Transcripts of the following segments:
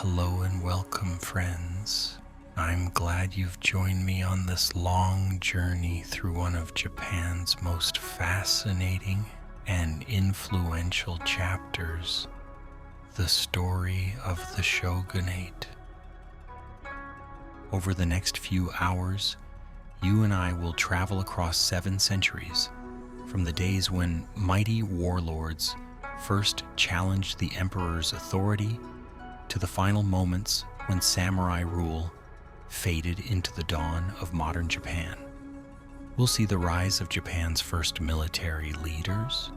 Hello and welcome, friends. I'm glad you've joined me on this long journey through one of Japan's most fascinating and influential chapters, the story of the shogunate. Over the next few hours, you and I will travel across 7 centuries, from the days when mighty warlords first challenged the emperor's authority to the final moments when samurai rule faded into the dawn of modern Japan. We'll see the rise of Japan's first military leaders,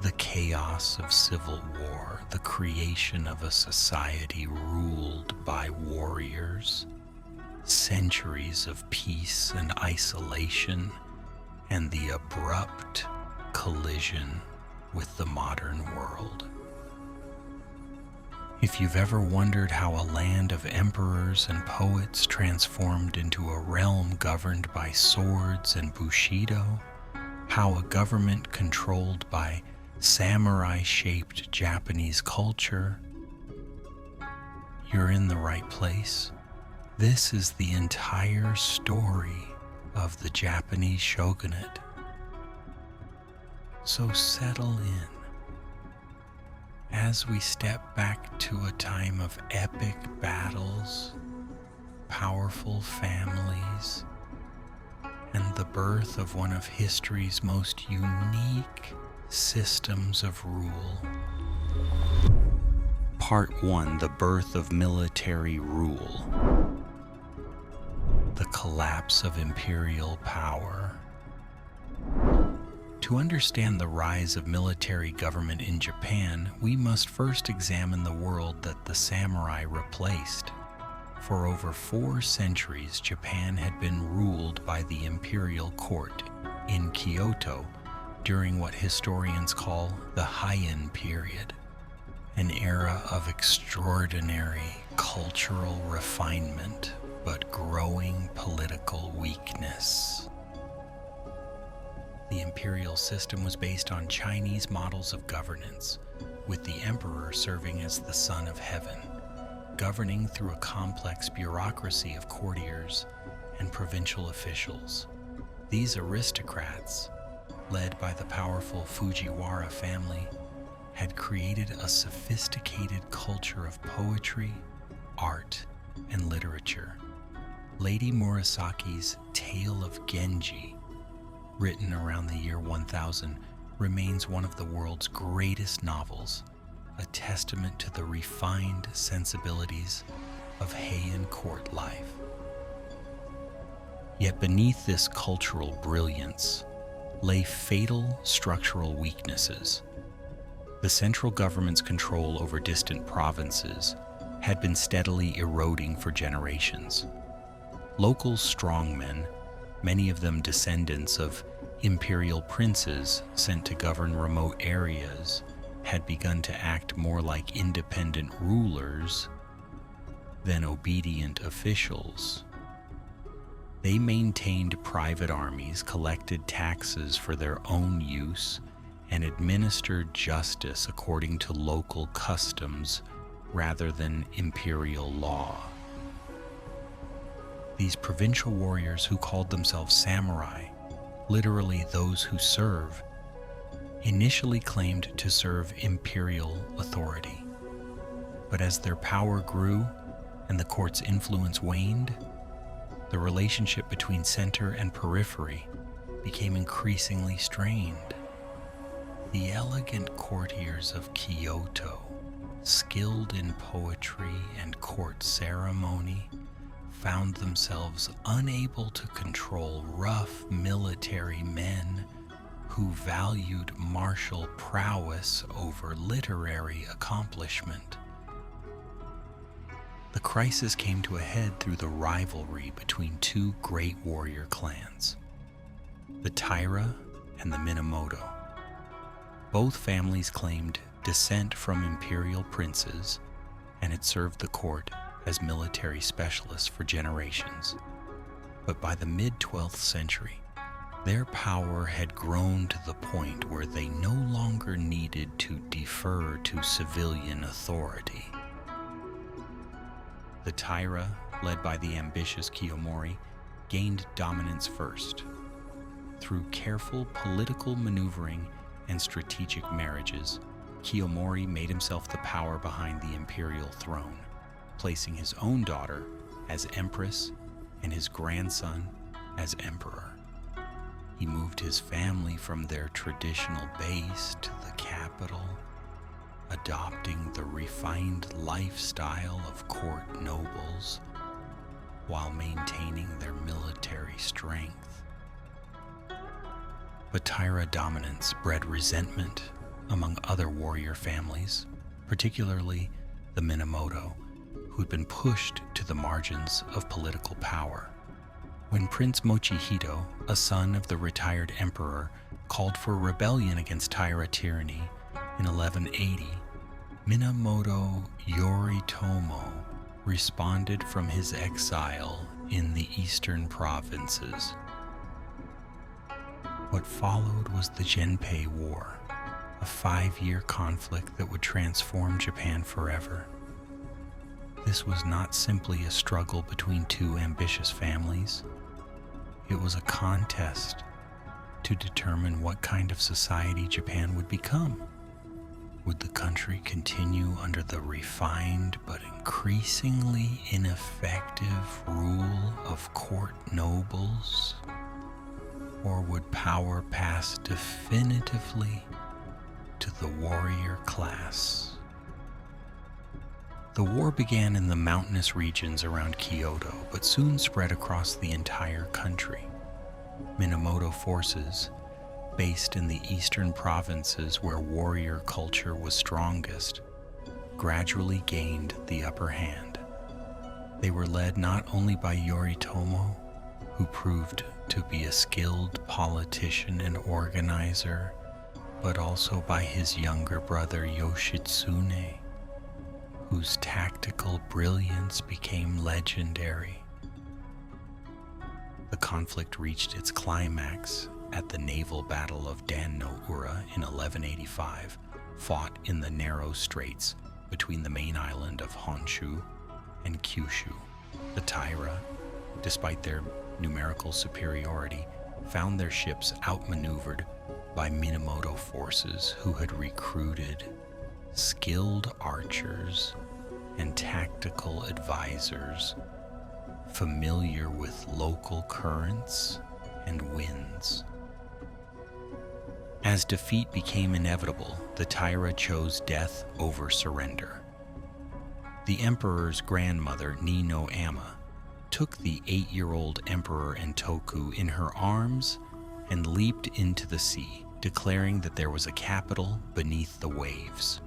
the chaos of civil war, the creation of a society ruled by warriors, centuries of peace and isolation, and the abrupt collision with the modern world. If you've ever wondered how a land of emperors and poets transformed into a realm governed by swords and bushido, how a government controlled by samurai-shaped Japanese culture, you're in the right place. This is the entire story of the Japanese shogunate. So settle in as we step back to a time of epic battles, powerful families, and the birth of one of history's most unique systems of rule. Part 1: The birth of military rule. The collapse of imperial power. To understand the rise of military government in Japan, we must first examine the world that the samurai replaced. For over 4 centuries, Japan had been ruled by the imperial court in Kyoto during what historians call the Heian period, an era of extraordinary cultural refinement but growing political weakness. The imperial system was based on Chinese models of governance, with the emperor serving as the son of heaven, governing through a complex bureaucracy of courtiers and provincial officials. These aristocrats, led by the powerful Fujiwara family, had created a sophisticated culture of poetry, art, and literature. Lady Murasaki's Tale of Genji, written around the year 1000, remains one of the world's greatest novels, a testament to the refined sensibilities of Heian court life. Yet beneath this cultural brilliance lay fatal structural weaknesses. The central government's control over distant provinces had been steadily eroding for generations. Local strongmen, many of them descendants of imperial princes sent to govern remote areas, had begun to act more like independent rulers than obedient officials. They maintained private armies, collected taxes for their own use, and administered justice according to local customs rather than imperial law. These provincial warriors who called themselves samurai, literally those who serve, initially claimed to serve imperial authority. But as their power grew and the court's influence waned, the relationship between center and periphery became increasingly strained. The elegant courtiers of Kyoto, skilled in poetry and court ceremony, found themselves unable to control rough military men who valued martial prowess over literary accomplishment. The crisis came to a head through the rivalry between 2 great warrior clans, the Taira and the Minamoto. Both families claimed descent from imperial princes and had served the court as military specialists for generations. But by the mid-12th century, their power had grown to the point where they no longer needed to defer to civilian authority. The Taira, led by the ambitious Kiyomori, gained dominance first. Through careful political maneuvering and strategic marriages, Kiyomori made himself the power behind the imperial throne, placing his own daughter as empress and his grandson as emperor. He moved his family from their traditional base to the capital, adopting the refined lifestyle of court nobles while maintaining their military strength. But Taira dominance bred resentment among other warrior families, particularly the Minamoto, who'd been pushed to the margins of political power. When Prince Mochihito, a son of the retired emperor, called for rebellion against Taira tyranny in 1180, Minamoto Yoritomo responded from his exile in the eastern provinces. What followed was the Genpei War, a 5-year conflict that would transform Japan forever. This was not simply a struggle between two ambitious families. It was a contest to determine what kind of society Japan would become. Would the country continue under the refined but increasingly ineffective rule of court nobles? Or would power pass definitively to the warrior class? The war began in the mountainous regions around Kyoto, but soon spread across the entire country. Minamoto forces, based in the eastern provinces where warrior culture was strongest, gradually gained the upper hand. They were led not only by Yoritomo, who proved to be a skilled politician and organizer, but also by his younger brother Yoshitsune, whose tactical brilliance became legendary. The conflict reached its climax at the naval battle of Dan-no-ura in 1185, fought in the narrow straits between the main island of Honshu and Kyushu. The Taira, despite their numerical superiority, found their ships outmaneuvered by Minamoto forces who had recruited skilled archers and tactical advisors familiar with local currents and winds. As defeat became inevitable, the Taira chose death over surrender. The emperor's grandmother, Nino Amma, took the 8-year-old Emperor Entoku in her arms and leaped into the sea, declaring that there was a capital beneath the waves.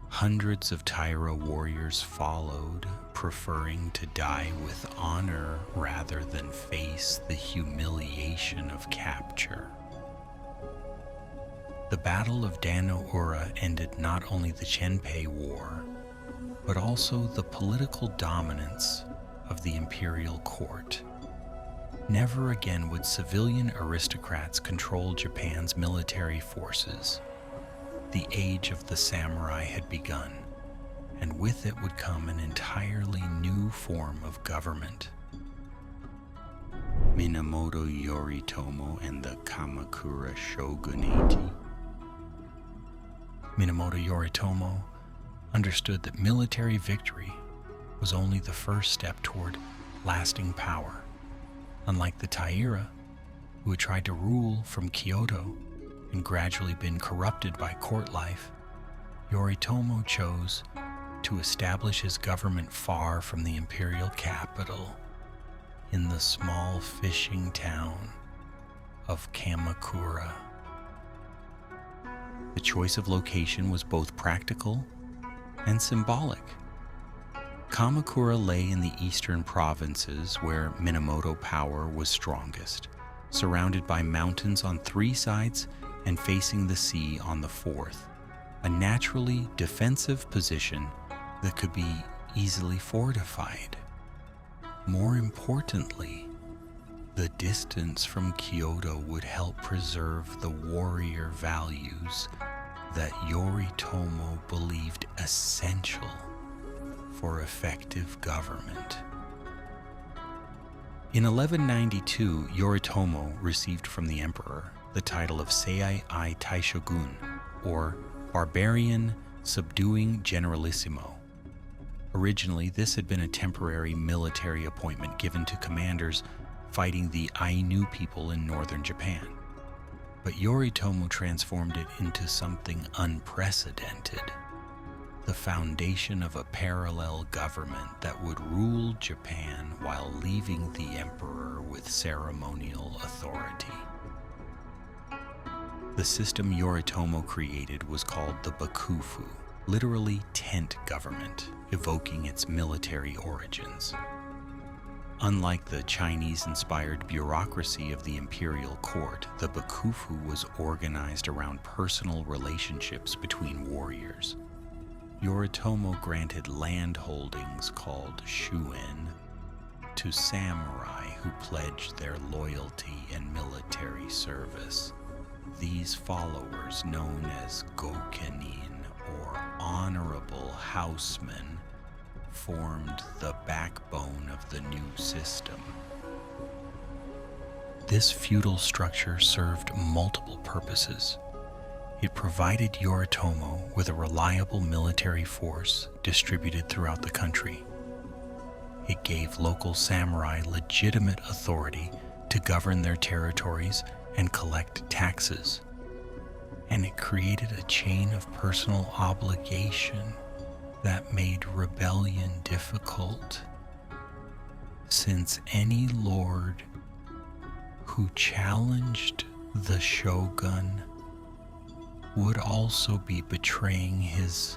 Hundreds of Taira warriors followed, preferring to die with honor rather than face the humiliation of capture. The Battle of Dan-no-ura ended not only the Genpei War, but also the political dominance of the imperial court. Never again would civilian aristocrats control Japan's military forces. The age of the samurai had begun, and with it would come an entirely new form of government. Minamoto Yoritomo and the Kamakura Shogunate. Minamoto Yoritomo understood that military victory was only the first step toward lasting power. Unlike the Taira, who had tried to rule from Kyoto and gradually been corrupted by court life, Yoritomo chose to establish his government far from the imperial capital, in the small fishing town of Kamakura. The choice of location was both practical and symbolic. Kamakura lay in the eastern provinces where Minamoto power was strongest, surrounded by mountains on 3 sides and facing the sea on the 4th, a naturally defensive position that could be easily fortified. More importantly, the distance from Kyoto would help preserve the warrior values that Yoritomo believed essential for effective government. In 1192, Yoritomo received from the emperor the title of Sei I Taishogun, or Barbarian Subduing Generalissimo. Originally, this had been a temporary military appointment given to commanders fighting the Ainu people in northern Japan. But Yoritomo transformed it into something unprecedented, the foundation of a parallel government that would rule Japan while leaving the emperor with ceremonial authority. The system Yoritomo created was called the Bakufu, literally tent government, evoking its military origins. Unlike the Chinese-inspired bureaucracy of the imperial court, the Bakufu was organized around personal relationships between warriors. Yoritomo granted land holdings called shuen to samurai who pledged their loyalty and military service. These followers, known as gokenin, or honorable housemen, formed the backbone of the new system. This feudal structure served multiple purposes. It provided Yoritomo with a reliable military force distributed throughout the country. It gave local samurai legitimate authority to govern their territories and collect taxes. And it created a chain of personal obligation that made rebellion difficult, since any lord who challenged the shogun would also be betraying his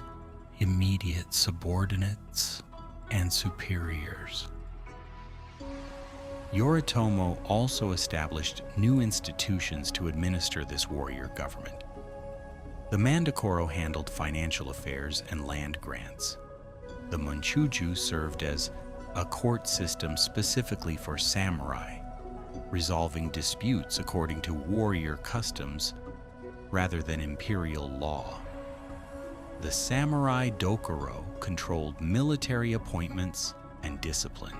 immediate subordinates and superiors. Yoritomo also established new institutions to administer this warrior government. The Mandakoro handled financial affairs and land grants. The Munchuju served as a court system specifically for samurai, resolving disputes according to warrior customs rather than imperial law. The Samurai Dokuro controlled military appointments and discipline.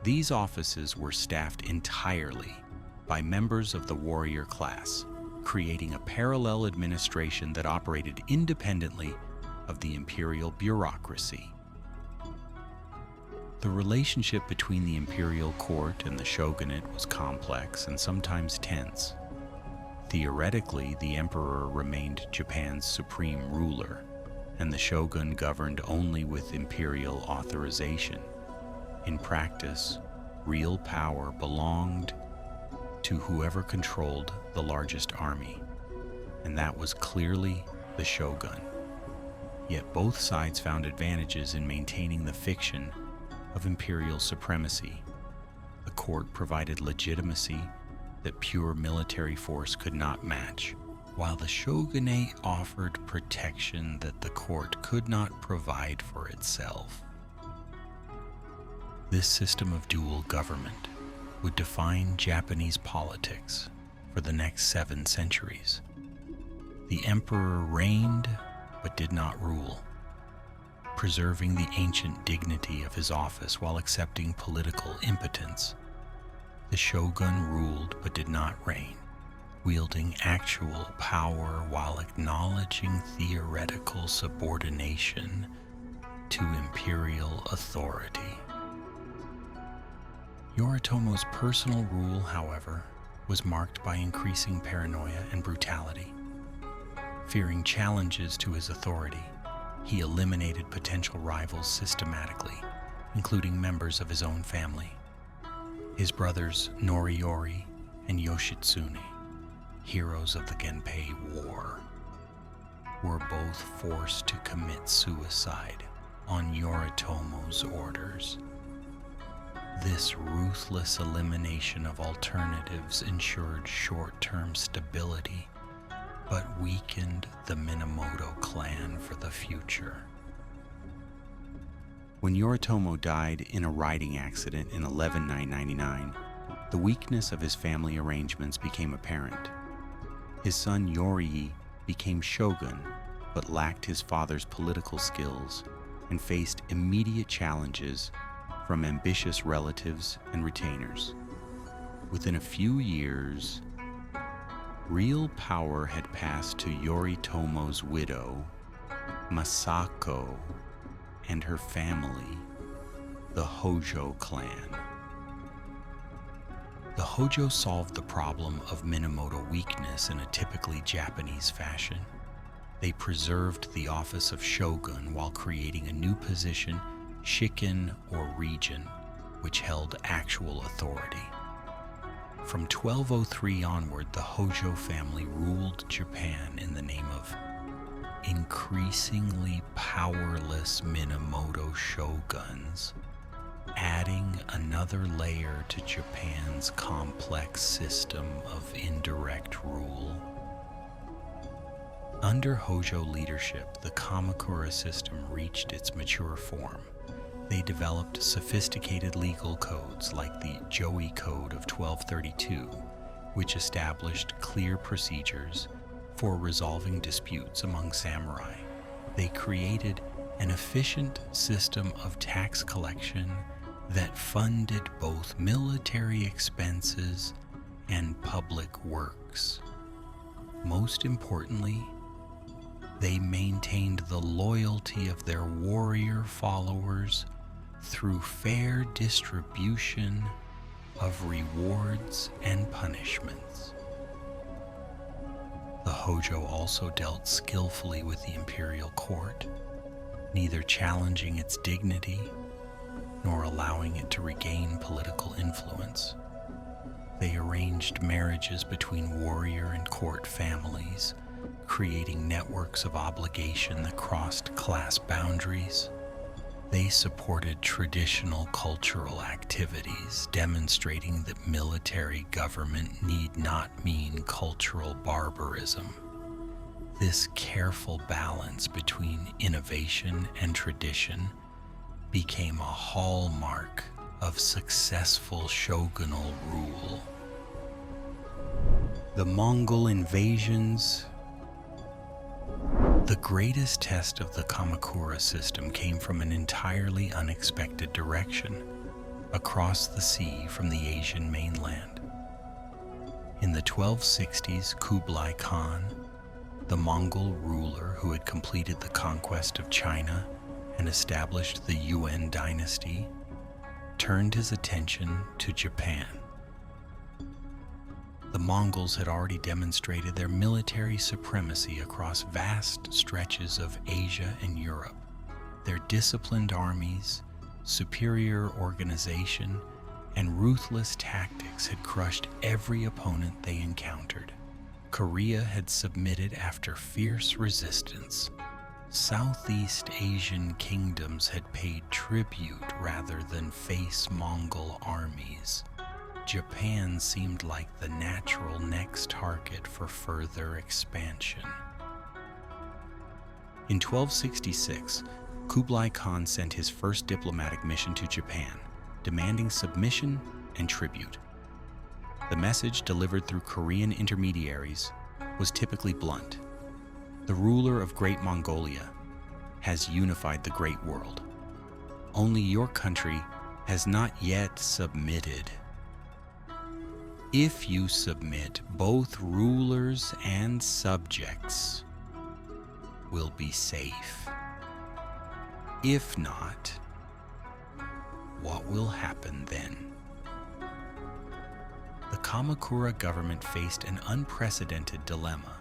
These offices were staffed entirely by members of the warrior class, creating a parallel administration that operated independently of the imperial bureaucracy. The relationship between the imperial court and the shogunate was complex and sometimes tense. Theoretically, the emperor remained Japan's supreme ruler, and the shogun governed only with imperial authorization. In practice, real power belonged to whoever controlled the largest army, and that was clearly the shogun. Yet both sides found advantages in maintaining the fiction of imperial supremacy. The court provided legitimacy that pure military force could not match, while the shogunate offered protection that the court could not provide for itself. This system of dual government would define Japanese politics for the next 7 centuries. The emperor reigned but did not rule, preserving the ancient dignity of his office while accepting political impotence. The shogun ruled but did not reign, wielding actual power while acknowledging theoretical subordination to imperial authority. Yoritomo's personal rule, however, was marked by increasing paranoia and brutality. Fearing challenges to his authority, he eliminated potential rivals systematically, including members of his own family. His brothers Noriyori and Yoshitsune, heroes of the Genpei War, were both forced to commit suicide on Yoritomo's orders. This ruthless elimination of alternatives ensured short-term stability, but weakened the Minamoto clan for the future. When Yoritomo died in a riding accident in 11999, the weakness of his family arrangements became apparent. His son Yoroi became shogun, but lacked his father's political skills and faced immediate challenges from ambitious relatives and retainers. Within a few years, real power had passed to Yoritomo's widow, Masako, and her family, the Hojo clan. The Hojo solved the problem of Minamoto weakness in a typically Japanese fashion. They preserved the office of shogun while creating a new position, shikin or region, which held actual authority. From 1203 onward, the Hojo family ruled Japan in the name of increasingly powerless Minamoto shoguns, adding another layer to Japan's complex system of indirect rule. Under Hojo leadership, the Kamakura system reached its mature form. They developed sophisticated legal codes like the Joi Code of 1232, which established clear procedures for resolving disputes among samurai. They created an efficient system of tax collection that funded both military expenses and public works. Most importantly, they maintained the loyalty of their warrior followers through fair distribution of rewards and punishments. The Hojo also dealt skillfully with the imperial court, neither challenging its dignity nor allowing it to regain political influence. They arranged marriages between warrior and court families, creating networks of obligation that crossed class boundaries. They supported traditional cultural activities, demonstrating that military government need not mean cultural barbarism. This careful balance between innovation and tradition became a hallmark of successful shogunal rule. The Mongol Invasions. The greatest test of the Kamakura system came from an entirely unexpected direction, across the sea from the Asian mainland. In the 1260s, Kublai Khan, the Mongol ruler who had completed the conquest of China and established the Yuan dynasty, turned his attention to Japan. The Mongols had already demonstrated their military supremacy across vast stretches of Asia and Europe. Their disciplined armies, superior organization, and ruthless tactics had crushed every opponent they encountered. Korea had submitted after fierce resistance. Southeast Asian kingdoms had paid tribute rather than face Mongol armies. Japan seemed like the natural next target for further expansion. In 1266, Kublai Khan sent his first diplomatic mission to Japan, demanding submission and tribute. The message, delivered through Korean intermediaries, was typically blunt. The ruler of Great Mongolia has unified the great world. Only your country has not yet submitted. If you submit, both rulers and subjects will be safe. If not, what will happen then? The Kamakura government faced an unprecedented dilemma.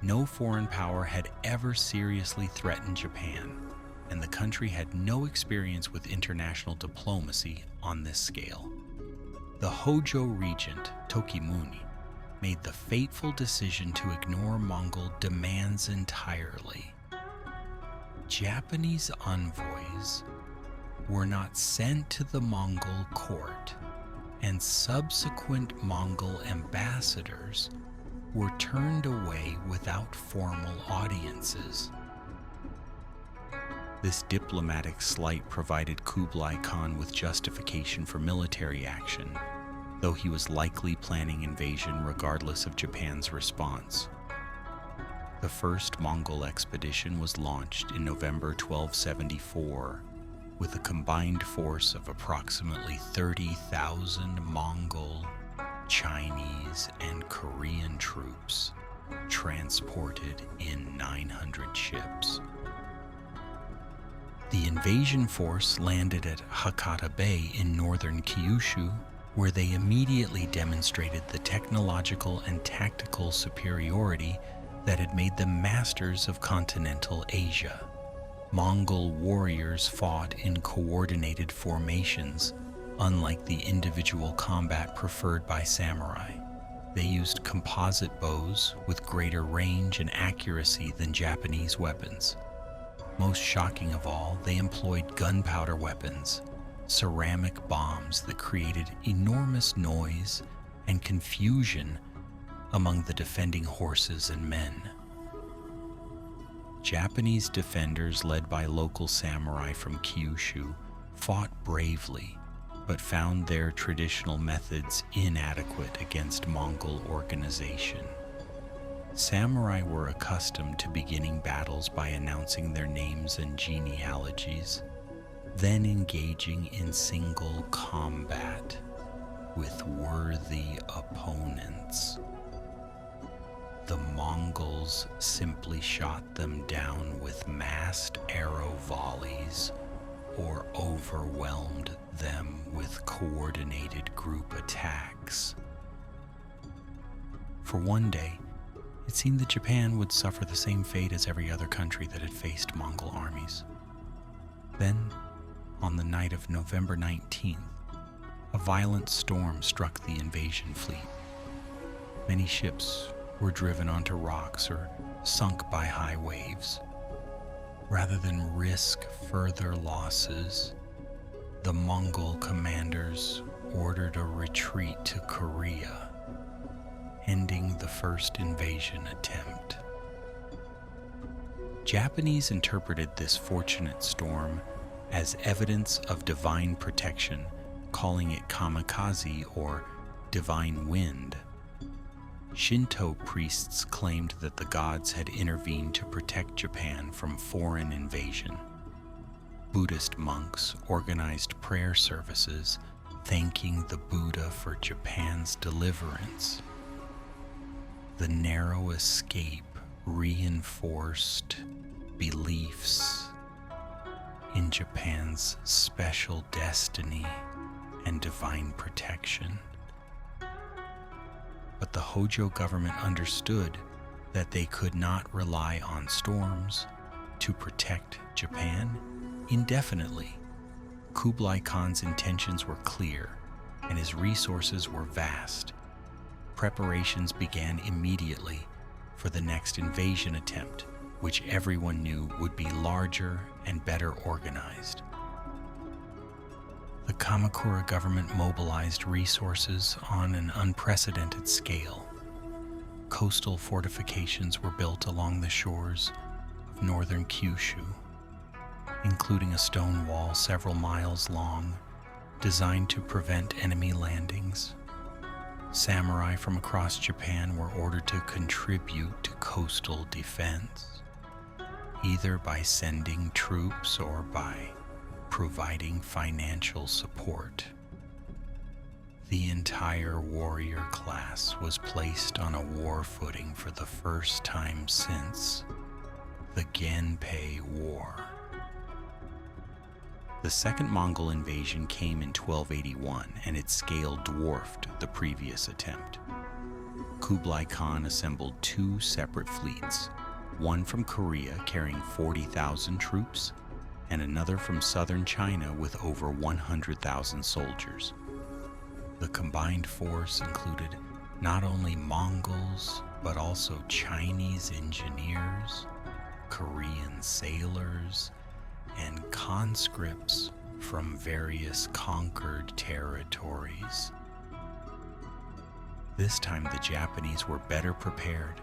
No foreign power had ever seriously threatened Japan, and the country had no experience with international diplomacy on this scale. The Hojo regent, Tokimuni, made the fateful decision to ignore Mongol demands entirely. Japanese envoys were not sent to the Mongol court, and subsequent Mongol ambassadors were turned away without formal audiences. This diplomatic slight provided Kublai Khan with justification for military action, though he was likely planning invasion regardless of Japan's response. The first Mongol expedition was launched in November 1274 with a combined force of approximately 30,000 Mongol, Chinese, and Korean troops transported in 900 ships. The invasion force landed at Hakata Bay in northern Kyushu, where they immediately demonstrated the technological and tactical superiority that had made them masters of continental Asia. Mongol warriors fought in coordinated formations, unlike the individual combat preferred by samurai. They used composite bows with greater range and accuracy than Japanese weapons. Most shocking of all, they employed gunpowder weapons, ceramic bombs that created enormous noise and confusion among the defending horses and men. Japanese defenders led by local samurai from Kyushu fought bravely, but found their traditional methods inadequate against Mongol organization. Samurai were accustomed to beginning battles by announcing their names and genealogies, then engaging in single combat with worthy opponents. The Mongols simply shot them down with massed arrow volleys or overwhelmed them with coordinated group attacks. For one day, it seemed that Japan would suffer the same fate as every other country that had faced Mongol armies. Then, on the night of November 19th, a violent storm struck the invasion fleet. Many ships were driven onto rocks or sunk by high waves. Rather than risk further losses, the Mongol commanders ordered a retreat to Korea, ending the first invasion attempt. Japanese interpreted this fortunate storm as evidence of divine protection, calling it kamikaze or divine wind. Shinto priests claimed that the gods had intervened to protect Japan from foreign invasion. Buddhist monks organized prayer services thanking the Buddha for Japan's deliverance. The narrow escape reinforced beliefs in Japan's special destiny and divine protection. But the Hojo government understood that they could not rely on storms to protect Japan indefinitely. Kublai Khan's intentions were clear, and his resources were vast. Preparations began immediately for the next invasion attempt, which everyone knew would be larger and better organized. The Kamakura government mobilized resources on an unprecedented scale. Coastal fortifications were built along the shores of northern Kyushu, including a stone wall several miles long, designed to prevent enemy landings. Samurai from across Japan were ordered to contribute to coastal defense, either by sending troops or by providing financial support. The entire warrior class was placed on a war footing for the first time since the Genpei War. The second Mongol invasion came in 1281, and its scale dwarfed the previous attempt. Kublai Khan assembled two separate fleets, one from Korea carrying 40,000 troops, and another from southern China with over 100,000 soldiers. The combined force included not only Mongols, but also Chinese engineers, Korean sailors, and conscripts from various conquered territories. This time the Japanese were better prepared.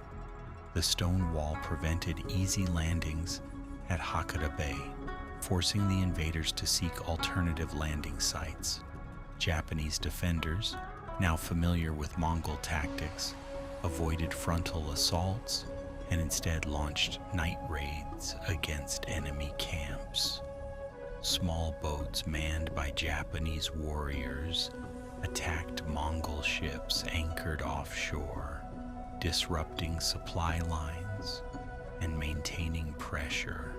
The stone wall prevented easy landings at Hakata Bay, forcing the invaders to seek alternative landing sites. Japanese defenders, now familiar with Mongol tactics, avoided frontal assaults and instead launched night raids against enemy camps. Small boats manned by Japanese warriors attacked Mongol ships anchored offshore, disrupting supply lines and maintaining pressure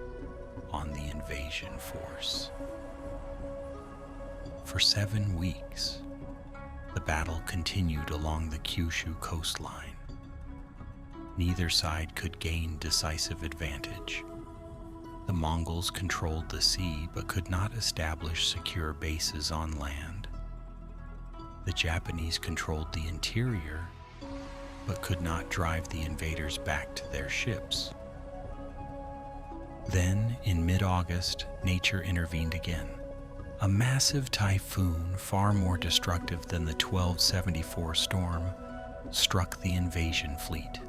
on the invasion force. For 7 weeks, the battle continued along the Kyushu coastline. Neither side could gain decisive advantage. The Mongols controlled the sea but could not establish secure bases on land. The Japanese controlled the interior but could not drive the invaders back to their ships. Then, in mid-August, nature intervened again. A massive typhoon, far more destructive than the 1274 storm, struck the invasion fleet.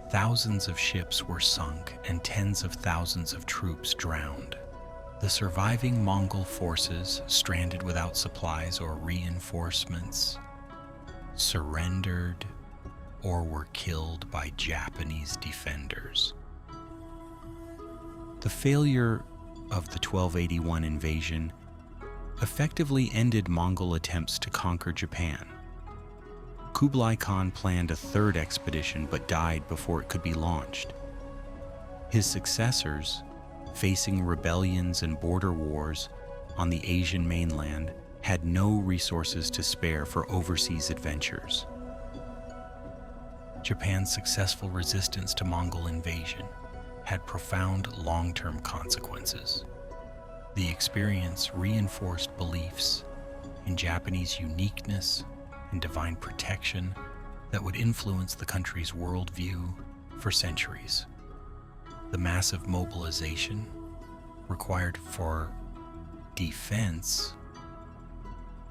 Thousands of ships were sunk and tens of thousands of troops drowned. The surviving Mongol forces, stranded without supplies or reinforcements, surrendered or were killed by Japanese defenders. The failure of the 1281 invasion effectively ended Mongol attempts to conquer Japan. Kublai Khan planned a third expedition but died before it could be launched. His successors, facing rebellions and border wars on the Asian mainland, had no resources to spare for overseas adventures. Japan's successful resistance to Mongol invasion had profound long-term consequences. The experience reinforced beliefs in Japanese uniqueness and divine protection that would influence the country's worldview for centuries. The massive mobilization required for defense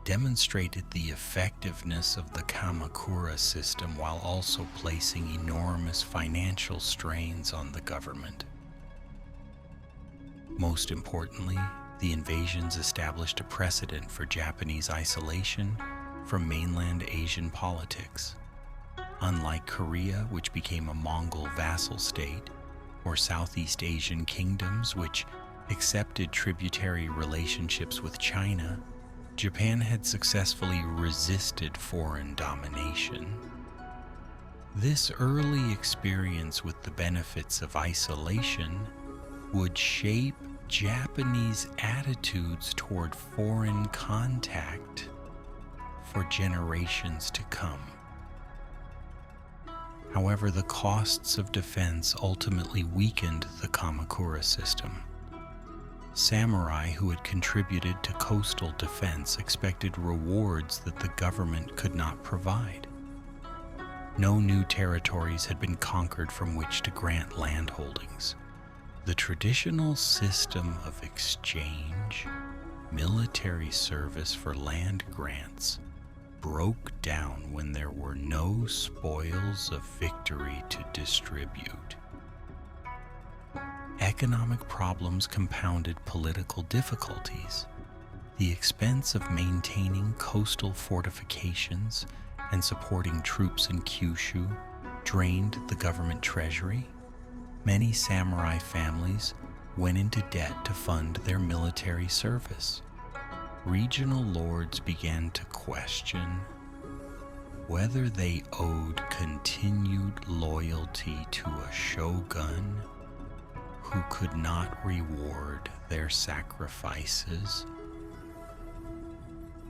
demonstrated the effectiveness of the Kamakura system while also placing enormous financial strains on the government. Most importantly, the invasions established a precedent for Japanese isolation from mainland Asian politics. Unlike Korea, which became a Mongol vassal state, or Southeast Asian kingdoms, which accepted tributary relationships with China, Japan had successfully resisted foreign domination. This early experience with the benefits of isolation would shape Japanese attitudes toward foreign contact for generations to come. However, the costs of defense ultimately weakened the Kamakura system. Samurai who had contributed to coastal defense expected rewards that the government could not provide. No new territories had been conquered from which to grant land holdings. The traditional system of exchange, military service for land grants, broke down when there were no spoils of victory to distribute. Economic problems compounded political difficulties. The expense of maintaining coastal fortifications and supporting troops in Kyushu drained the government treasury. Many samurai families went into debt to fund their military service. Regional lords began to question whether they owed continued loyalty to a shogun who could not reward their sacrifices.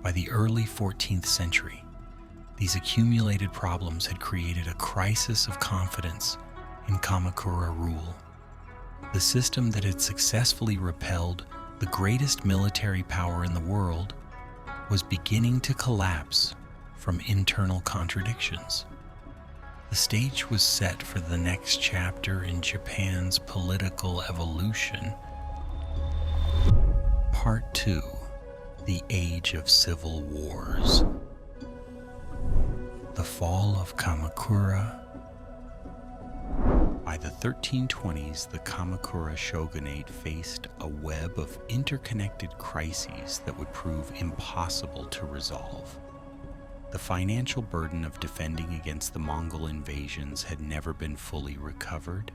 By the early 14th century, these accumulated problems had created a crisis of confidence in Kamakura rule. The system that had successfully repelled the greatest military power in the world was beginning to collapse from internal contradictions. The stage was set for the next chapter in Japan's political evolution. Part 2: The Age of Civil Wars. The Fall of Kamakura. By the 1320s, the Kamakura Shogunate faced a web of interconnected crises that would prove impossible to resolve. The financial burden of defending against the Mongol invasions had never been fully recovered.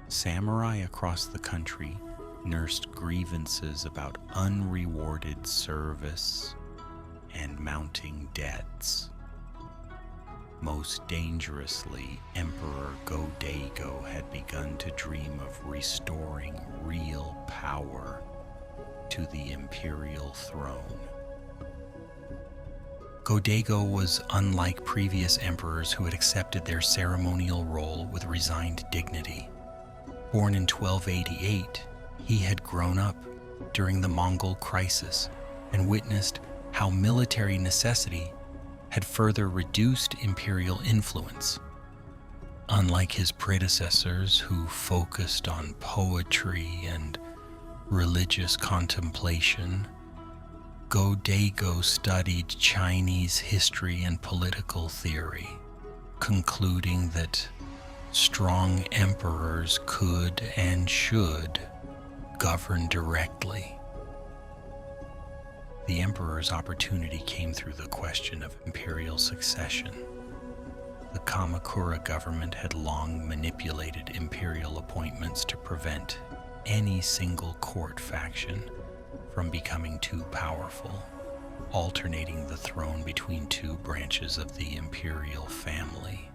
samurai across the country nursed grievances about unrewarded service and mounting debts. Most dangerously, Emperor Go-Daigo had begun to dream of restoring real power to the imperial throne. Go-Daigo was unlike previous emperors who had accepted their ceremonial role with resigned dignity. Born in 1288, he had grown up during the Mongol crisis and witnessed how military necessity had further reduced imperial influence. Unlike his predecessors who focused on poetry and religious contemplation, Go-Daigo studied Chinese history and political theory, concluding that strong emperors could and should govern directly. The emperor's opportunity came through the question of imperial succession. The Kamakura government had long manipulated imperial appointments to prevent any single court faction from becoming too powerful, alternating the throne between two branches of the imperial family.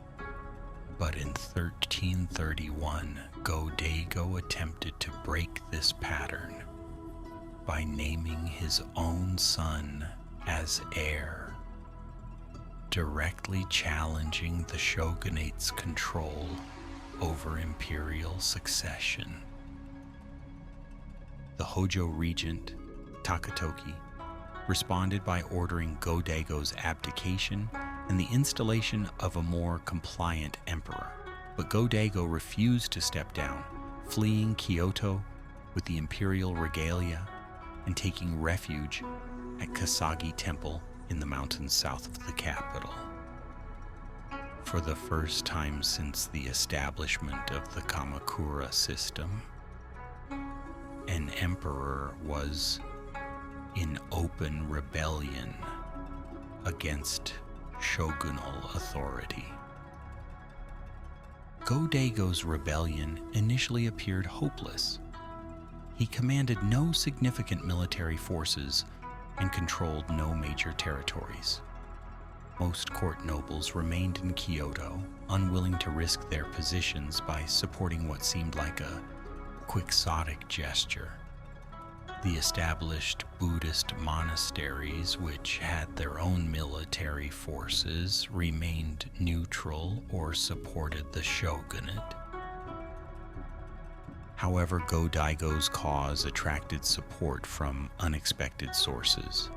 But in 1331, Go-Daigo attempted to break this pattern by naming his own son as heir, directly challenging the shogunate's control over imperial succession. The Hojo regent, Takatoki, responded by ordering Go-Daigo's abdication and the installation of a more compliant emperor. But Go-Daigo refused to step down, fleeing Kyoto with the imperial regalia and taking refuge at Kasagi Temple in the mountains south of the capital. For the first time since the establishment of the Kamakura system, an emperor was in open rebellion against shogunal authority. Go-Daigo's rebellion initially appeared hopeless. He commanded no significant military forces and controlled no major territories. Most court nobles remained in Kyoto, unwilling to risk their positions by supporting what seemed like a quixotic gesture. The established Buddhist monasteries, which had their own military forces, remained neutral or supported the shogunate. However, Go-Daigo's cause attracted support from unexpected sources.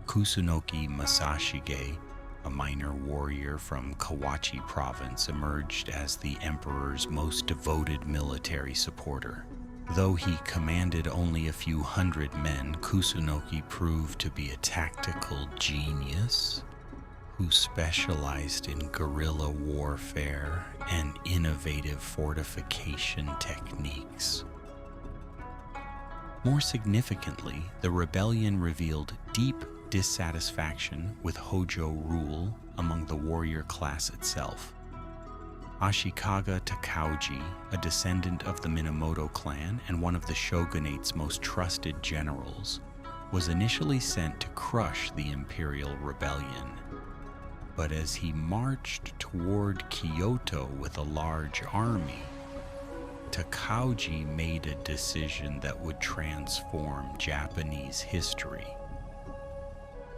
Kusunoki Masashige, a minor warrior from Kawachi province, emerged as the emperor's most devoted military supporter. Though he commanded only a few hundred men, Kusunoki proved to be a tactical genius who specialized in guerrilla warfare and innovative fortification techniques. More significantly, the rebellion revealed deep dissatisfaction with Hojo rule among the warrior class itself. Ashikaga Takauji, a descendant of the Minamoto clan and one of the shogunate's most trusted generals, was initially sent to crush the imperial rebellion. But as he marched toward Kyoto with a large army, Takauji made a decision that would transform Japanese history.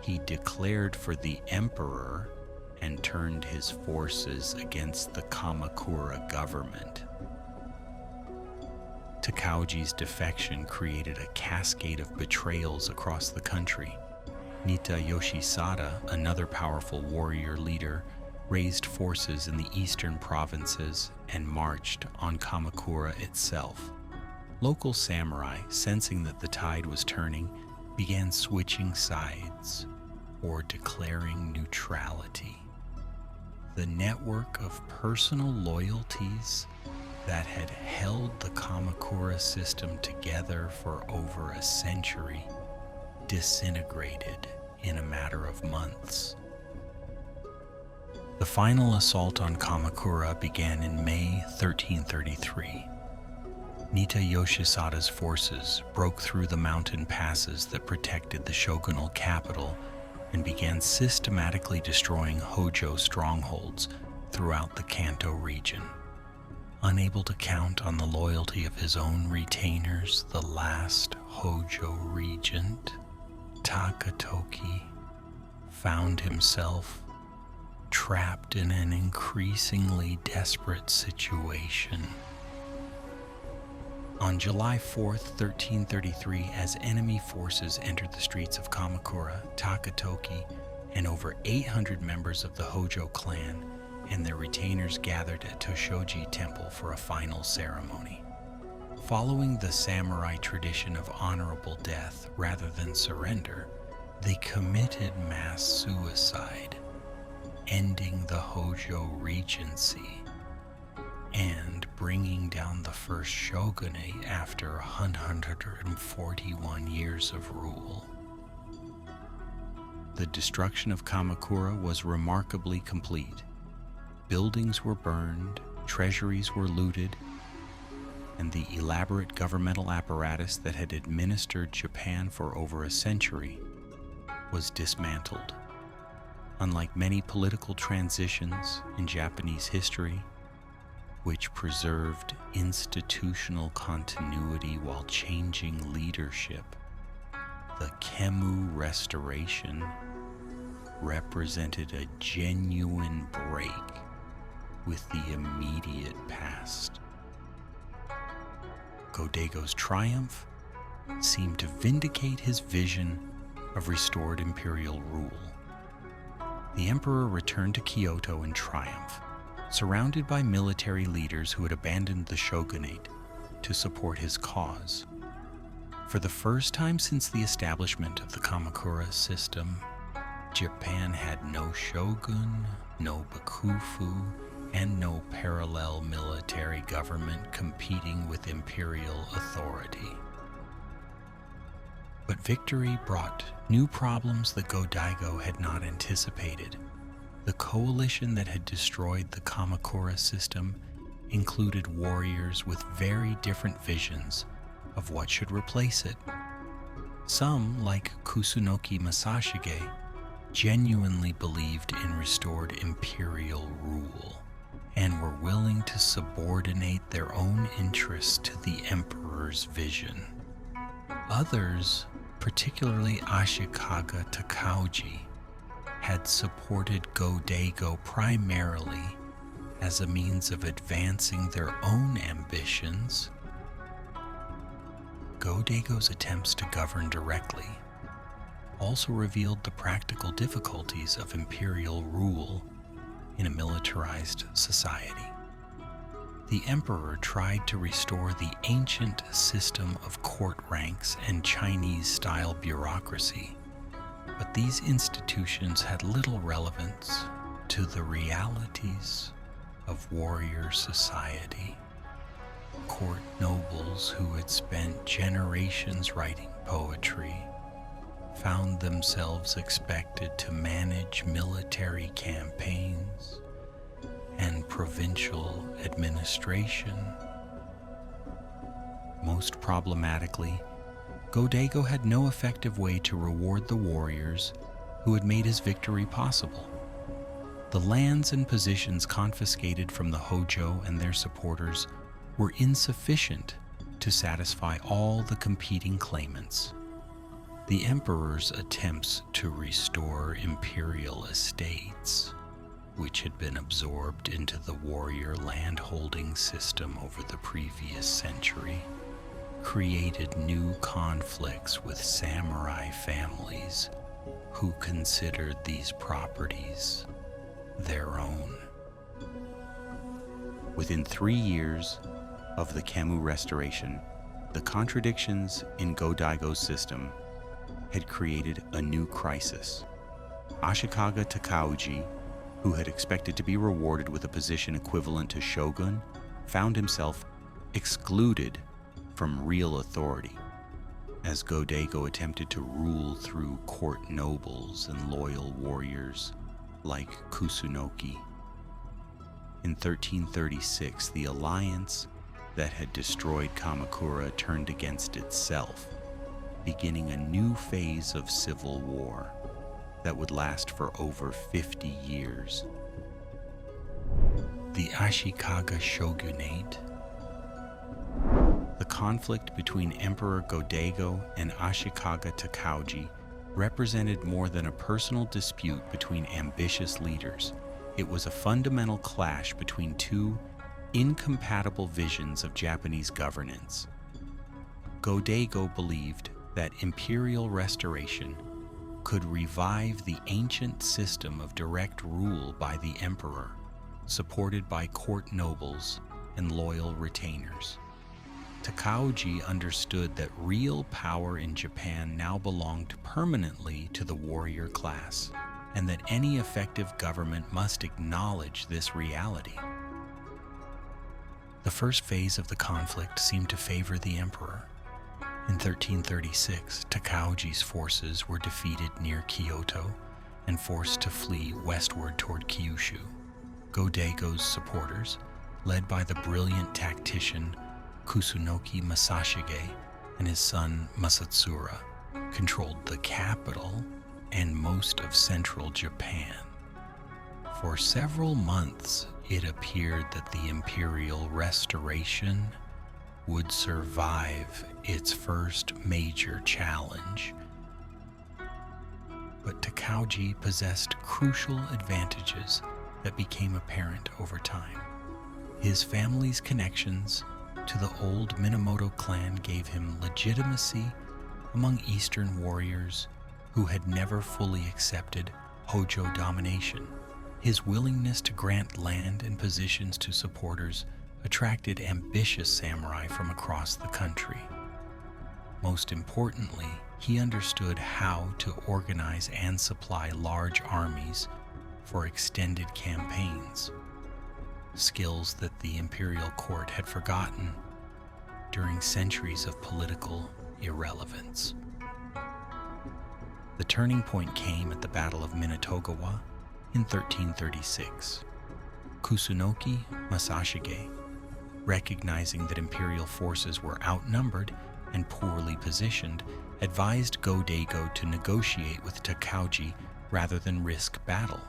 He declared for the emperor and turned his forces against the Kamakura government. Takauji's defection created a cascade of betrayals across the country. Nita Yoshisada, another powerful warrior leader, raised forces in the eastern provinces and marched on Kamakura itself. Local samurai, sensing that the tide was turning, began switching sides or declaring neutrality. The network of personal loyalties that had held the Kamakura system together for over a century disintegrated in a matter of months. The final assault on Kamakura began in May 1333. Nita Yoshisada's forces broke through the mountain passes that protected the shogunal capital and began systematically destroying Hojo strongholds throughout the Kanto region. Unable to count on the loyalty of his own retainers, the last Hojo regent, Takatoki, found himself trapped in an increasingly desperate situation. On July 4th, 1333, as enemy forces entered the streets of Kamakura, Takatoki and over 800 members of the Hojo clan and their retainers gathered at Toshoji Temple for a final ceremony. Following the samurai tradition of honorable death rather than surrender, they committed mass suicide, ending the Hojo regency and bringing down the first shogunate after 141 years of rule. The destruction of Kamakura was remarkably complete. Buildings were burned, treasuries were looted, and the elaborate governmental apparatus that had administered Japan for over a century was dismantled. Unlike many political transitions in Japanese history, which preserved institutional continuity while changing leadership, the Meiji Restoration represented a genuine break with the immediate past. Go-Daigo's triumph seemed to vindicate his vision of restored imperial rule. The emperor returned to Kyoto in triumph, surrounded by military leaders who had abandoned the shogunate to support his cause. For the first time since the establishment of the Kamakura system, Japan had no shogun, no bakufu, and no parallel military government competing with imperial authority. But victory brought new problems that Go-Daigo had not anticipated. The coalition that had destroyed the Kamakura system included warriors with very different visions of what should replace it. Some, like Kusunoki Masashige, genuinely believed in restored imperial rule and were willing to subordinate their own interests to the emperor's vision. Others, particularly Ashikaga Takauji, had supported Go-Daigo primarily as a means of advancing their own ambitions. Go-Daigo's attempts to govern directly also revealed the practical difficulties of imperial rule in a militarized society. The emperor tried to restore the ancient system of court ranks and Chinese-style bureaucracy, but these institutions had little relevance to the realities of warrior society. Court nobles who had spent generations writing poetry found themselves expected to manage military campaigns and provincial administration. Most problematically, Go-Daigo had no effective way to reward the warriors who had made his victory possible. The lands and positions confiscated from the Hojo and their supporters were insufficient to satisfy all the competing claimants. The emperor's attempts to restore imperial estates, which had been absorbed into the warrior landholding system over the previous century, created new conflicts with samurai families who considered these properties their own. Within 3 years of the Meiji Restoration, the contradictions in Go-Daigo's system had created a new crisis. Ashikaga Takauji, who had expected to be rewarded with a position equivalent to shogun, found himself excluded from real authority, as Go-Daigo attempted to rule through court nobles and loyal warriors like Kusunoki. In 1336, the alliance that had destroyed Kamakura turned against itself, beginning a new phase of civil war that would last for over 50 years. The Ashikaga Shogunate. The conflict between Emperor Go-Daigo and Ashikaga Takauji represented more than a personal dispute between ambitious leaders. It was a fundamental clash between two incompatible visions of Japanese governance. Go-Daigo believed that Imperial Restoration could revive the ancient system of direct rule by the emperor, supported by court nobles and loyal retainers. Takauji understood that real power in Japan now belonged permanently to the warrior class, and that any effective government must acknowledge this reality. The first phase of the conflict seemed to favor the emperor. In 1336, Takauji's forces were defeated near Kyoto and forced to flee westward toward Kyushu. Go-Daigo's supporters, led by the brilliant tactician Kusunoki Masashige and his son Masatsura, controlled the capital and most of central Japan. For several months, it appeared that the Imperial Restoration would survive its first major challenge. But Takauji possessed crucial advantages that became apparent over time. His family's connections to the old Minamoto clan gave him legitimacy among Eastern warriors who had never fully accepted Hojo domination. His willingness to grant land and positions to supporters attracted ambitious samurai from across the country. Most importantly, he understood how to organize and supply large armies for extended campaigns, skills that the imperial court had forgotten during centuries of political irrelevance. The turning point came at the Battle of Minamoto in 1336. Kusunoki Masashige, recognizing that imperial forces were outnumbered and poorly positioned, advised Go-Daigo to negotiate with Takauji rather than risk battle.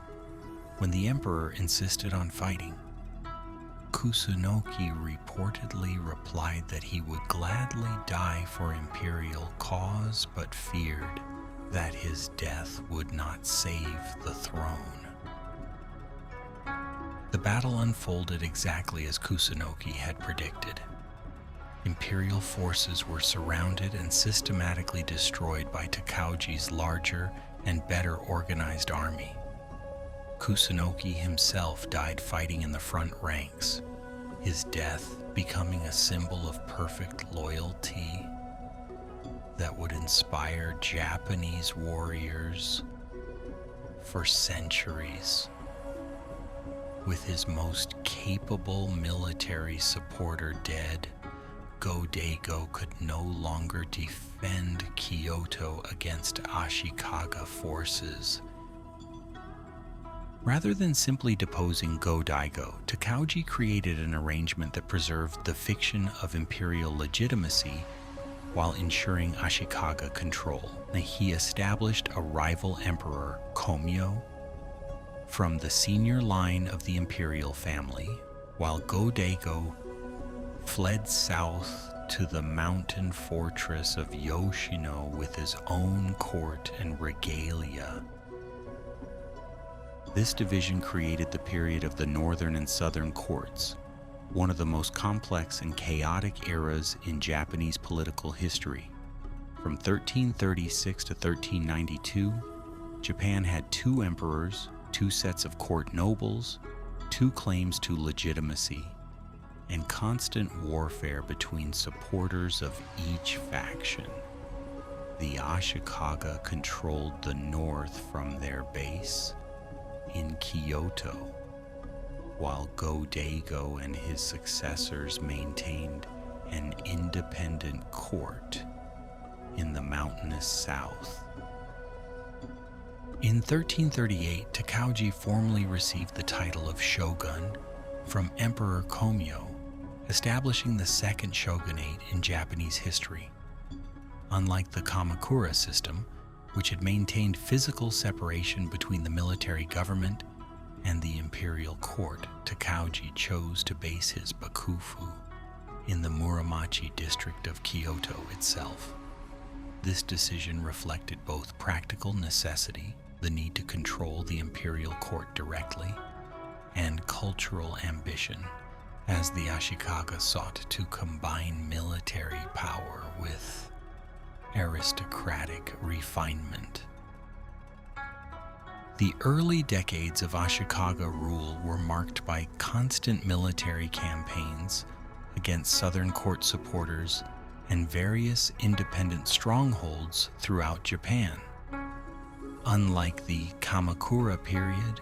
When the emperor insisted on fighting, Kusunoki reportedly replied that he would gladly die for imperial cause, but feared that his death would not save the throne. The battle unfolded exactly as Kusunoki had predicted. Imperial forces were surrounded and systematically destroyed by Takauji's larger and better organized army. Kusunoki himself died fighting in the front ranks, his death becoming a symbol of perfect loyalty that would inspire Japanese warriors for centuries. With his most capable military supporter dead, Go-Daigo could no longer defend Kyoto against Ashikaga forces. Rather than simply deposing Go-Daigo, Takauji created an arrangement that preserved the fiction of imperial legitimacy while ensuring Ashikaga control. He established a rival emperor, Komyo, from the senior line of the imperial family, while Go-Daigo fled south to the mountain fortress of Yoshino with his own court and regalia. This division created the period of the northern and southern courts, one of the most complex and chaotic eras in Japanese political history. From 1336 to 1392, Japan had two emperors, two sets of court nobles, two claims to legitimacy, and constant warfare between supporters of each faction. The Ashikaga controlled the north from their base in Kyoto, while Go-Daigo and his successors maintained an independent court in the mountainous south. In 1338, Takauji formally received the title of shogun from Emperor Komyo establishing the second shogunate in Japanese history. Unlike the Kamakura system, which had maintained physical separation between the military government and the imperial court, Takauji chose to base his bakufu in the Muramachi district of Kyoto itself. This decision reflected both practical necessity, the need to control the imperial court directly, and cultural ambition, as the Ashikaga sought to combine military power with aristocratic refinement. The early decades of Ashikaga rule were marked by constant military campaigns against southern court supporters and various independent strongholds throughout Japan. Unlike the Kamakura period,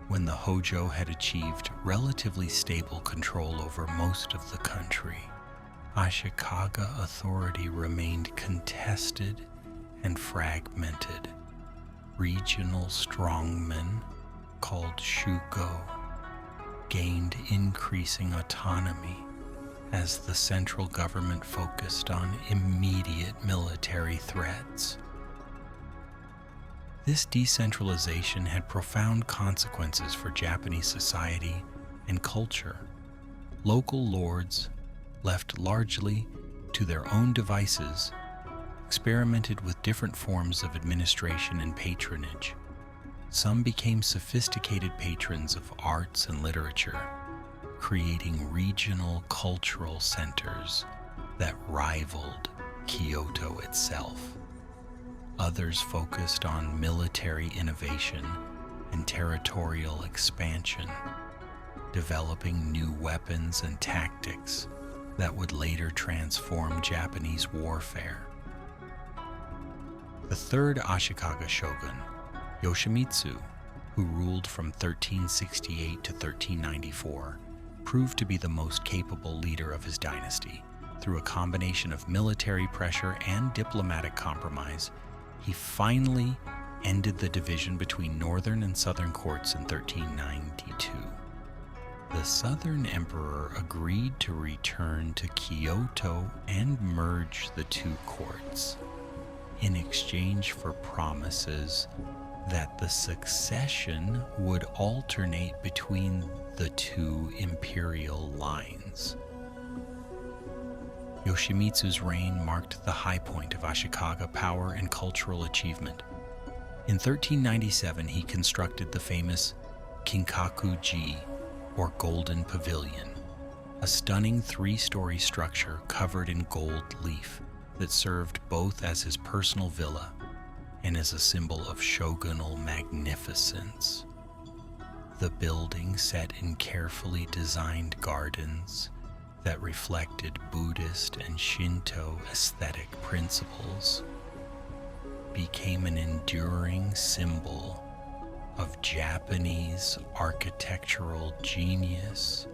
when the Hojo had achieved relatively stable control over most of the country, Ashikaga authority remained contested and fragmented. Regional strongmen, called shugo, gained increasing autonomy as the central government focused on immediate military threats. This decentralization had profound consequences for Japanese society and culture. Local lords, left largely to their own devices, experimented with different forms of administration and patronage. Some became sophisticated patrons of arts and literature, creating regional cultural centers that rivaled Kyoto itself. Others focused on military innovation and territorial expansion, developing new weapons and tactics that would later transform Japanese warfare. The third Ashikaga shogun, Yoshimitsu, who ruled from 1368 to 1394, proved to be the most capable leader of his dynasty. Through a combination of military pressure and diplomatic compromise, he finally ended the division between northern and southern courts in 1392. The southern emperor agreed to return to Kyoto and merge the two courts, in exchange for promises that the succession would alternate between the two imperial lines. Yoshimitsu's reign marked the high point of Ashikaga power and cultural achievement. In 1397, he constructed the famous Kinkaku-ji, or Golden Pavilion, a stunning three-story structure covered in gold leaf that served both as his personal villa and as a symbol of shogunal magnificence. The building, set in carefully designed gardens that reflected Buddhist and Shinto aesthetic principles, became an enduring symbol of Japanese architectural genius.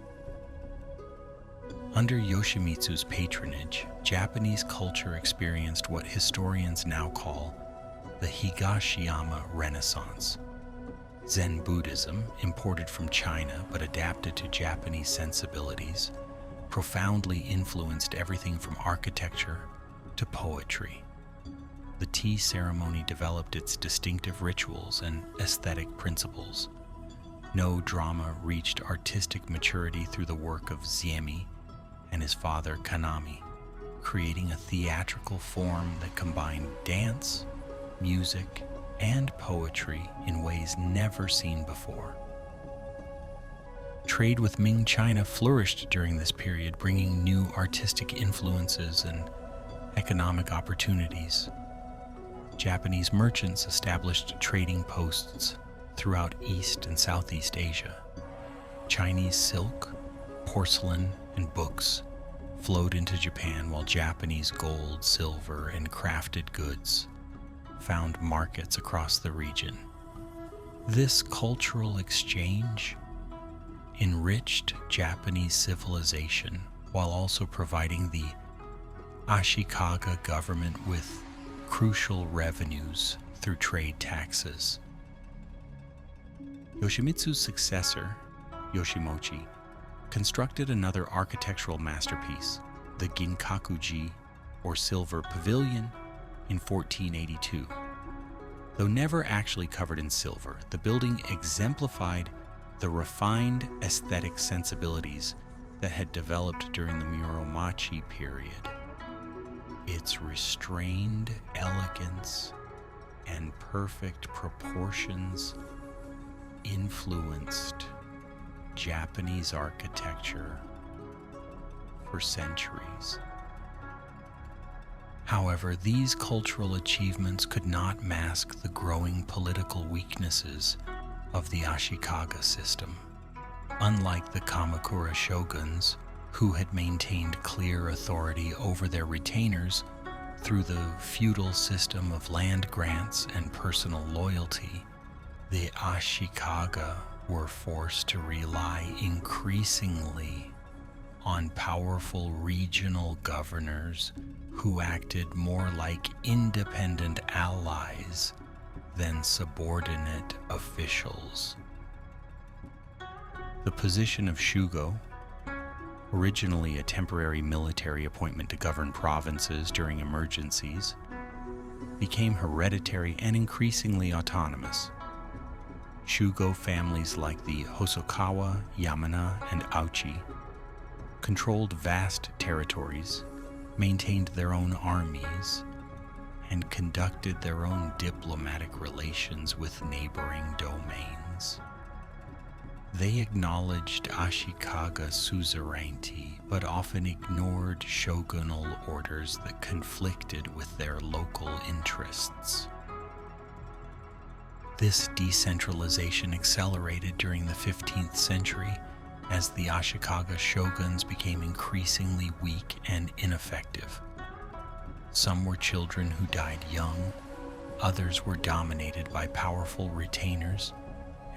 Under Yoshimitsu's patronage, Japanese culture experienced what historians now call the Higashiyama Renaissance. Zen Buddhism, imported from China but adapted to Japanese sensibilities, profoundly influenced everything from architecture to poetry. The tea ceremony developed its distinctive rituals and aesthetic principles. No drama reached artistic maturity through the work of Ziemi and his father Kanami, creating a theatrical form that combined dance, music, and poetry in ways never seen before. Trade with Ming China flourished during this period, bringing new artistic influences and economic opportunities. Japanese merchants established trading posts throughout East and Southeast Asia. Chinese silk, porcelain, and books flowed into Japan, while Japanese gold, silver, and crafted goods found markets across the region. This cultural exchange enriched Japanese civilization while also providing the Ashikaga government with crucial revenues through trade taxes. Yoshimitsu's successor, Yoshimochi, constructed another architectural masterpiece, the Ginkakuji, or Silver Pavilion, in 1482. Though never actually covered in silver, the building exemplified the refined aesthetic sensibilities that had developed during the Muromachi period. Its restrained elegance and perfect proportions influenced Japanese architecture for centuries. However, these cultural achievements could not mask the growing political weaknesses of the Ashikaga system. Unlike the Kamakura shoguns, who had maintained clear authority over their retainers through the feudal system of land grants and personal loyalty, the Ashikaga were forced to rely increasingly on powerful regional governors who acted more like independent allies than subordinate officials. The position of Shugo, originally a temporary military appointment to govern provinces during emergencies, became hereditary and increasingly autonomous. Shugo families like the Hosokawa, Yamana, and Auchi controlled vast territories, maintained their own armies, and conducted their own diplomatic relations with neighboring domains. They acknowledged Ashikaga suzerainty, but often ignored shogunal orders that conflicted with their local interests. This decentralization accelerated during the 15th century as the Ashikaga shoguns became increasingly weak and ineffective. Some were children who died young, others were dominated by powerful retainers,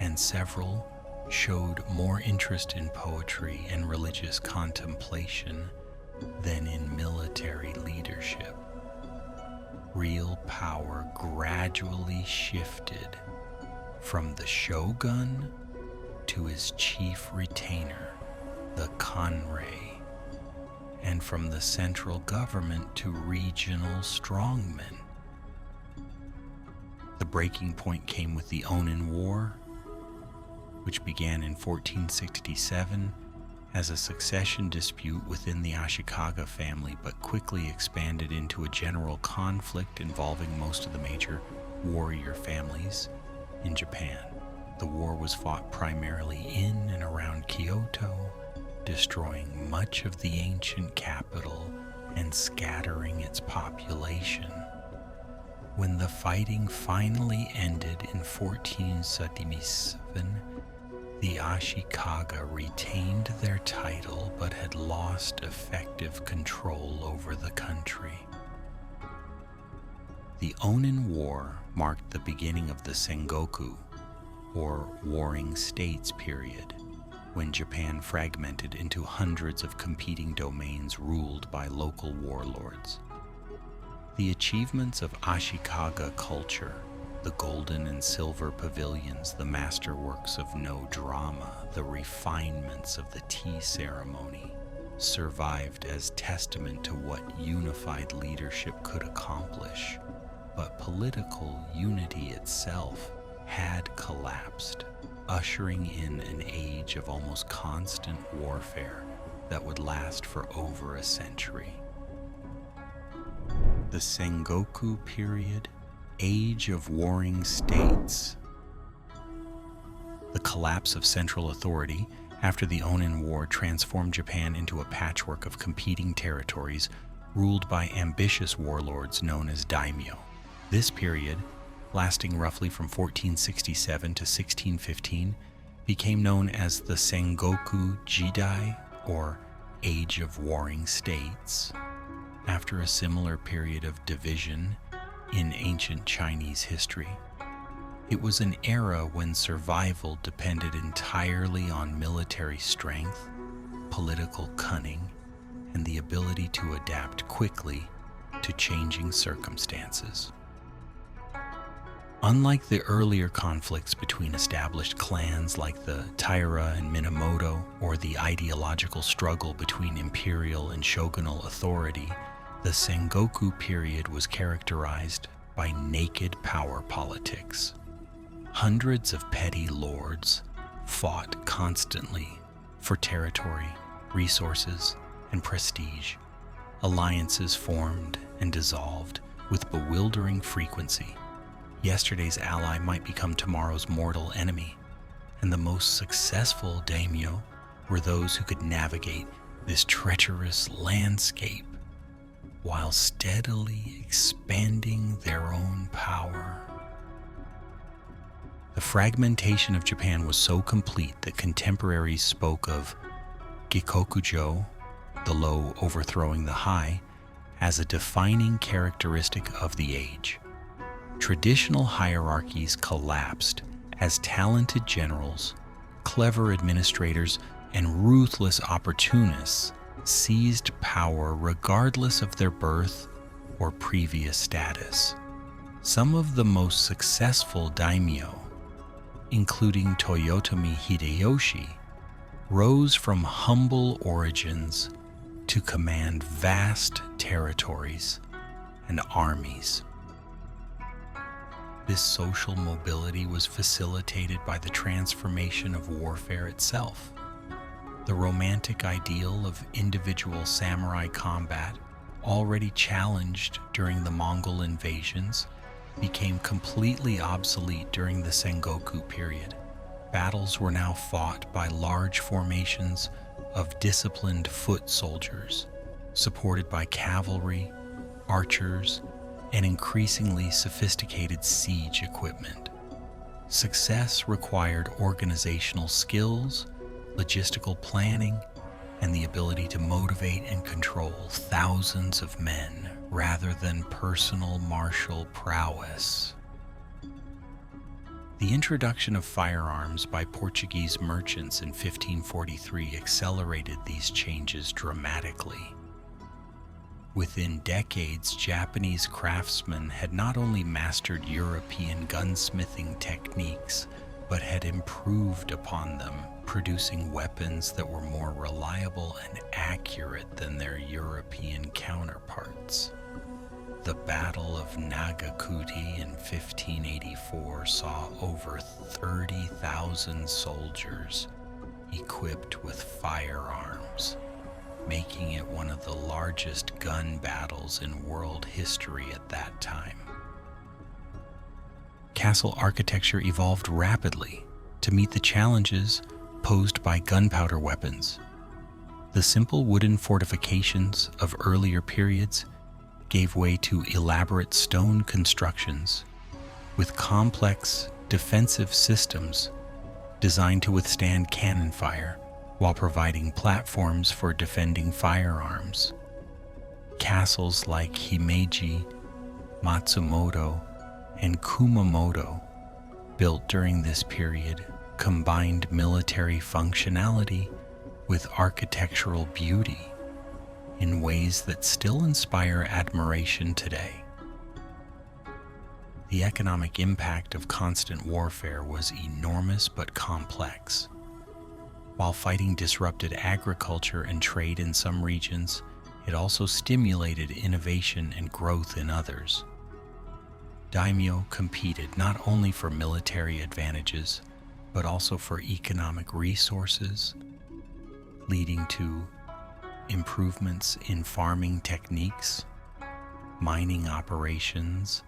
and several showed more interest in poetry and religious contemplation than in military leadership. Real power gradually shifted from the shogun to his chief retainer, the Kanrei, and from the central government to regional strongmen. The breaking point came with the Onin War, which began in 1467 as a succession dispute within the Ashikaga family, but quickly expanded into a general conflict involving most of the major warrior families in Japan. The war was fought primarily in and around Kyoto, destroying much of the ancient capital and scattering its population. When the fighting finally ended in 1477, the Ashikaga retained their title but had lost effective control over the country. The Onin War marked the beginning of the Sengoku, or Warring States period, when Japan fragmented into hundreds of competing domains ruled by local warlords. The achievements of Ashikaga culture, the golden and silver pavilions, the masterworks of no drama, the refinements of the tea ceremony, survived as testament to what unified leadership could accomplish. But political unity itself had collapsed, ushering in an age of almost constant warfare that would last for over a century. The Sengoku period, Age of Warring States. The collapse of central authority after the Onin War transformed Japan into a patchwork of competing territories ruled by ambitious warlords known as daimyo. This period, lasting roughly from 1467 to 1615, became known as the Sengoku Jidai, or Age of Warring States, after a similar period of division in ancient Chinese history. It was an era when survival depended entirely on military strength, political cunning, and the ability to adapt quickly to changing circumstances. Unlike the earlier conflicts between established clans like the Taira and Minamoto, or the ideological struggle between imperial and shogunal authority, the Sengoku period was characterized by naked power politics. Hundreds of petty lords fought constantly for territory, resources, and prestige. Alliances formed and dissolved with bewildering frequency. Yesterday's ally might become tomorrow's mortal enemy, and the most successful daimyo were those who could navigate this treacherous landscape while steadily expanding their own power. The fragmentation of Japan was so complete that contemporaries spoke of Gikokujo, the low overthrowing the high, as a defining characteristic of the age. Traditional hierarchies collapsed as talented generals, clever administrators, and ruthless opportunists seized power regardless of their birth or previous status. Some of the most successful daimyo, including Toyotomi Hideyoshi, rose from humble origins to command vast territories and armies. This social mobility was facilitated by the transformation of warfare itself. The romantic ideal of individual samurai combat, already challenged during the Mongol invasions, became completely obsolete during the Sengoku period. Battles were now fought by large formations of disciplined foot soldiers, supported by cavalry, archers, and increasingly sophisticated siege equipment. Success required organizational skills, logistical planning, and the ability to motivate and control thousands of men rather than personal martial prowess. The introduction of firearms by Portuguese merchants in 1543 accelerated these changes dramatically. Within decades, Japanese craftsmen had not only mastered European gunsmithing techniques, but had improved upon them, producing weapons that were more reliable and accurate than their European counterparts. The Battle of Nagakuti in 1584 saw over 30,000 soldiers equipped with firearms, making it one of the largest gun battles in world history at that time. Castle architecture evolved rapidly to meet the challenges posed by gunpowder weapons. The simple wooden fortifications of earlier periods gave way to elaborate stone constructions with complex defensive systems designed to withstand cannon fire while providing platforms for defending firearms. Castles like Himeji, Matsumoto, and Kumamoto, built during this period, combined military functionality with architectural beauty in ways that still inspire admiration today. The economic impact of constant warfare was enormous but complex. While fighting disrupted agriculture and trade in some regions, it also stimulated innovation and growth in others. Daimyo competed not only for military advantages, but also for economic resources, leading to improvements in farming techniques, mining operations,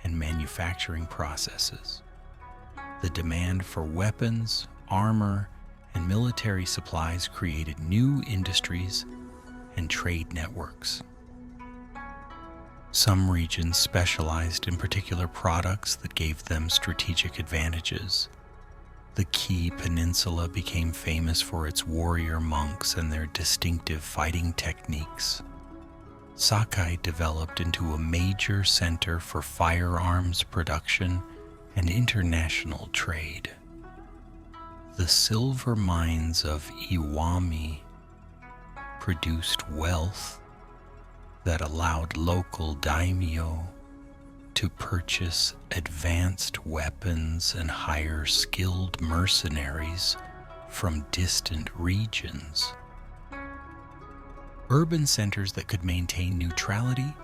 and manufacturing processes. The demand for weapons, armor, and military supplies created new industries and trade networks. Some regions specialized in particular products that gave them strategic advantages. The Kii Peninsula became famous for its warrior monks and their distinctive fighting techniques. Sakai developed into a major center for firearms production and international trade. The silver mines of Iwami produced wealth that allowed local daimyo to purchase advanced weapons and hire skilled mercenaries from distant regions. Urban centers that could maintain neutrality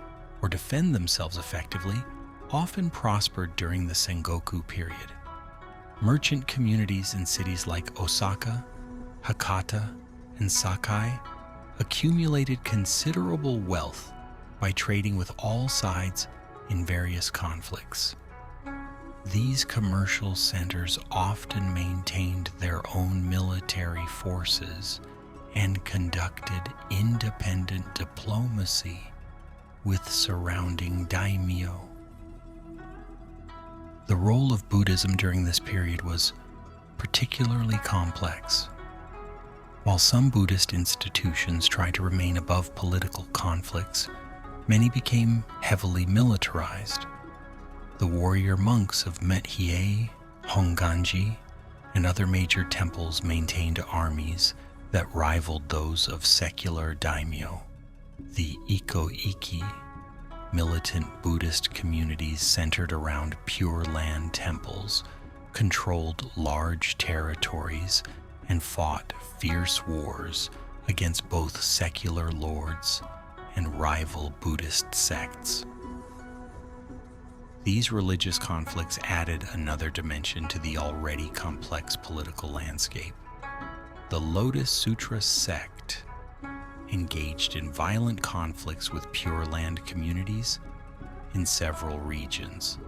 or defend themselves effectively often prospered during the Sengoku period. Merchant communities in cities like Osaka, Hakata, and Sakai accumulated considerable wealth by trading with all sides in various conflicts. These commercial centers often maintained their own military forces and conducted independent diplomacy with surrounding daimyo. The role of Buddhism during this period was particularly complex. While some Buddhist institutions tried to remain above political conflicts, many became heavily militarized. The warrior monks of Meihei, Honganji, and other major temples maintained armies that rivaled those of secular daimyo. The Iko-iki, militant Buddhist communities centered around Pure Land temples, controlled large territories and fought fierce wars against both secular lords and rival Buddhist sects. These religious conflicts added another dimension to the already complex political landscape. The Lotus Sutra sect engaged in violent conflicts with Pure Land communities in several regions.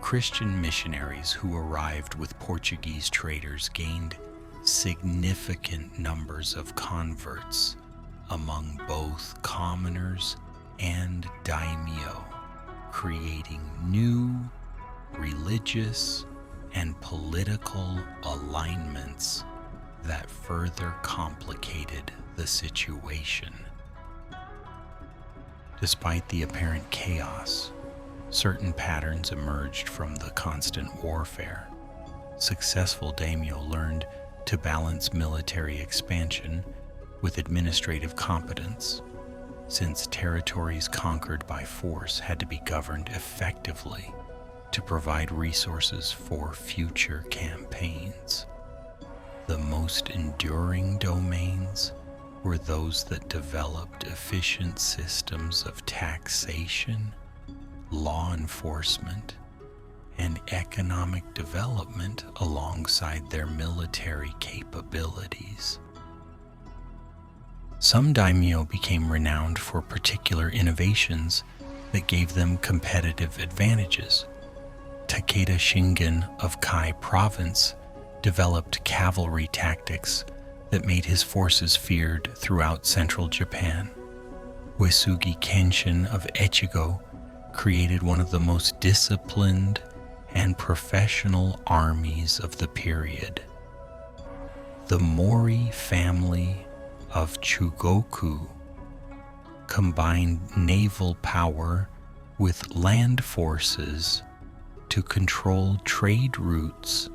Christian missionaries who arrived with Portuguese traders gained significant numbers of converts among both commoners and daimyo, creating new religious and political alignments that further complicated the situation. Despite the apparent chaos, certain patterns emerged from the constant warfare. Successful daimyo learned to balance military expansion with administrative competence, since territories conquered by force had to be governed effectively to provide resources for future campaigns. The most enduring domains were those that developed efficient systems of taxation, law enforcement, and economic development alongside their military capabilities. Some daimyo became renowned for particular innovations that gave them competitive advantages. Takeda Shingen of Kai Province developed cavalry tactics that made his forces feared throughout central Japan. Uesugi Kenshin of Echigo created one of the most disciplined and professional armies of the period. The Mori family of Chugoku combined naval power with land forces to control trade routes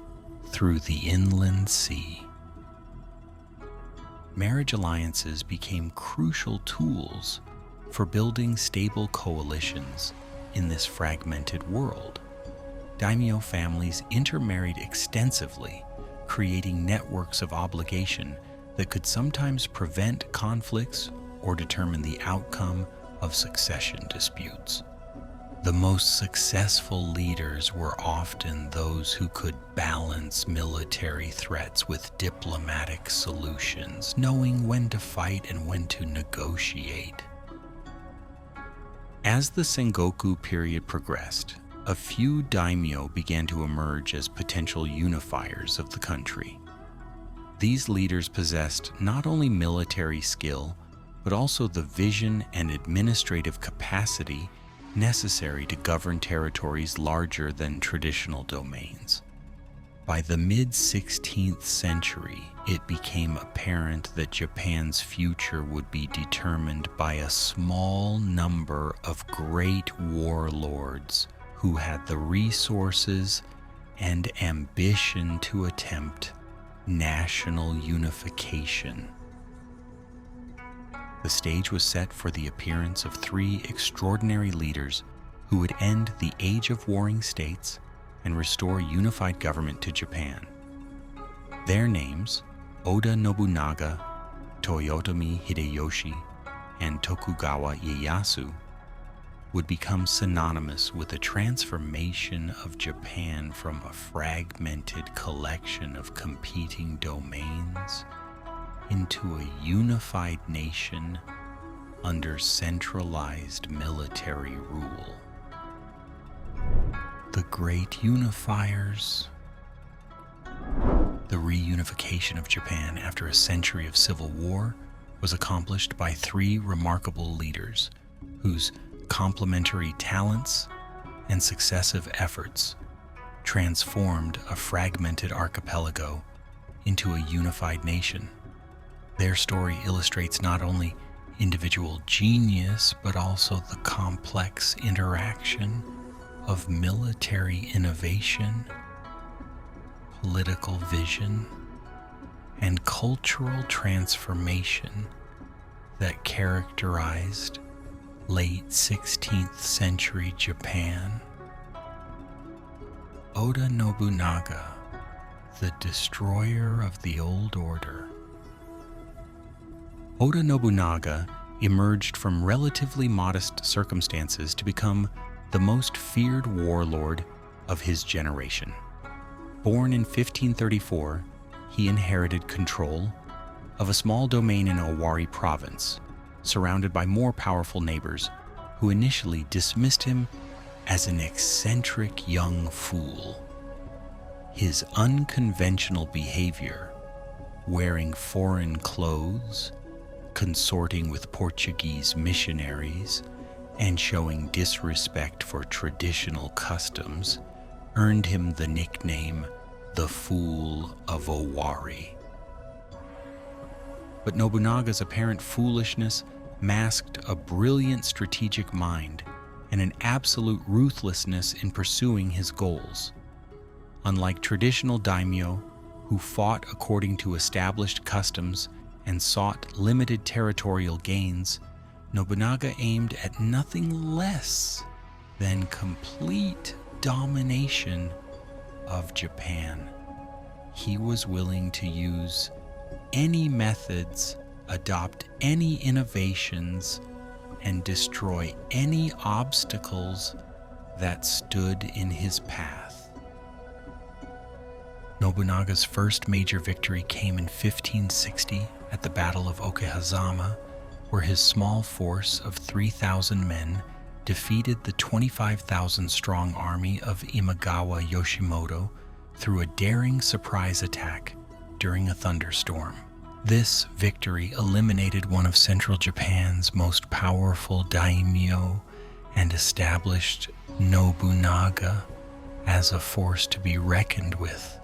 through the inland sea. Marriage alliances became crucial tools for building stable coalitions in this fragmented world. Daimyo families intermarried extensively, creating networks of obligation that could sometimes prevent conflicts or determine the outcome of succession disputes. The most successful leaders were often those who could balance military threats with diplomatic solutions, knowing when to fight and when to negotiate. As the Sengoku period progressed, a few daimyo began to emerge as potential unifiers of the country. These leaders possessed not only military skill, but also the vision and administrative capacity necessary to govern territories larger than traditional domains. By the mid-16th century, it became apparent that Japan's future would be determined by a small number of great warlords who had the resources and ambition to attempt national unification. The stage was set for the appearance of three extraordinary leaders who would end the age of warring states and restore unified government to Japan. Their names, Oda Nobunaga, Toyotomi Hideyoshi, and Tokugawa Ieyasu, would become synonymous with the transformation of Japan from a fragmented collection of competing domains into a unified nation under centralized military rule. The Great Unifiers. The reunification of Japan after a century of civil war was accomplished by three remarkable leaders whose complementary talents and successive efforts transformed a fragmented archipelago into a unified nation. Their story illustrates not only individual genius, but also the complex interaction of military innovation, political vision, and cultural transformation that characterized late 16th century Japan. Oda Nobunaga, the destroyer of the old order. Oda Nobunaga emerged from relatively modest circumstances to become the most feared warlord of his generation. Born in 1534, he inherited control of a small domain in Owari province, surrounded by more powerful neighbors who initially dismissed him as an eccentric young fool. His unconventional behavior, wearing foreign clothes, consorting with Portuguese missionaries, and showing disrespect for traditional customs, earned him the nickname the Fool of Owari. But Nobunaga's apparent foolishness masked a brilliant strategic mind and an absolute ruthlessness in pursuing his goals. Unlike traditional daimyo, who fought according to established customs and sought limited territorial gains, Nobunaga aimed at nothing less than complete domination of Japan. He was willing to use any methods, adopt any innovations, and destroy any obstacles that stood in his path. Nobunaga's first major victory came in 1560 at the Battle of Okehazama, where his small force of 3,000 men defeated the 25,000-strong army of Imagawa Yoshimoto through a daring surprise attack during a thunderstorm. This victory eliminated one of central Japan's most powerful daimyo and established Nobunaga as a force to be reckoned with.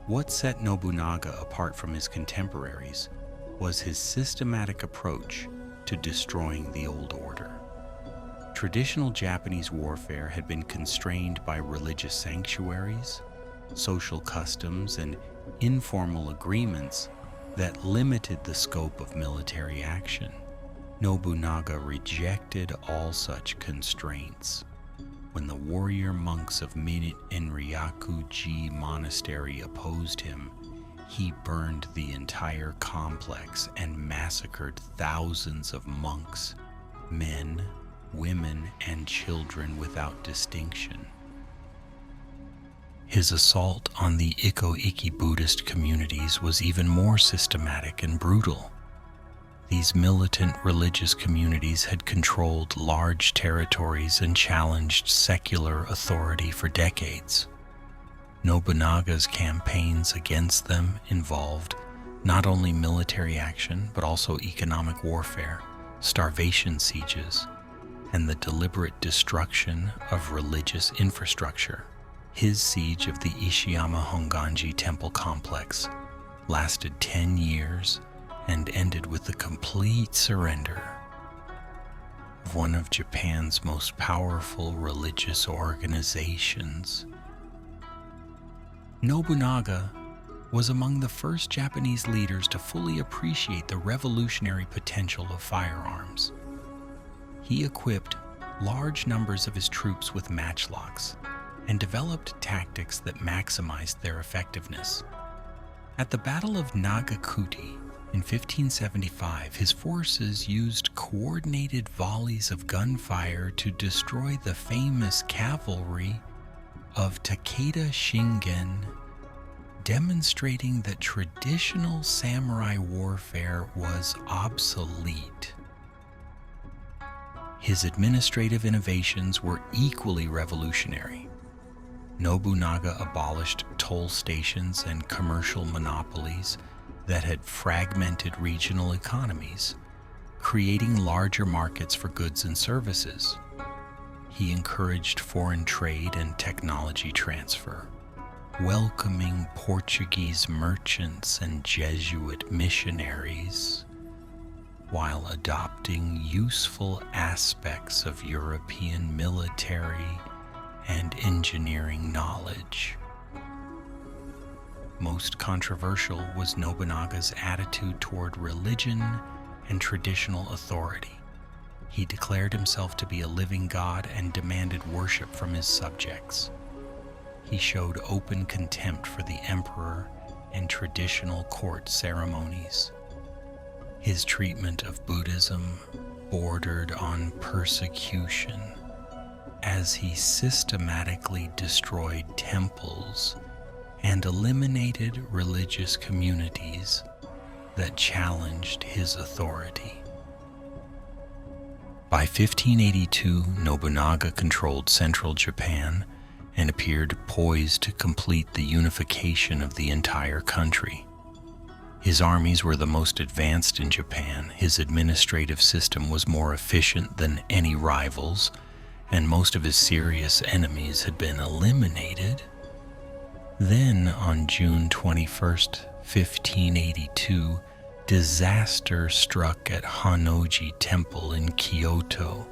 What set Nobunaga apart from his contemporaries was his systematic approach to destroying the old order. Traditional Japanese warfare had been constrained by religious sanctuaries, social customs, and informal agreements that limited the scope of military action. Nobunaga rejected all such constraints. When the warrior monks of Enryaku-ji Monastery opposed him, he burned the entire complex and massacred thousands of monks, men, women, and children without distinction. His assault on the Iko-Iki Buddhist communities was even more systematic and brutal. These militant religious communities had controlled large territories and challenged secular authority for decades. Nobunaga's campaigns against them involved not only military action, but also economic warfare, starvation sieges, and the deliberate destruction of religious infrastructure. His siege of the Ishiyama Honganji temple complex lasted 10 years and ended with the complete surrender of one of Japan's most powerful religious organizations. Nobunaga was among the first Japanese leaders to fully appreciate the revolutionary potential of firearms. He equipped large numbers of his troops with matchlocks and developed tactics that maximized their effectiveness. At the Battle of Nagakuti in 1575, his forces used coordinated volleys of gunfire to destroy the famous cavalry of Takeda Shingen, demonstrating that traditional samurai warfare was obsolete. His administrative innovations were equally revolutionary. Nobunaga abolished toll stations and commercial monopolies that had fragmented regional economies, creating larger markets for goods and services. He encouraged foreign trade and technology transfer, welcoming Portuguese merchants and Jesuit missionaries, while adopting useful aspects of European military and engineering knowledge. Most controversial was Nobunaga's attitude toward religion and traditional authority. He declared himself to be a living god and demanded worship from his subjects. He showed open contempt for the emperor and traditional court ceremonies. His treatment of Buddhism bordered on persecution, as he systematically destroyed temples and eliminated religious communities that challenged his authority. By 1582, Nobunaga controlled central Japan and appeared poised to complete the unification of the entire country. His armies were the most advanced in Japan, his administrative system was more efficient than any rivals, and most of his serious enemies had been eliminated. Then, on June 21st, 1582, disaster struck at Honnoji Temple in Kyoto.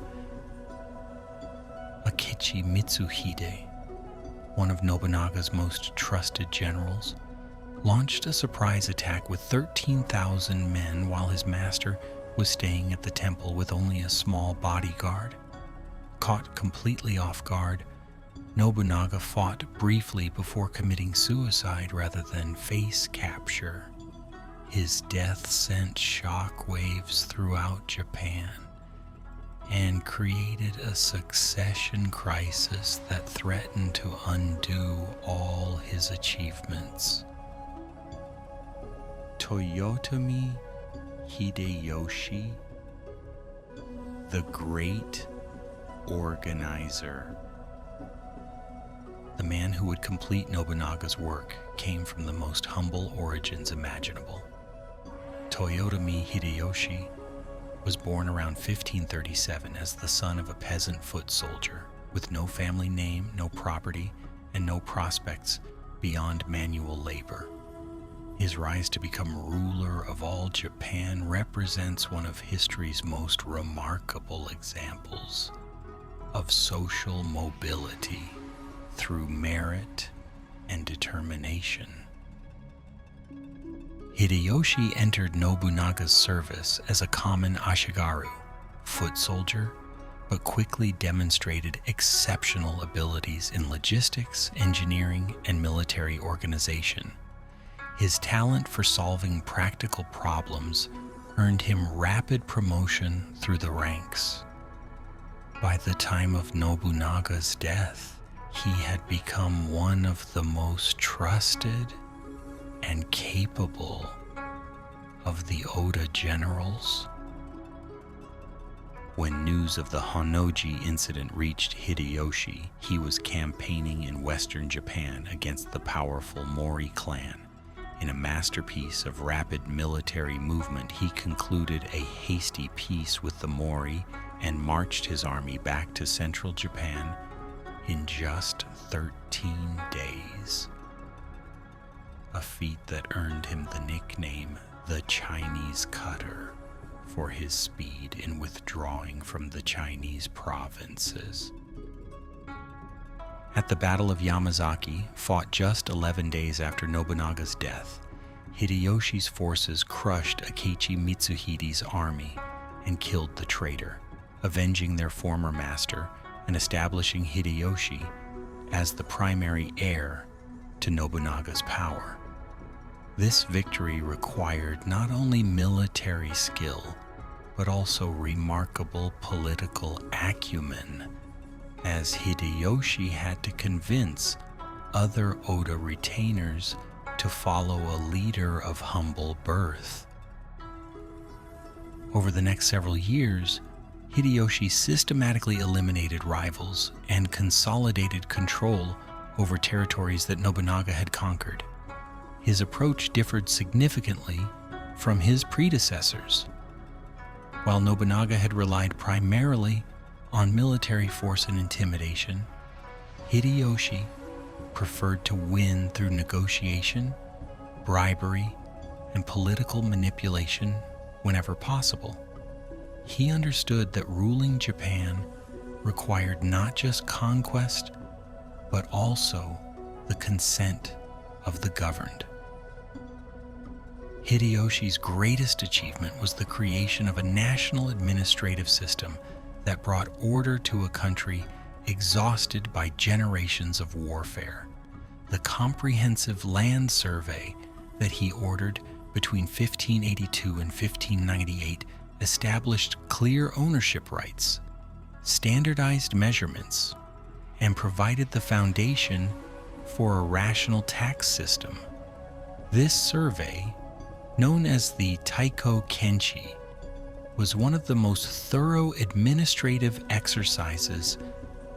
Akechi Mitsuhide, one of Nobunaga's most trusted generals, launched a surprise attack with 13,000 men while his master was staying at the temple with only a small bodyguard. Caught completely off guard, Nobunaga fought briefly before committing suicide rather than face capture. His death sent shockwaves throughout Japan and created a succession crisis that threatened to undo all his achievements. Toyotomi Hideyoshi, the Great Organizer. The man who would complete Nobunaga's work came from the most humble origins imaginable. Toyotomi Hideyoshi was born around 1537 as the son of a peasant foot soldier with no family name, no property, and no prospects beyond manual labor. His rise to become ruler of all Japan represents one of history's most remarkable examples of social mobility through merit and determination. Hideyoshi entered Nobunaga's service as a common ashigaru, foot soldier, but quickly demonstrated exceptional abilities in logistics, engineering, and military organization. His talent for solving practical problems earned him rapid promotion through the ranks. By the time of Nobunaga's death, he had become one of the most trusted and capable of the Oda generals. When news of the Honnoji incident reached Hideyoshi, he was campaigning in western Japan against the powerful Mori clan. In a masterpiece of rapid military movement, he concluded a hasty peace with the Mori and marched his army back to central Japan in just 13 days. A feat that earned him the nickname the Chinese Cutter for his speed in withdrawing from the Chinese provinces. At the Battle of Yamazaki, fought just 11 days after Nobunaga's death, Hideyoshi's forces crushed Akechi Mitsuhide's army and killed the traitor, avenging their former master and establishing Hideyoshi as the primary heir to Nobunaga's power. This victory required not only military skill, but also remarkable political acumen, as Hideyoshi had to convince other Oda retainers to follow a leader of humble birth. Over the next several years, Hideyoshi systematically eliminated rivals and consolidated control over territories that Nobunaga had conquered. His approach differed significantly from his predecessors. While Nobunaga had relied primarily on military force and intimidation, Hideyoshi preferred to win through negotiation, bribery, and political manipulation whenever possible. He understood that ruling Japan required not just conquest, but also the consent of the governed. Hideyoshi's greatest achievement was the creation of a national administrative system that brought order to a country exhausted by generations of warfare. The comprehensive land survey that he ordered between 1582 and 1598 established clear ownership rights, standardized measurements, and provided the foundation for a rational tax system. This survey, known as the Taiko Kenchi, was one of the most thorough administrative exercises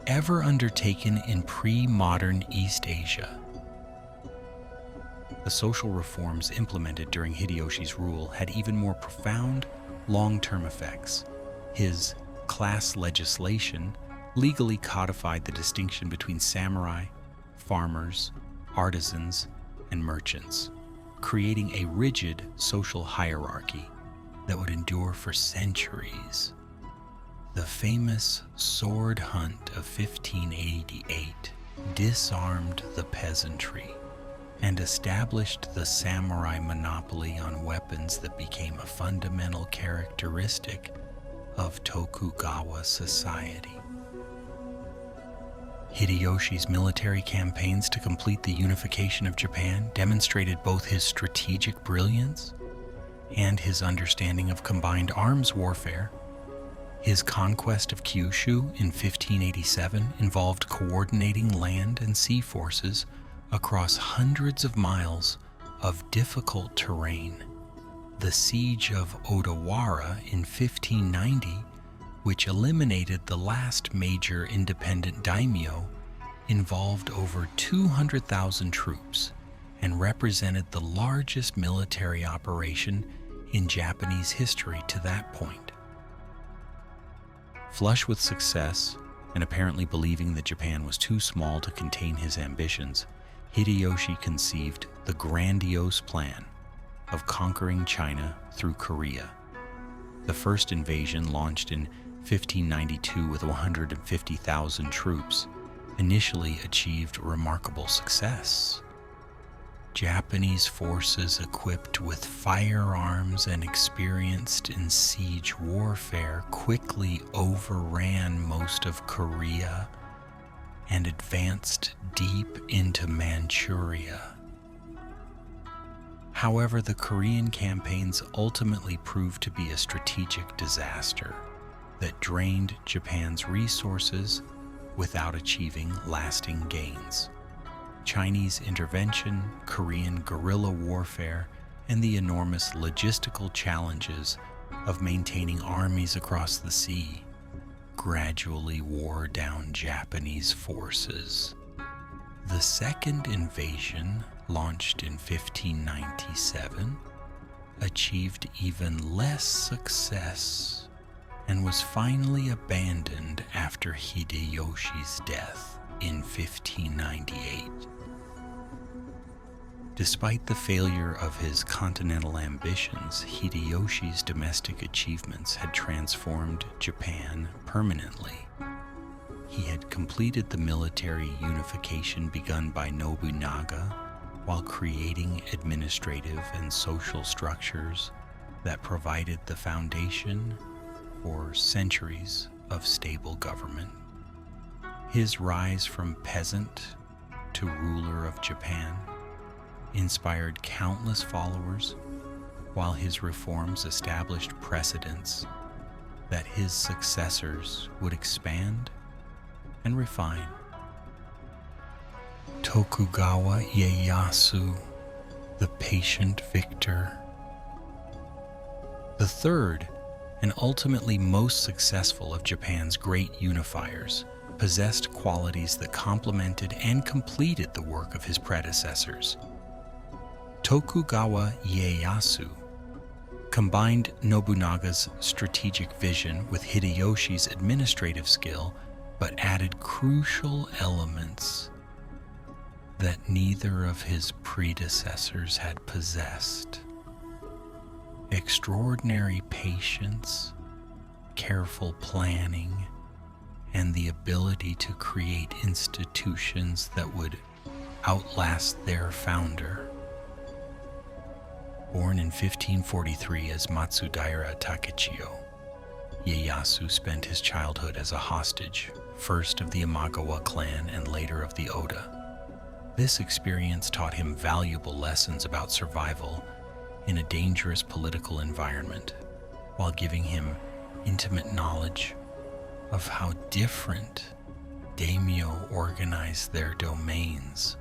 ever undertaken in pre-modern East Asia. The social reforms implemented during Hideyoshi's rule had even more profound, long-term effects. His class legislation legally codified the distinction between samurai, farmers, artisans, and merchants, creating a rigid social hierarchy that would endure for centuries. The famous sword hunt of 1588 disarmed the peasantry and established the samurai monopoly on weapons that became a fundamental characteristic of Tokugawa society. Hideyoshi's military campaigns to complete the unification of Japan demonstrated both his strategic brilliance and his understanding of combined arms warfare. His conquest of Kyushu in 1587 involved coordinating land and sea forces across hundreds of miles of difficult terrain. The siege of Odawara in 1590, which eliminated the last major independent daimyo, involved over 200,000 troops and represented the largest military operation in Japanese history to that point. Flush with success, and apparently believing that Japan was too small to contain his ambitions, Hideyoshi conceived the grandiose plan of conquering China through Korea. The first invasion, launched in 1592 with 150,000 troops, initially achieved remarkable success. Japanese forces equipped with firearms and experienced in siege warfare quickly overran most of Korea and advanced deep into Manchuria. However, the Korean campaigns ultimately proved to be a strategic disaster that drained Japan's resources without achieving lasting gains. Chinese intervention, Korean guerrilla warfare, and the enormous logistical challenges of maintaining armies across the sea gradually wore down Japanese forces. The second invasion, launched in 1597, achieved even less success and was finally abandoned after Hideyoshi's death in 1598. Despite the failure of his continental ambitions, Hideyoshi's domestic achievements had transformed Japan permanently. He had completed the military unification begun by Nobunaga while creating administrative and social structures that provided the foundation for centuries of stable government. His rise from peasant to ruler of Japan inspired countless followers, while his reforms established precedents that his successors would expand and refine. Tokugawa Ieyasu, the patient victor. The third and ultimately most successful of Japan's great unifiers possessed qualities that complemented and completed the work of his predecessors. Tokugawa Ieyasu combined Nobunaga's strategic vision with Hideyoshi's administrative skill, but added crucial elements that neither of his predecessors had possessed: extraordinary patience, careful planning, and the ability to create institutions that would outlast their founder. Born in 1543 as Matsudaira Takechiyo, Ieyasu spent his childhood as a hostage, first of the Imagawa clan and later of the Oda. This experience taught him valuable lessons about survival in a dangerous political environment, while giving him intimate knowledge of how different daimyo organized their domains.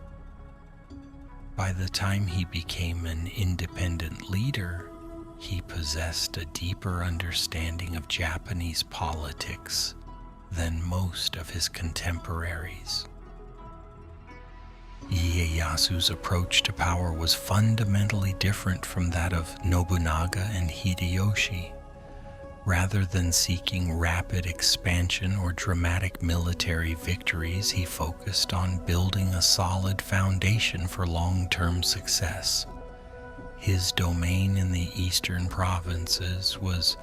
By the time he became an independent leader, he possessed a deeper understanding of Japanese politics than most of his contemporaries. Ieyasu's approach to power was fundamentally different from that of Nobunaga and Hideyoshi. Rather than seeking rapid expansion or dramatic military victories, he focused on building a solid foundation for long-term success. His domain in the eastern provinces was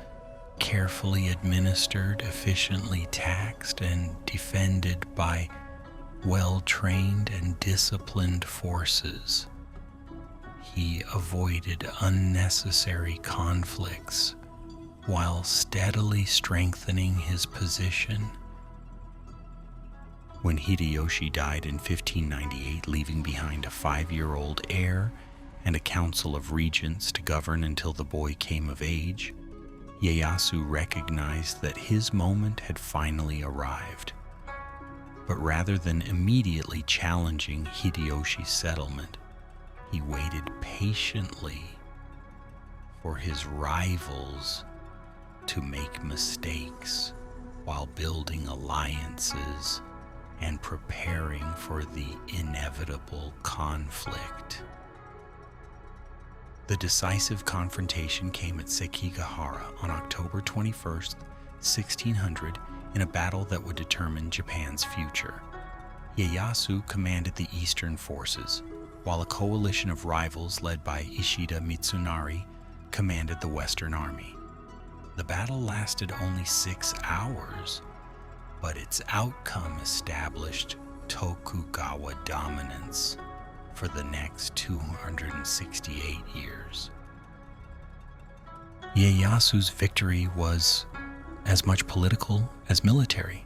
carefully administered, efficiently taxed, and defended by well-trained and disciplined forces. He avoided unnecessary conflicts while steadily strengthening his position. When Hideyoshi died in 1598, leaving behind a 5-year-old heir and a council of regents to govern until the boy came of age, Ieyasu recognized that his moment had finally arrived. But rather than immediately challenging Hideyoshi's settlement, he waited patiently for his rivals to make mistakes while building alliances and preparing for the inevitable conflict. The decisive confrontation came at Sekigahara on October 21st, 1600, in a battle that would determine Japan's future. Ieyasu commanded the eastern forces, while a coalition of rivals led by Ishida Mitsunari commanded the western army. The battle lasted only 6 hours, but its outcome established Tokugawa dominance for the next 268 years. Ieyasu's victory was as much political as military.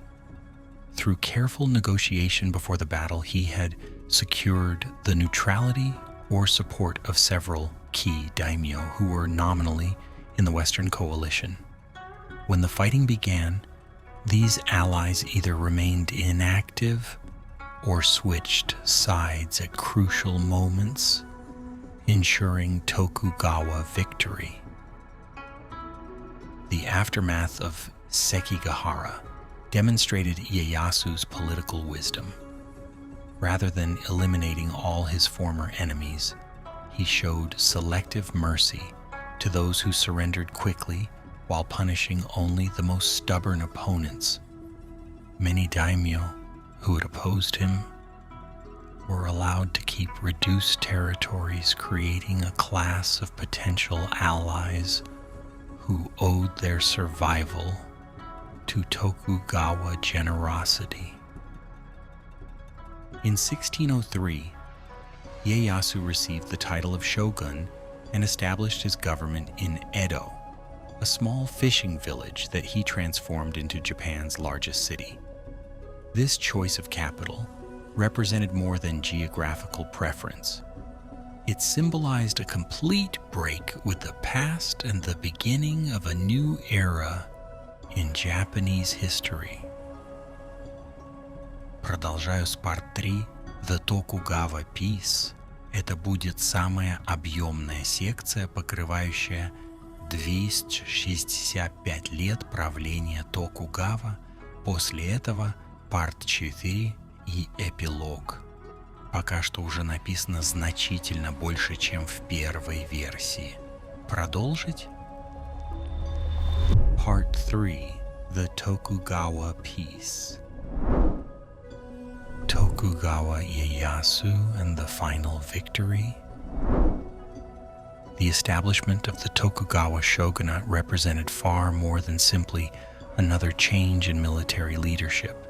Through careful negotiation before the battle, he had secured the neutrality or support of several key daimyo who were nominally in the Western coalition. When the fighting began, these allies either remained inactive or switched sides at crucial moments, ensuring Tokugawa victory. The aftermath of Sekigahara demonstrated Ieyasu's political wisdom. Rather than eliminating all his former enemies, he showed selective mercy to those who surrendered quickly while punishing only the most stubborn opponents. Many daimyo who had opposed him were allowed to keep reduced territories, creating a class of potential allies who owed their survival to Tokugawa generosity. In 1603, Ieyasu received the title of shogun and established his government in Edo, a small fishing village that he transformed into Japan's largest city. This choice of capital represented more than geographical preference. It symbolized a complete break with the past and the beginning of a new era in Japanese history. Продолжаю с Part 3. The Tokugawa Peace. Это будет самая объемная секция, покрывающая 265 лет правления Токугава. После этого Part 4 и Эпилог. Пока что уже написано значительно больше, чем в первой версии. Продолжить? Part 3. The Tokugawa Peace. Tokugawa Ieyasu and the Final Victory. The establishment of the Tokugawa Shogunate represented far more than simply another change in military leadership.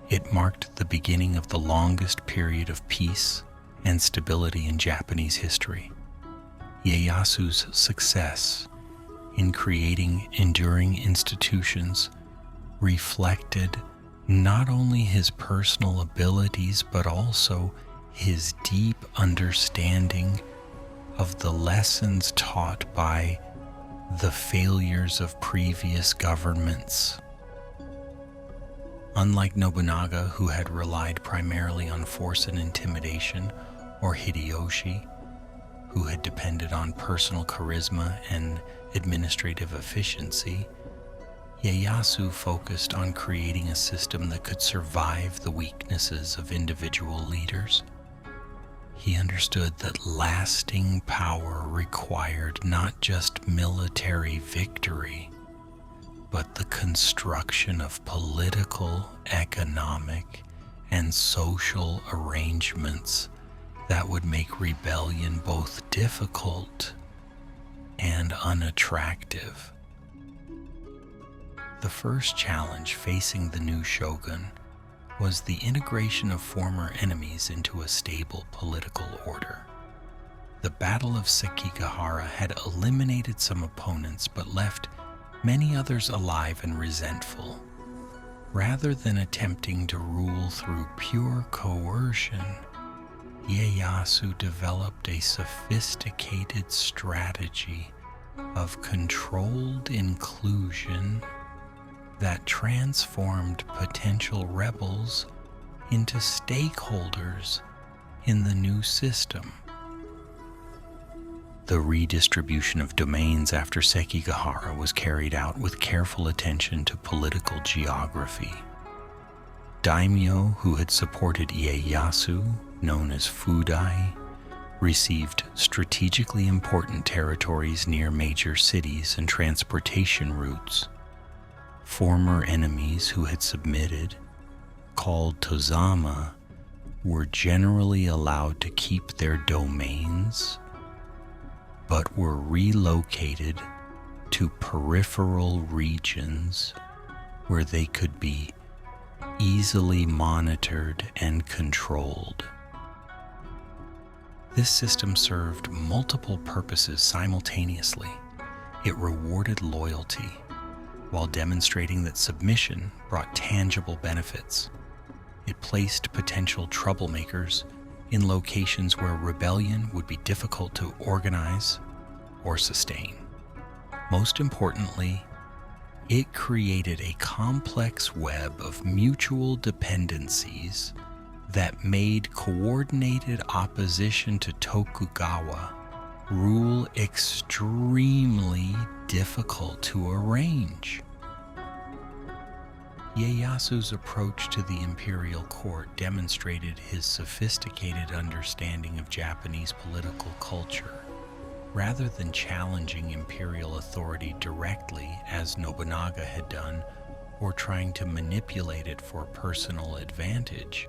It marked the beginning of the longest period of peace and stability in Japanese history. Ieyasu's success in creating enduring institutions reflected not only his personal abilities but also his deep understanding of the lessons taught by the failures of previous governments. Unlike Nobunaga, who had relied primarily on force and intimidation, or Hideyoshi, who had depended on personal charisma and administrative efficiency, Ieyasu focused on creating a system that could survive the weaknesses of individual leaders. He understood that lasting power required not just military victory, but the construction of political, economic, and social arrangements that would make rebellion both difficult and unattractive. The first challenge facing the new shogun was the integration of former enemies into a stable political order. The Battle of Sekigahara had eliminated some opponents but left many others alive and resentful. Rather than attempting to rule through pure coercion, Ieyasu developed a sophisticated strategy of controlled inclusion that transformed potential rebels into stakeholders in the new system. The redistribution of domains after Sekigahara was carried out with careful attention to political geography. Daimyo who had supported Ieyasu, known as Fudai, received strategically important territories near major cities and transportation routes. Former enemies who had submitted, called Tozama, were generally allowed to keep their domains, but were relocated to peripheral regions where they could be easily monitored and controlled. This system served multiple purposes simultaneously. It rewarded loyalty, while demonstrating that submission brought tangible benefits. It placed potential troublemakers in locations where rebellion would be difficult to organize or sustain. Most importantly, it created a complex web of mutual dependencies that made coordinated opposition to Tokugawa rule extremely difficult to arrange. Ieyasu's approach to the imperial court demonstrated his sophisticated understanding of Japanese political culture. Rather than challenging imperial authority directly, as Nobunaga had done, or trying to manipulate it for personal advantage,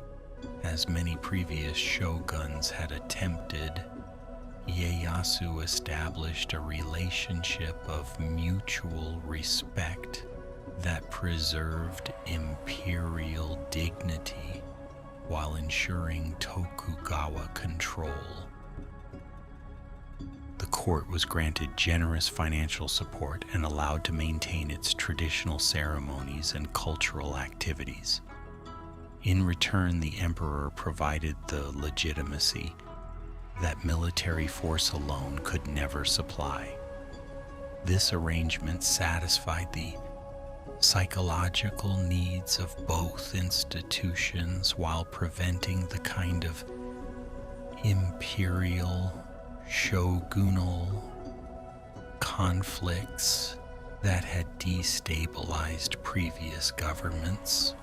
as many previous shoguns had attempted, Ieyasu established a relationship of mutual respect that preserved imperial dignity while ensuring Tokugawa control. The court was granted generous financial support and allowed to maintain its traditional ceremonies and cultural activities. In return, the emperor provided the legitimacy that military force alone could never supply. This arrangement satisfied the psychological needs of both institutions while preventing the kind of imperial, shogunal conflicts that had destabilized previous governments.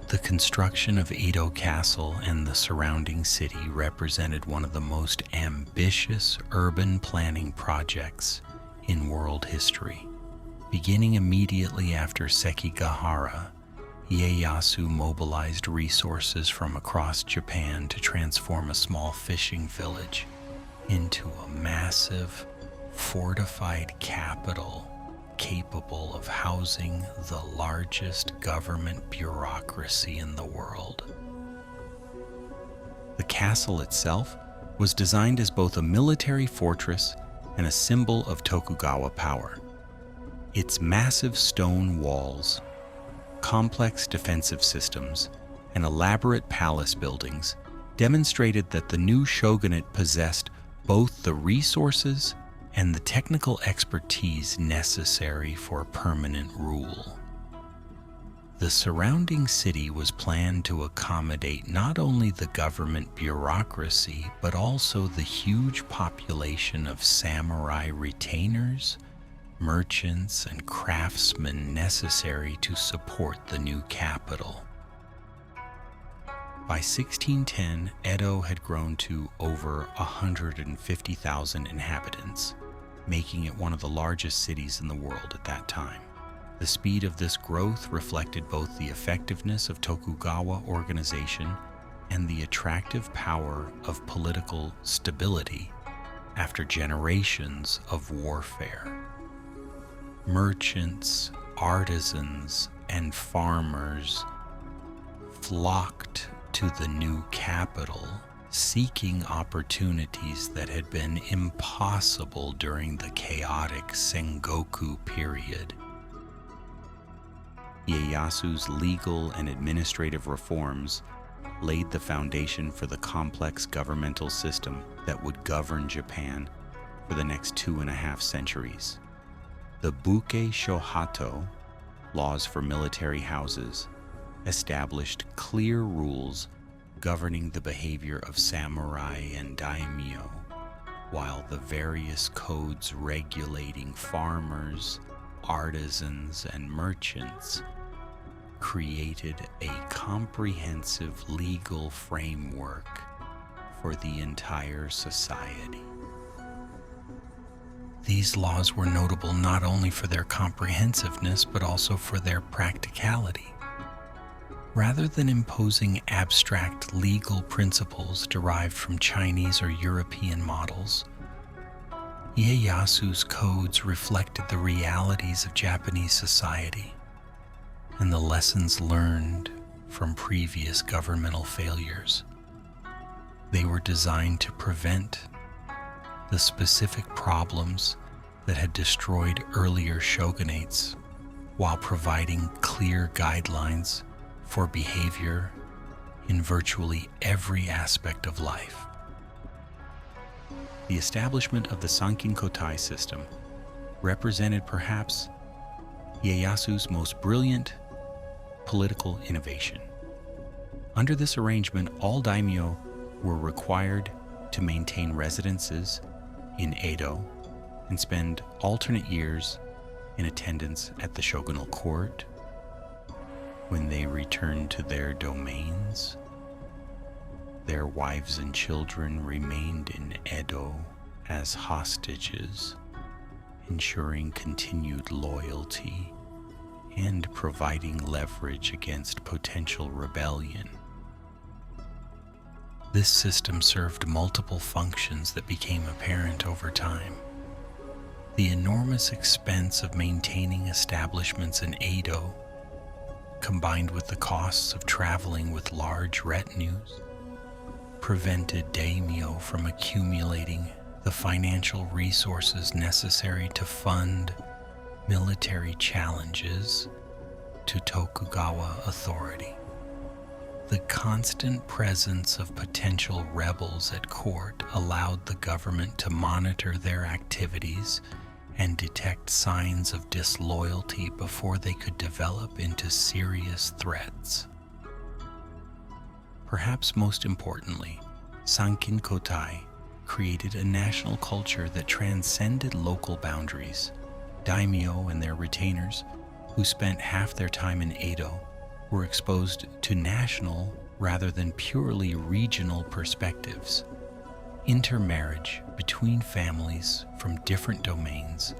The construction of Edo Castle and the surrounding city represented one of the most ambitious urban planning projects in world history. Beginning immediately after Sekigahara, Ieyasu mobilized resources from across Japan to transform a small fishing village into a massive, fortified capital capable of housing the largest government bureaucracy in the world. The castle itself was designed as both a military fortress and a symbol of Tokugawa power. Its massive stone walls, complex defensive systems, and elaborate palace buildings demonstrated that the new shogunate possessed both the resources and the technical expertise necessary for permanent rule. The surrounding city was planned to accommodate not only the government bureaucracy, but also the huge population of samurai retainers, merchants, and craftsmen necessary to support the new capital. By 1610, Edo had grown to over 150,000 inhabitants, making it one of the largest cities in the world at that time. The speed of this growth reflected both the effectiveness of Tokugawa organization and the attractive power of political stability after generations of warfare. Merchants, artisans, and farmers flocked to the new capital, seeking opportunities that had been impossible during the chaotic Sengoku period. Ieyasu's legal and administrative reforms laid the foundation for the complex governmental system that would govern Japan for the next 2.5 centuries. The Buke Shohato, laws for military houses, established clear rules governing the behavior of samurai and daimyo, while the various codes regulating farmers, artisans, and merchants created a comprehensive legal framework for the entire society. These laws were notable not only for their comprehensiveness, but also for their practicality. Rather than imposing abstract legal principles derived from Chinese or European models, Ieyasu's codes reflected the realities of Japanese society and the lessons learned from previous governmental failures. They were designed to prevent the specific problems that had destroyed earlier shogunates, while providing clear guidelines for behavior in virtually every aspect of life. The establishment of the Sankin-kotai system represented perhaps Ieyasu's most brilliant political innovation. Under this arrangement, all daimyo were required to maintain residences in Edo and spend alternate years in attendance at the shogunal court. When they returned to their domains, their wives and children remained in Edo as hostages, ensuring continued loyalty and providing leverage against potential rebellion. This system served multiple functions that became apparent over time. The enormous expense of maintaining establishments in Edo, combined with the costs of traveling with large retinues, prevented daimyo from accumulating the financial resources necessary to fund military challenges to Tokugawa authority. The constant presence of potential rebels at court allowed the government to monitor their activities and detect signs of disloyalty before they could develop into serious threats. Perhaps most importantly, Sankin Kotai created a national culture that transcended local boundaries. Daimyo and their retainers, who spent half their time in Edo, were exposed to national rather than purely regional perspectives. Intermarriage between families from different domains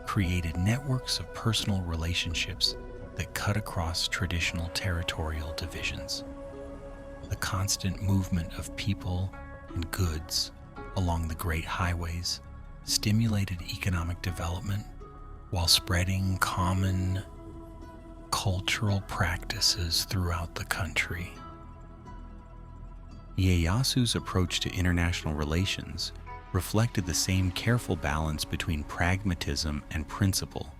created networks of personal relationships that cut across traditional territorial divisions. The constant movement of people and goods along the great highways stimulated economic development while spreading common cultural practices throughout the country. Ieyasu's approach to international relations reflected the same careful balance between pragmatism and principle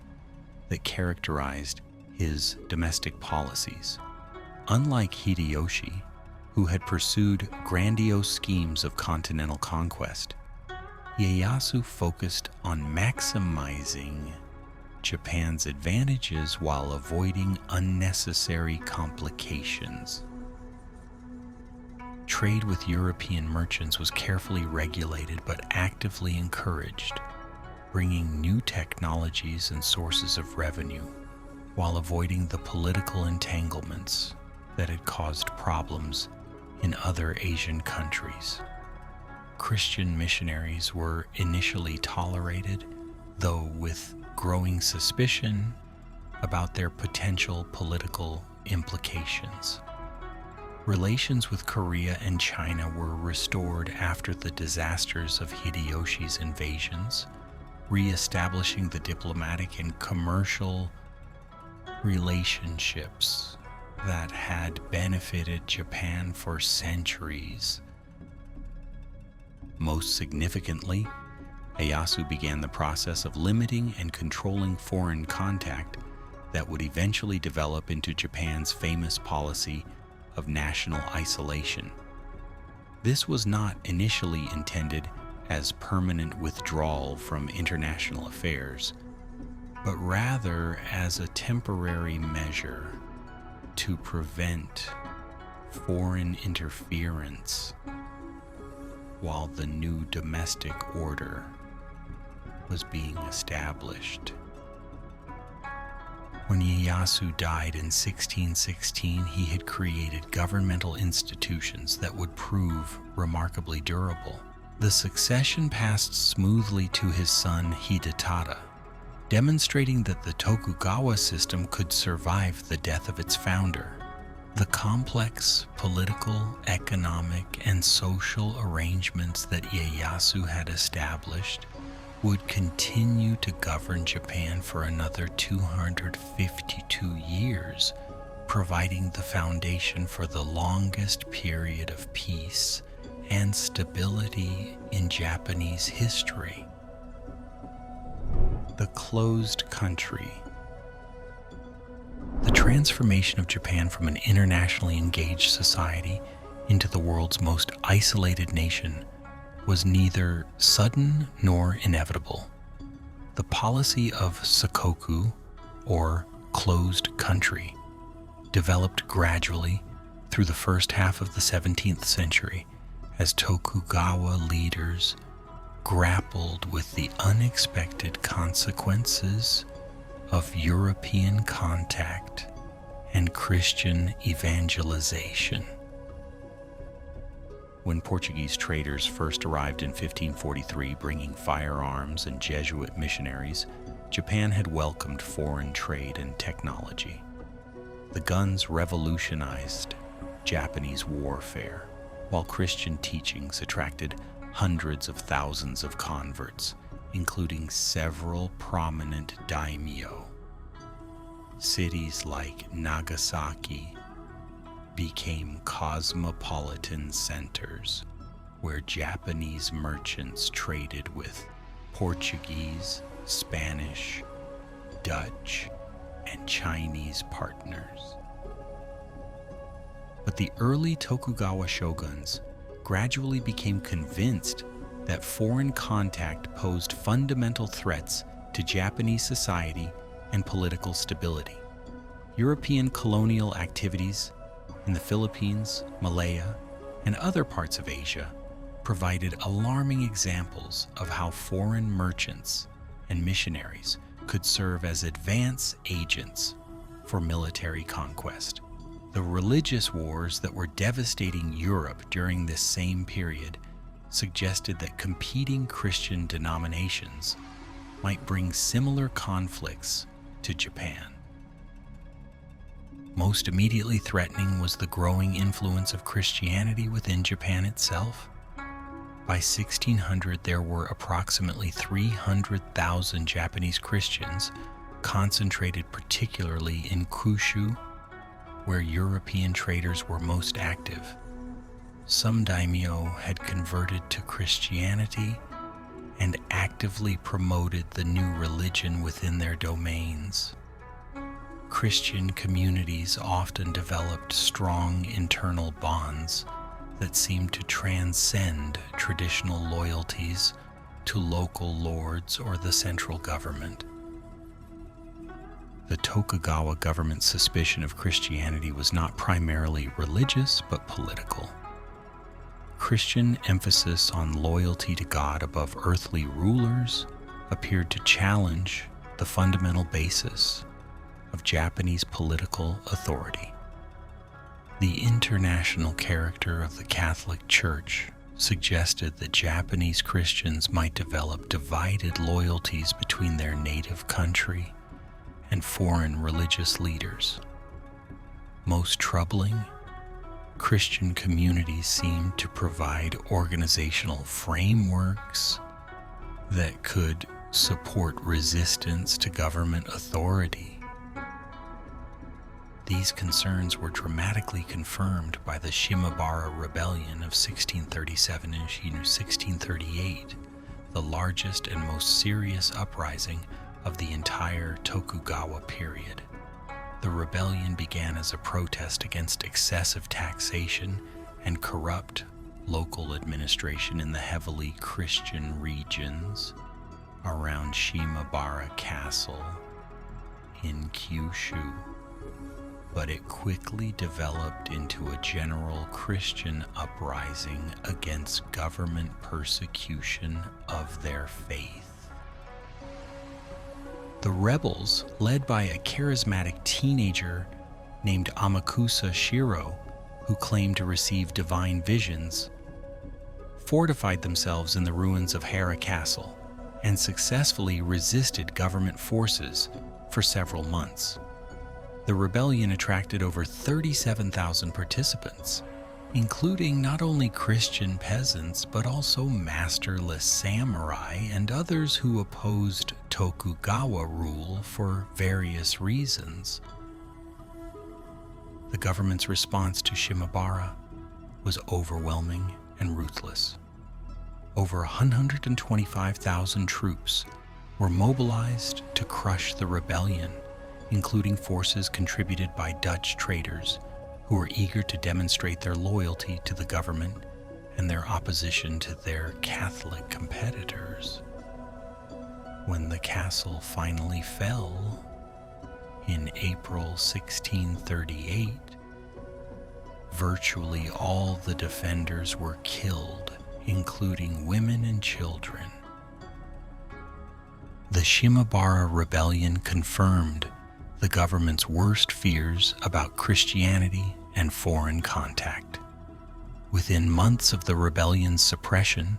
that characterized his domestic policies. Unlike Hideyoshi, who had pursued grandiose schemes of continental conquest, Ieyasu focused on maximizing Japan's advantages while avoiding unnecessary complications. Trade with European merchants was carefully regulated but actively encouraged, bringing new technologies and sources of revenue while avoiding the political entanglements that had caused problems in other Asian countries. Christian missionaries were initially tolerated, though with growing suspicion about their potential political implications. Relations with Korea and China were restored after the disasters of Hideyoshi's invasions, re-establishing the diplomatic and commercial relationships that had benefited Japan for centuries. Most significantly, Ieyasu began the process of limiting and controlling foreign contact that would eventually develop into Japan's famous policy of national isolation. This was not initially intended as permanent withdrawal from international affairs, but rather as a temporary measure to prevent foreign interference while the new domestic order was being established. When Ieyasu died in 1616, he had created governmental institutions that would prove remarkably durable. The succession passed smoothly to his son Hidetada, demonstrating that the Tokugawa system could survive the death of its founder. The complex political, economic, and social arrangements that Ieyasu had established would continue to govern Japan for another 252 years, providing the foundation for the longest period of peace and stability in Japanese history. The closed country. The transformation of Japan from an internationally engaged society into the world's most isolated nation was neither sudden nor inevitable. The policy of Sakoku, or closed country, developed gradually through the first half of the 17th century as Tokugawa leaders grappled with the unexpected consequences of European contact and Christian evangelization. When Portuguese traders first arrived in 1543 bringing firearms and Jesuit missionaries, Japan had welcomed foreign trade and technology. The guns revolutionized Japanese warfare, while Christian teachings attracted hundreds of thousands of converts, including several prominent daimyo. Cities like Nagasaki became cosmopolitan centers, where Japanese merchants traded with Portuguese, Spanish, Dutch, and Chinese partners. But the early Tokugawa shoguns gradually became convinced that foreign contact posed fundamental threats to Japanese society and political stability. European colonial activities in the Philippines, Malaya, and other parts of Asia provided alarming examples of how foreign merchants and missionaries could serve as advance agents for military conquest. The religious wars that were devastating Europe during this same period suggested that competing Christian denominations might bring similar conflicts to Japan. Most immediately threatening was the growing influence of Christianity within Japan itself. By 1600, there were approximately 300,000 Japanese Christians, concentrated particularly in Kyushu, where European traders were most active. Some daimyo had converted to Christianity and actively promoted the new religion within their domains. Christian communities often developed strong internal bonds that seemed to transcend traditional loyalties to local lords or the central government. The Tokugawa government's suspicion of Christianity was not primarily religious, but political. Christian emphasis on loyalty to God above earthly rulers appeared to challenge the fundamental basis of Japanese political authority. The international character of the Catholic Church suggested that Japanese Christians might develop divided loyalties between their native country and foreign religious leaders. Most troubling, Christian communities seemed to provide organizational frameworks that could support resistance to government authority. These concerns were dramatically confirmed by the Shimabara Rebellion of 1637 and 1638, the largest and most serious uprising of the entire Tokugawa period. The rebellion began as a protest against excessive taxation and corrupt local administration in the heavily Christian regions around Shimabara Castle in Kyushu. But it quickly developed into a general Christian uprising against government persecution of their faith. The rebels, led by a charismatic teenager named Amakusa Shiro, who claimed to receive divine visions, fortified themselves in the ruins of Hara Castle and successfully resisted government forces for several months. The rebellion attracted over 37,000 participants, including not only Christian peasants, but also masterless samurai and others who opposed Tokugawa rule for various reasons. The government's response to Shimabara was overwhelming and ruthless. Over 125,000 troops were mobilized to crush the rebellion, including forces contributed by Dutch traders who were eager to demonstrate their loyalty to the government and their opposition to their Catholic competitors. When the castle finally fell in April 1638, virtually all the defenders were killed, including women and children. The Shimabara Rebellion confirmed the government's worst fears about Christianity and foreign contact. Within months of the rebellion's suppression,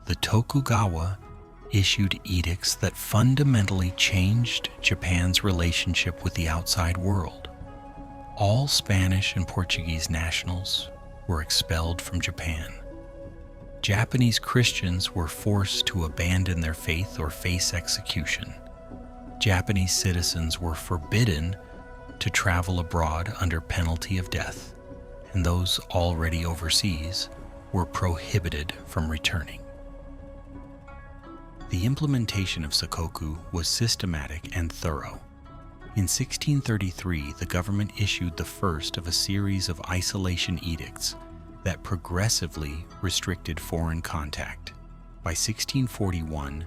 the Tokugawa issued edicts that fundamentally changed Japan's relationship with the outside world. All Spanish and Portuguese nationals were expelled from Japan. Japanese Christians were forced to abandon their faith or face execution. Japanese citizens were forbidden to travel abroad under penalty of death, and those already overseas were prohibited from returning. The implementation of Sengoku was systematic and thorough. In 1633, the government issued the first of a series of isolation edicts that progressively restricted foreign contact. By 1641,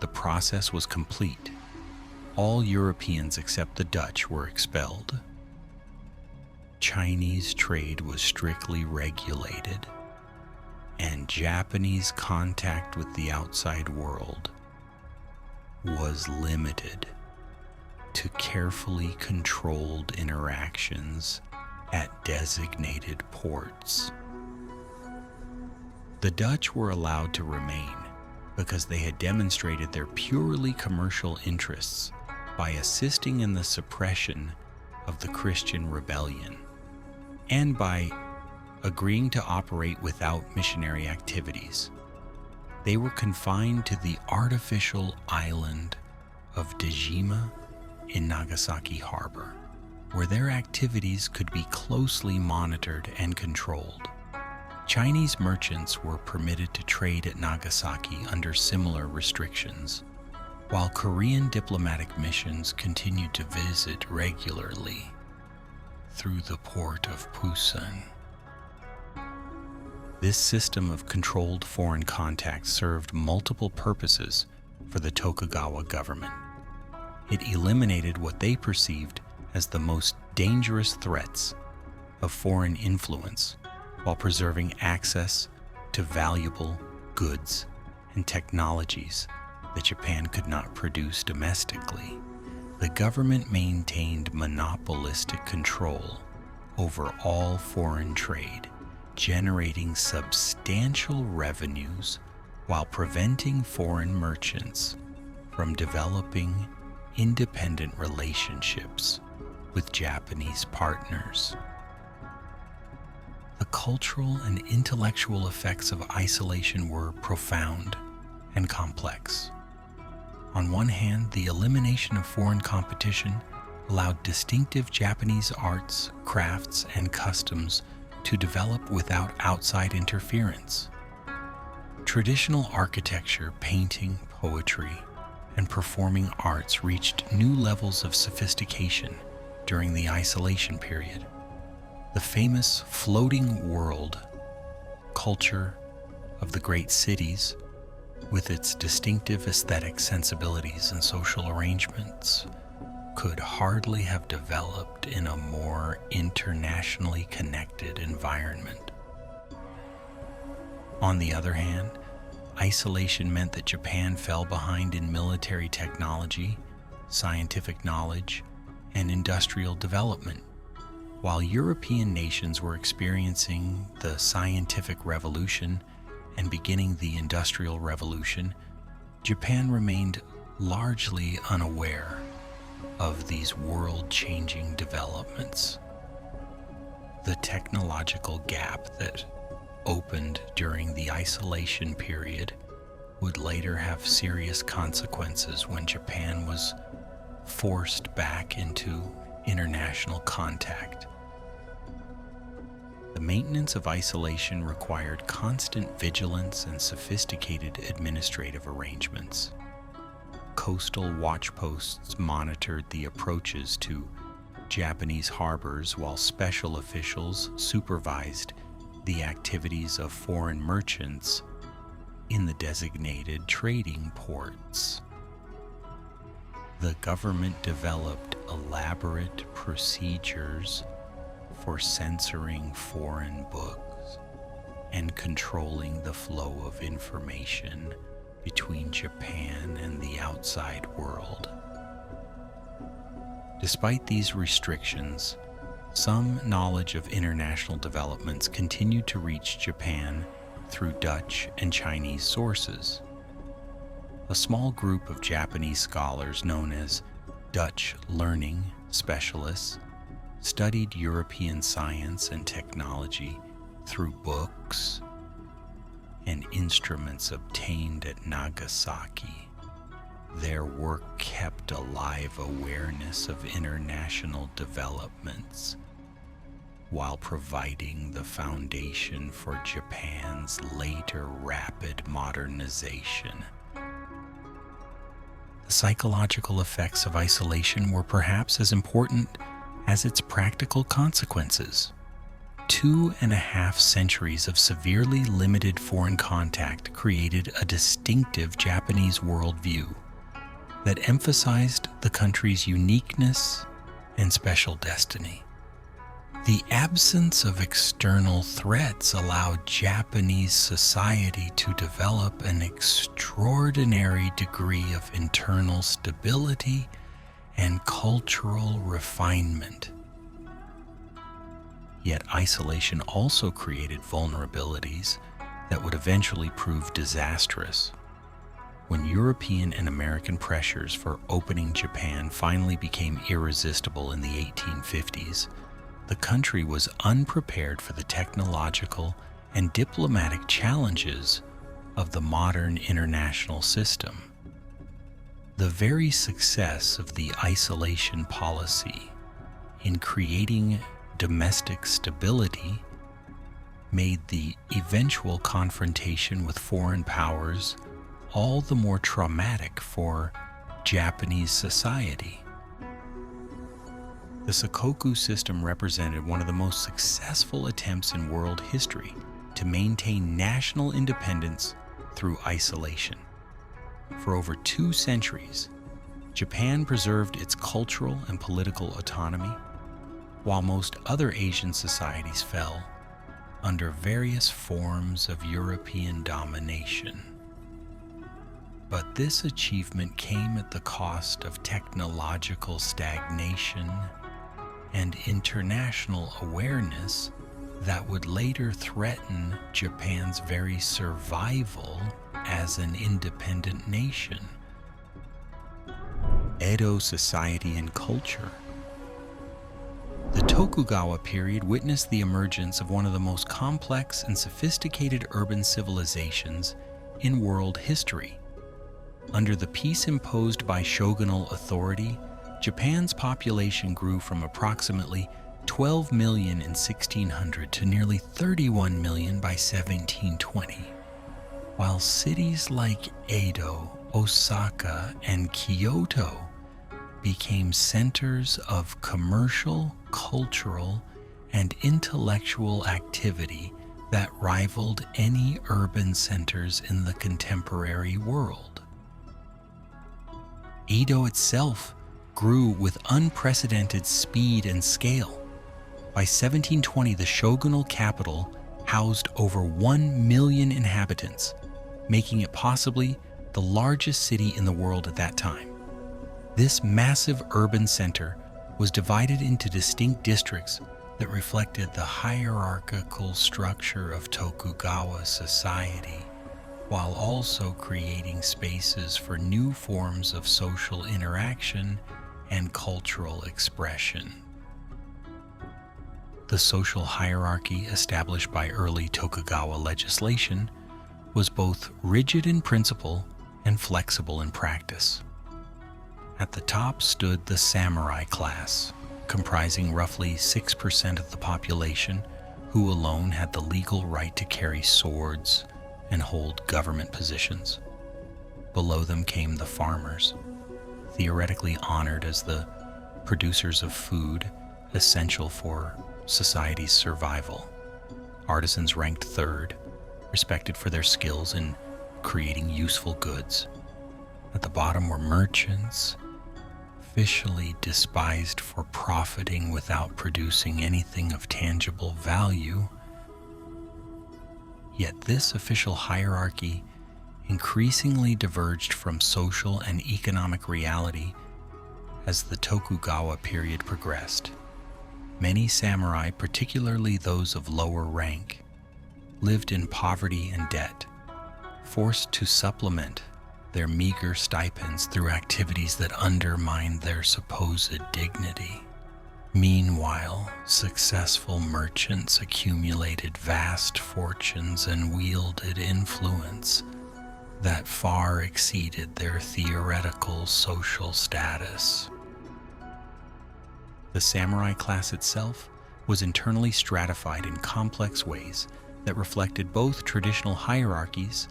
the process was complete. All Europeans except the Dutch were expelled. Chinese trade was strictly regulated, and Japanese contact with the outside world was limited to carefully controlled interactions at designated ports. The Dutch were allowed to remain because they had demonstrated their purely commercial interests by assisting in the suppression of the Christian rebellion and by agreeing to operate without missionary activities. They were confined to the artificial island of Dejima in Nagasaki Harbor, where their activities could be closely monitored and controlled. Chinese merchants were permitted to trade at Nagasaki under similar restrictions, while Korean diplomatic missions continued to visit regularly through the port of Busan. This system of controlled foreign contact served multiple purposes for the Tokugawa government. It eliminated what they perceived as the most dangerous threats of foreign influence while preserving access to valuable goods and technologies that Japan could not produce domestically. The government maintained monopolistic control over all foreign trade, generating substantial revenues while preventing foreign merchants from developing independent relationships with Japanese partners. The cultural and intellectual effects of isolation were profound and complex. On one hand, the elimination of foreign competition allowed distinctive Japanese arts, crafts, and customs to develop without outside interference. Traditional architecture, painting, poetry, and performing arts reached new levels of sophistication during the isolation period. The famous floating world culture of the great cities, with its distinctive aesthetic sensibilities and social arrangements, could hardly have developed in a more internationally connected environment. On the other hand, isolation meant that Japan fell behind in military technology, scientific knowledge, and industrial development. While European nations were experiencing the scientific revolution and beginning the Industrial Revolution, Japan remained largely unaware of these world-changing developments. The technological gap that opened during the isolation period would later have serious consequences when Japan was forced back into international contact. The maintenance of isolation required constant vigilance and sophisticated administrative arrangements. Coastal watch posts monitored the approaches to Japanese harbors, while special officials supervised the activities of foreign merchants in the designated trading ports. The government developed elaborate procedures for censoring foreign books and controlling the flow of information between Japan and the outside world. Despite these restrictions, some knowledge of international developments continued to reach Japan through Dutch and Chinese sources. A small group of Japanese scholars known as Dutch learning specialists studied European science and technology through books and instruments obtained at Nagasaki. Their work kept alive awareness of international developments while providing the foundation for Japan's later rapid modernization. The psychological effects of isolation were perhaps as important as its practical consequences. 2.5 centuries of severely limited foreign contact created a distinctive Japanese worldview that emphasized the country's uniqueness and special destiny. The absence of external threats allowed Japanese society to develop an extraordinary degree of internal stability and cultural refinement. Yet isolation also created vulnerabilities that would eventually prove disastrous. When European and American pressures for opening Japan finally became irresistible in the 1850s, the country was unprepared for the technological and diplomatic challenges of the modern international system. The very success of the isolation policy in creating domestic stability made the eventual confrontation with foreign powers all the more traumatic for Japanese society. The Sengoku system represented one of the most successful attempts in world history to maintain national independence through isolation. For over 2 centuries, Japan preserved its cultural and political autonomy, while most other Asian societies fell under various forms of European domination. But this achievement came at the cost of technological stagnation and international awareness that would later threaten Japan's very survival as an independent nation. Edo Society and Culture. The Tokugawa period witnessed the emergence of one of the most complex and sophisticated urban civilizations in world history. Under the peace imposed by shogunal authority, Japan's population grew from approximately 12 million in 1600 to nearly 31 million by 1720. While cities like Edo, Osaka, and Kyoto became centers of commercial, cultural, and intellectual activity that rivaled any urban centers in the contemporary world. Edo itself grew with unprecedented speed and scale. By 1720, the shogunal capital housed over 1 million inhabitants, making it possibly the largest city in the world at that time. This massive urban center was divided into distinct districts that reflected the hierarchical structure of Tokugawa society, while also creating spaces for new forms of social interaction and cultural expression. The social hierarchy established by early Tokugawa legislation was both rigid in principle and flexible in practice. At the top stood the samurai class, comprising roughly 6% of the population, who alone had the legal right to carry swords and hold government positions. Below them came the farmers, theoretically honored as the producers of food essential for society's survival. Artisans ranked third, respected for their skills in creating useful goods. At the bottom were merchants, officially despised for profiting without producing anything of tangible value. Yet this official hierarchy increasingly diverged from social and economic reality as the Tokugawa period progressed. Many samurai, particularly those of lower rank, lived in poverty and debt, forced to supplement their meager stipends through activities that undermined their supposed dignity. Meanwhile, successful merchants accumulated vast fortunes and wielded influence that far exceeded their theoretical social status. The samurai class itself was internally stratified in complex ways that reflected both traditional hierarchies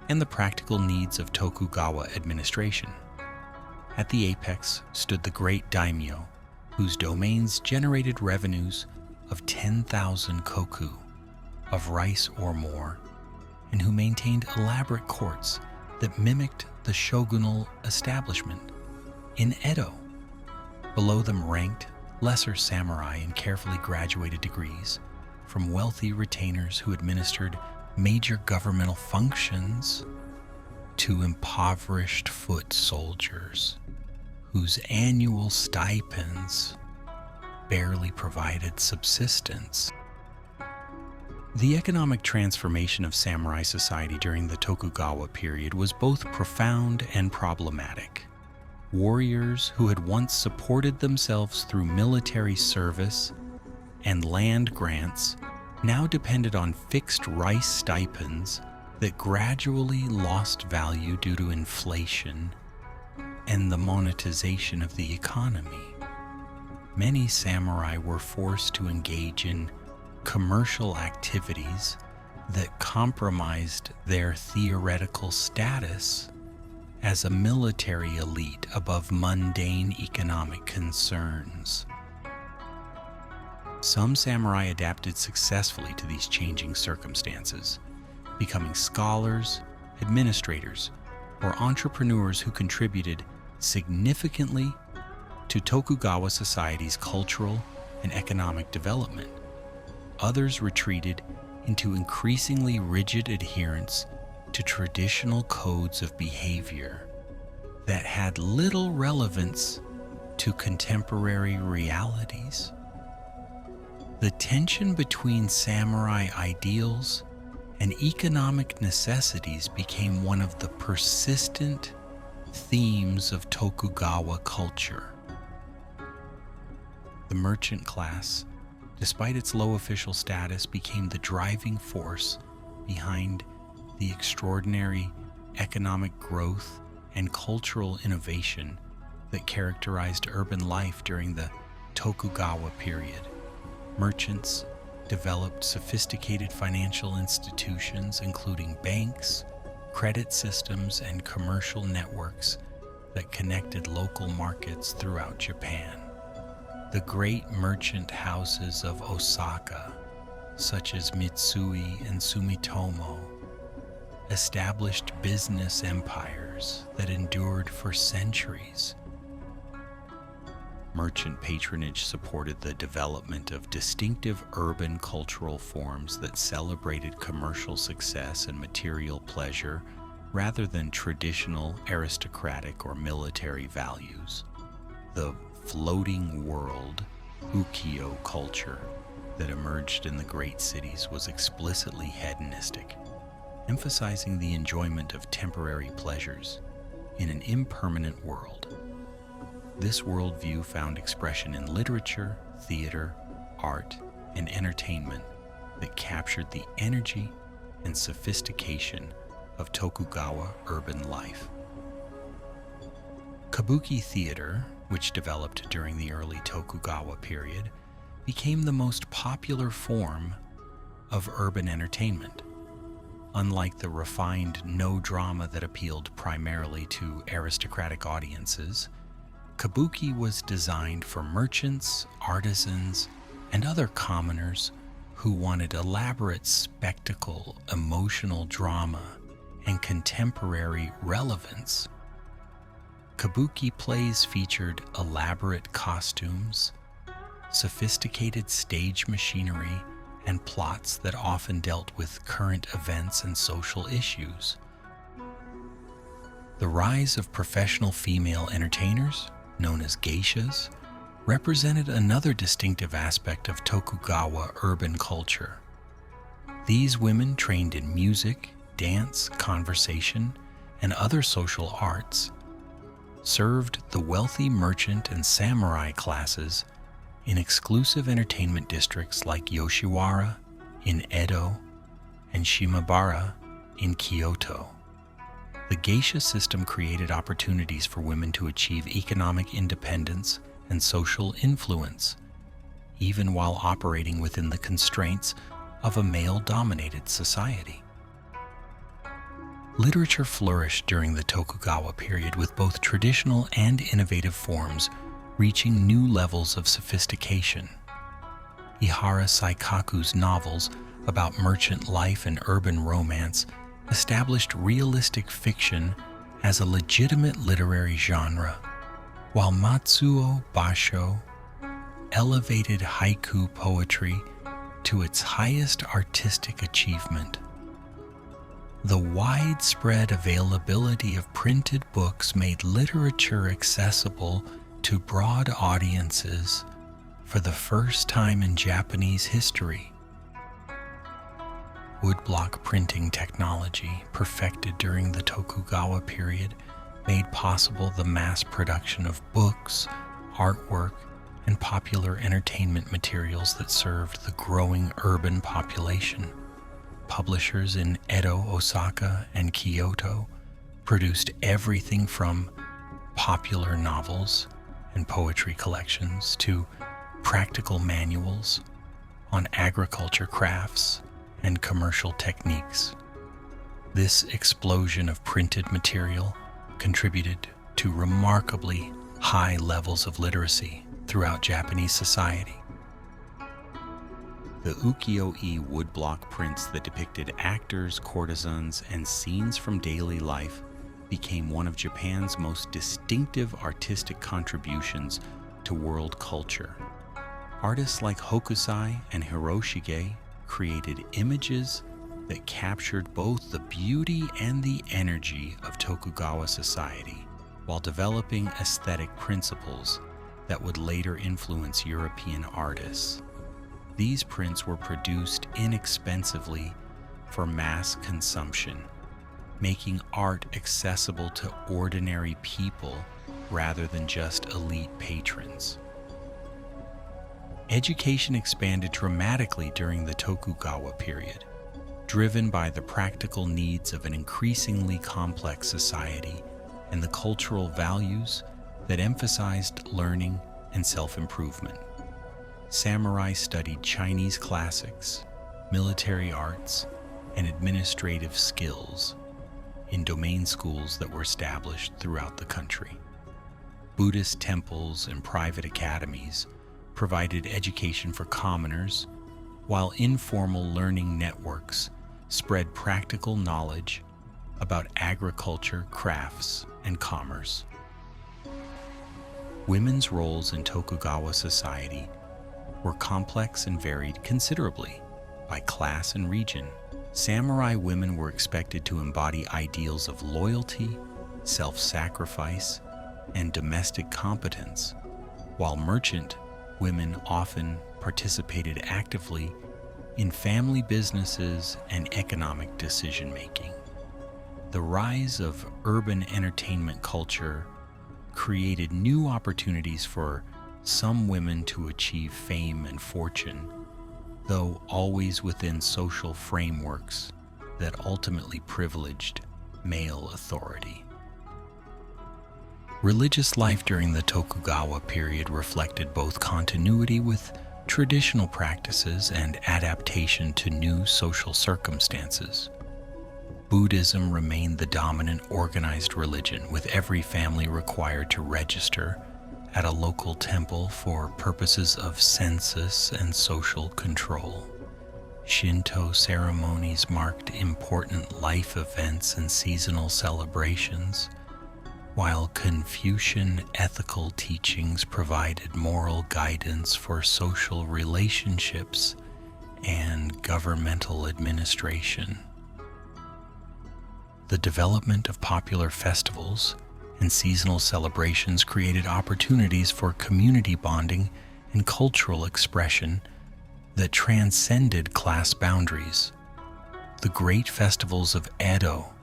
and the practical needs of Tokugawa administration. At the apex stood the great daimyo, whose domains generated revenues of 10,000 koku of rice or more, and who maintained elaborate courts that mimicked the shogunal establishment. In Edo, below them ranked lesser samurai in carefully graduated degrees from wealthy retainers who administered major governmental functions to impoverished foot soldiers whose annual stipends barely provided subsistence. The economic transformation of samurai society during the Tokugawa period was both profound and problematic. Warriors who had once supported themselves through military service and land grants now depended on fixed rice stipends that gradually lost value due to inflation and the monetization of the economy. Many samurai were forced to engage in commercial activities that compromised their theoretical status as a military elite above mundane economic concerns. Some samurai adapted successfully to these changing circumstances, becoming scholars, administrators, or entrepreneurs who contributed significantly to Tokugawa society's cultural and economic development. Others retreated into increasingly rigid adherence to traditional codes of behavior that had little relevance to contemporary realities. The tension between samurai ideals and economic necessities became one of the persistent themes of Tokugawa culture. The merchant class, despite its low official status, became the driving force behind the extraordinary economic growth and cultural innovation that characterized urban life during the Tokugawa period. Merchants developed sophisticated financial institutions, including banks, credit systems, and commercial networks that connected local markets throughout Japan. The great merchant houses of Osaka, such as Mitsui and Sumitomo, established business empires that endured for centuries. Merchant patronage supported the development of distinctive urban cultural forms that celebrated commercial success and material pleasure rather than traditional aristocratic or military values. The floating world, ukiyo culture, that emerged in the great cities was explicitly hedonistic, emphasizing the enjoyment of temporary pleasures in an impermanent world. This worldview found expression in literature, theater, art, and entertainment that captured the energy and sophistication of Tokugawa urban life. Kabuki theater, which developed during the early Tokugawa period, became the most popular form of urban entertainment. Unlike the refined no drama that appealed primarily to aristocratic audiences, Kabuki was designed for merchants, artisans, and other commoners who wanted elaborate spectacle, emotional drama, and contemporary relevance. Kabuki plays featured elaborate costumes, sophisticated stage machinery, and plots that often dealt with current events and social issues. The rise of professional female entertainers, known as geishas, represented another distinctive aspect of Tokugawa urban culture. These women trained in music, dance, conversation, and other social arts, served the wealthy merchant and samurai classes in exclusive entertainment districts like Yoshiwara in Edo and Shimabara in Kyoto. The geisha system created opportunities for women to achieve economic independence and social influence, even while operating within the constraints of a male-dominated society. Literature flourished during the Tokugawa period with both traditional and innovative forms reaching new levels of sophistication. Ihara Saikaku's novels about merchant life and urban romance established realistic fiction as a legitimate literary genre, while Matsuo Basho elevated haiku poetry to its highest artistic achievement. The widespread availability of printed books made literature accessible to broad audiences for the first time in Japanese history. Woodblock printing technology, perfected during the Tokugawa period, made possible the mass production of books, artwork, and popular entertainment materials that served the growing urban population. Publishers in Edo, Osaka, and Kyoto produced everything from popular novels and poetry collections to practical manuals on agriculture crafts and commercial techniques. This explosion of printed material contributed to remarkably high levels of literacy throughout Japanese society. The ukiyo-e woodblock prints that depicted actors, courtesans, and scenes from daily life became one of Japan's most distinctive artistic contributions to world culture. Artists like Hokusai and Hiroshige created images that captured both the beauty and the energy of Tokugawa society, while developing aesthetic principles that would later influence European artists. These prints were produced inexpensively for mass consumption, making art accessible to ordinary people rather than just elite patrons. Education expanded dramatically during the Tokugawa period, driven by the practical needs of an increasingly complex society and the cultural values that emphasized learning and self-improvement. Samurai studied Chinese classics, military arts, and administrative skills in domain schools that were established throughout the country. Buddhist temples and private academies provided education for commoners, while informal learning networks spread practical knowledge about agriculture, crafts, and commerce. Women's roles in Tokugawa society were complex and varied considerably by class and region. Samurai women were expected to embody ideals of loyalty, self-sacrifice, and domestic competence, while merchant women often participated actively in family businesses and economic decision-making. The rise of urban entertainment culture created new opportunities for some women to achieve fame and fortune, though always within social frameworks that ultimately privileged male authority. Religious life during the Tokugawa period reflected both continuity with traditional practices and adaptation to new social circumstances. Buddhism remained the dominant organized religion, with every family required to register at a local temple for purposes of census and social control. Shinto ceremonies marked important life events and seasonal celebrations, while Confucian ethical teachings provided moral guidance for social relationships and governmental administration. The development of popular festivals and seasonal celebrations created opportunities for community bonding and cultural expression that transcended class boundaries. The great festivals of Edo,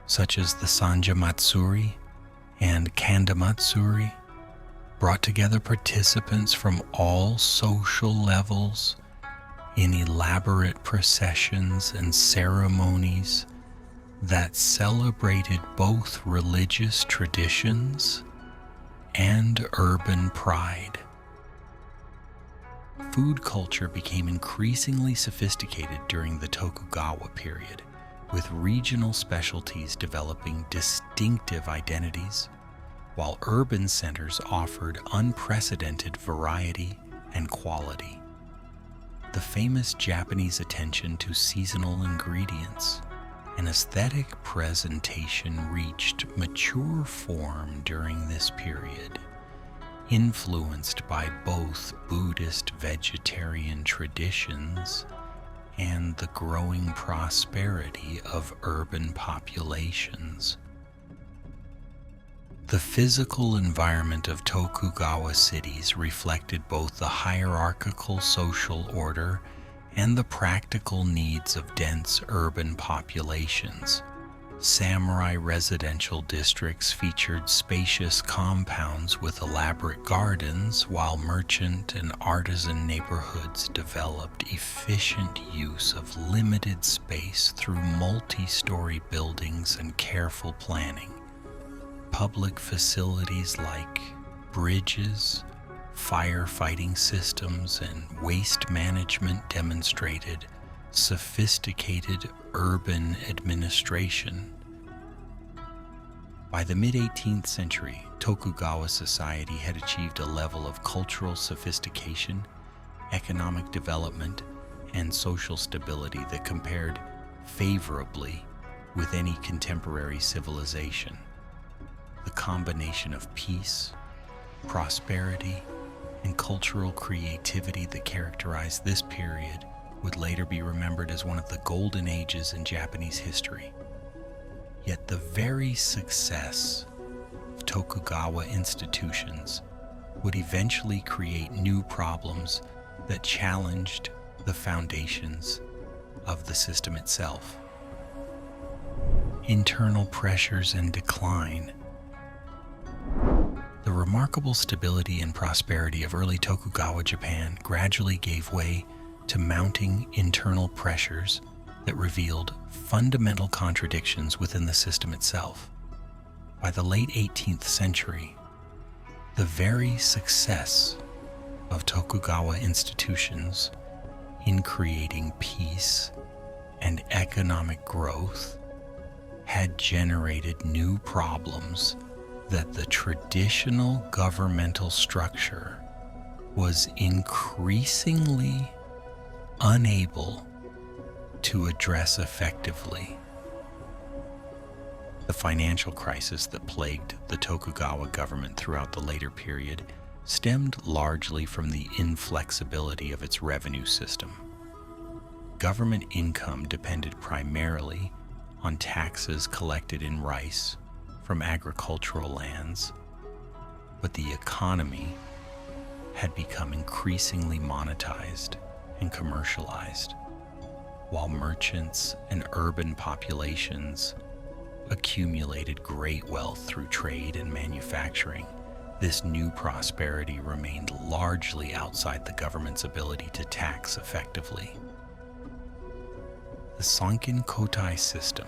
such as the Sanja Matsuri and Kanda Matsuri, brought together participants from all social levels in elaborate processions and ceremonies that celebrated both religious traditions and urban pride. Food culture became increasingly sophisticated during the Tokugawa period, with regional specialties developing distinctive identities, while urban centers offered unprecedented variety and quality. The famous Japanese attention to seasonal ingredients and aesthetic presentation reached mature form during this period, influenced by both Buddhist vegetarian traditions and the growing prosperity of urban populations. The physical environment of Tokugawa cities reflected both the hierarchical social order and the practical needs of dense urban populations. Samurai residential districts featured spacious compounds with elaborate gardens, while merchant and artisan neighborhoods developed efficient use of limited space through multi-story buildings and careful planning. Public facilities like bridges, firefighting systems, and waste management demonstrated sophisticated urban administration. By the mid-18th century, Tokugawa society had achieved a level of cultural sophistication, economic development, and social stability that compared favorably with any contemporary civilization. The combination of peace, prosperity, and cultural creativity that characterized this period would later be remembered as one of the golden ages in Japanese history. Yet the very success of Tokugawa institutions would eventually create new problems that challenged the foundations of the system itself. Internal pressures and decline. The remarkable stability and prosperity of early Tokugawa Japan gradually gave way to mounting internal pressures that revealed fundamental contradictions within the system itself. By the late 18th century, the very success of Tokugawa institutions in creating peace and economic growth had generated new problems that the traditional governmental structure was increasingly unable to address effectively. The financial crisis that plagued the Tokugawa government throughout the later period stemmed largely from the inflexibility of its revenue system. Government income depended primarily on taxes collected in rice from agricultural lands, but the economy had become increasingly monetized and commercialized, while merchants and urban populations accumulated great wealth through trade and manufacturing. This new prosperity remained largely outside the government's ability to tax effectively. The Sankin Kotai system,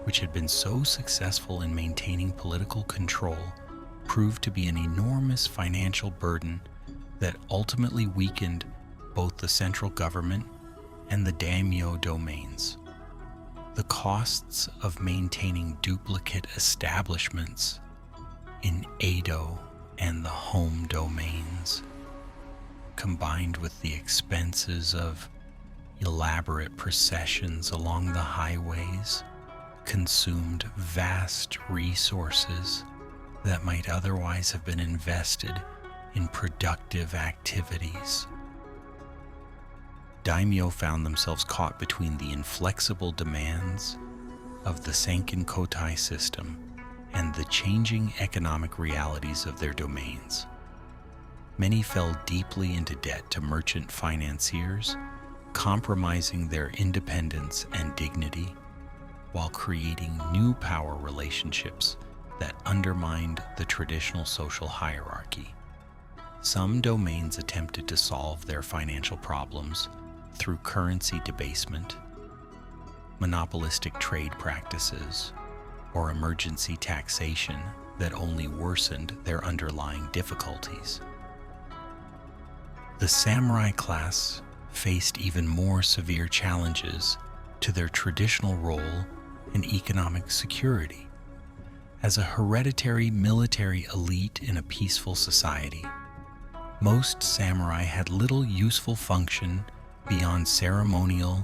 which had been so successful in maintaining political control, proved to be an enormous financial burden that ultimately weakened both the central government and the daimyo domains. The costs of maintaining duplicate establishments in Edo and the home domains, combined with the expenses of elaborate processions along the highways, consumed vast resources that might otherwise have been invested in productive activities. Daimyo found themselves caught between the inflexible demands of the Sankin Kotai system and the changing economic realities of their domains. Many fell deeply into debt to merchant financiers, compromising their independence and dignity, while creating new power relationships that undermined the traditional social hierarchy. Some domains attempted to solve their financial problems through currency debasement, monopolistic trade practices, or emergency taxation that only worsened their underlying difficulties. The samurai class faced even more severe challenges to their traditional role in economic security. As a hereditary military elite in a peaceful society, most samurai had little useful function beyond ceremonial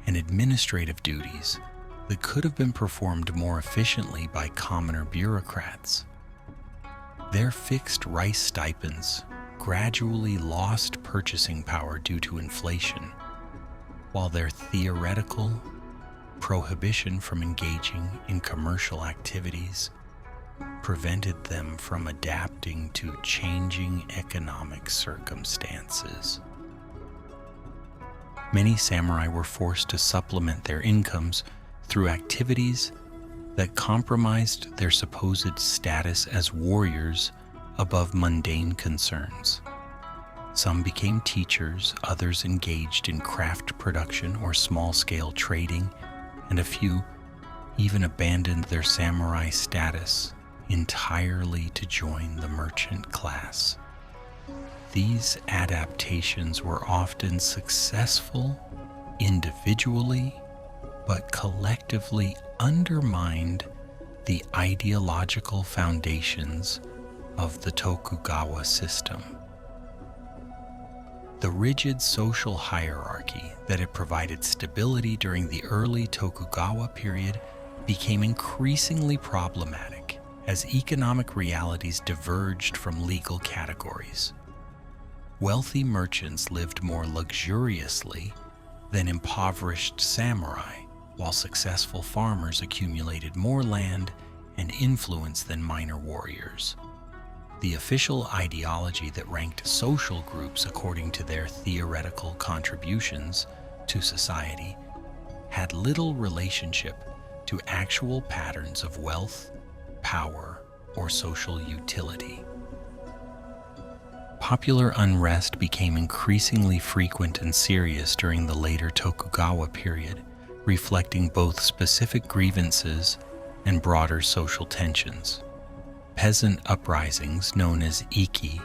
and administrative duties that could have been performed more efficiently by commoner bureaucrats. Their fixed rice stipends gradually lost purchasing power due to inflation, while their theoretical prohibition from engaging in commercial activities prevented them from adapting to changing economic circumstances. Many samurai were forced to supplement their incomes through activities that compromised their supposed status as warriors above mundane concerns. Some became teachers, others engaged in craft production or small-scale trading, and a few even abandoned their samurai status entirely to join the merchant class. These adaptations were often successful individually, but collectively undermined the ideological foundations of the Tokugawa system. The rigid social hierarchy that had provided stability during the early Tokugawa period became increasingly problematic as economic realities diverged from legal categories. Wealthy merchants lived more luxuriously than impoverished samurai, while successful farmers accumulated more land and influence than minor warriors. The official ideology that ranked social groups according to their theoretical contributions to society had little relationship to actual patterns of wealth, power, or social utility. Popular unrest became increasingly frequent and serious during the later Tokugawa period, reflecting both specific grievances and broader social tensions. Peasant uprisings, known as Ikki,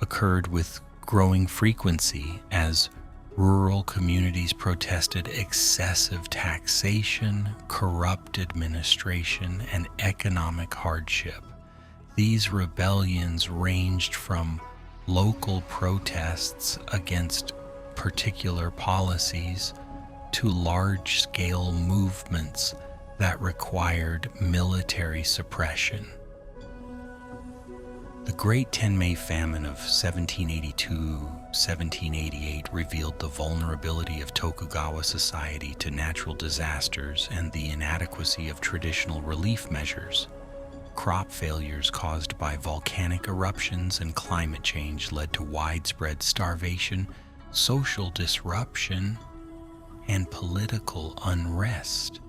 occurred with growing frequency as rural communities protested excessive taxation, corrupt administration, and economic hardship. These rebellions ranged from local protests against particular policies to large-scale movements that required military suppression. The Great Tenmei Famine of 1782-1788 revealed the vulnerability of Tokugawa society to natural disasters and the inadequacy of traditional relief measures. Crop failures caused by volcanic eruptions and climate change led to widespread starvation, social disruption, and political unrest.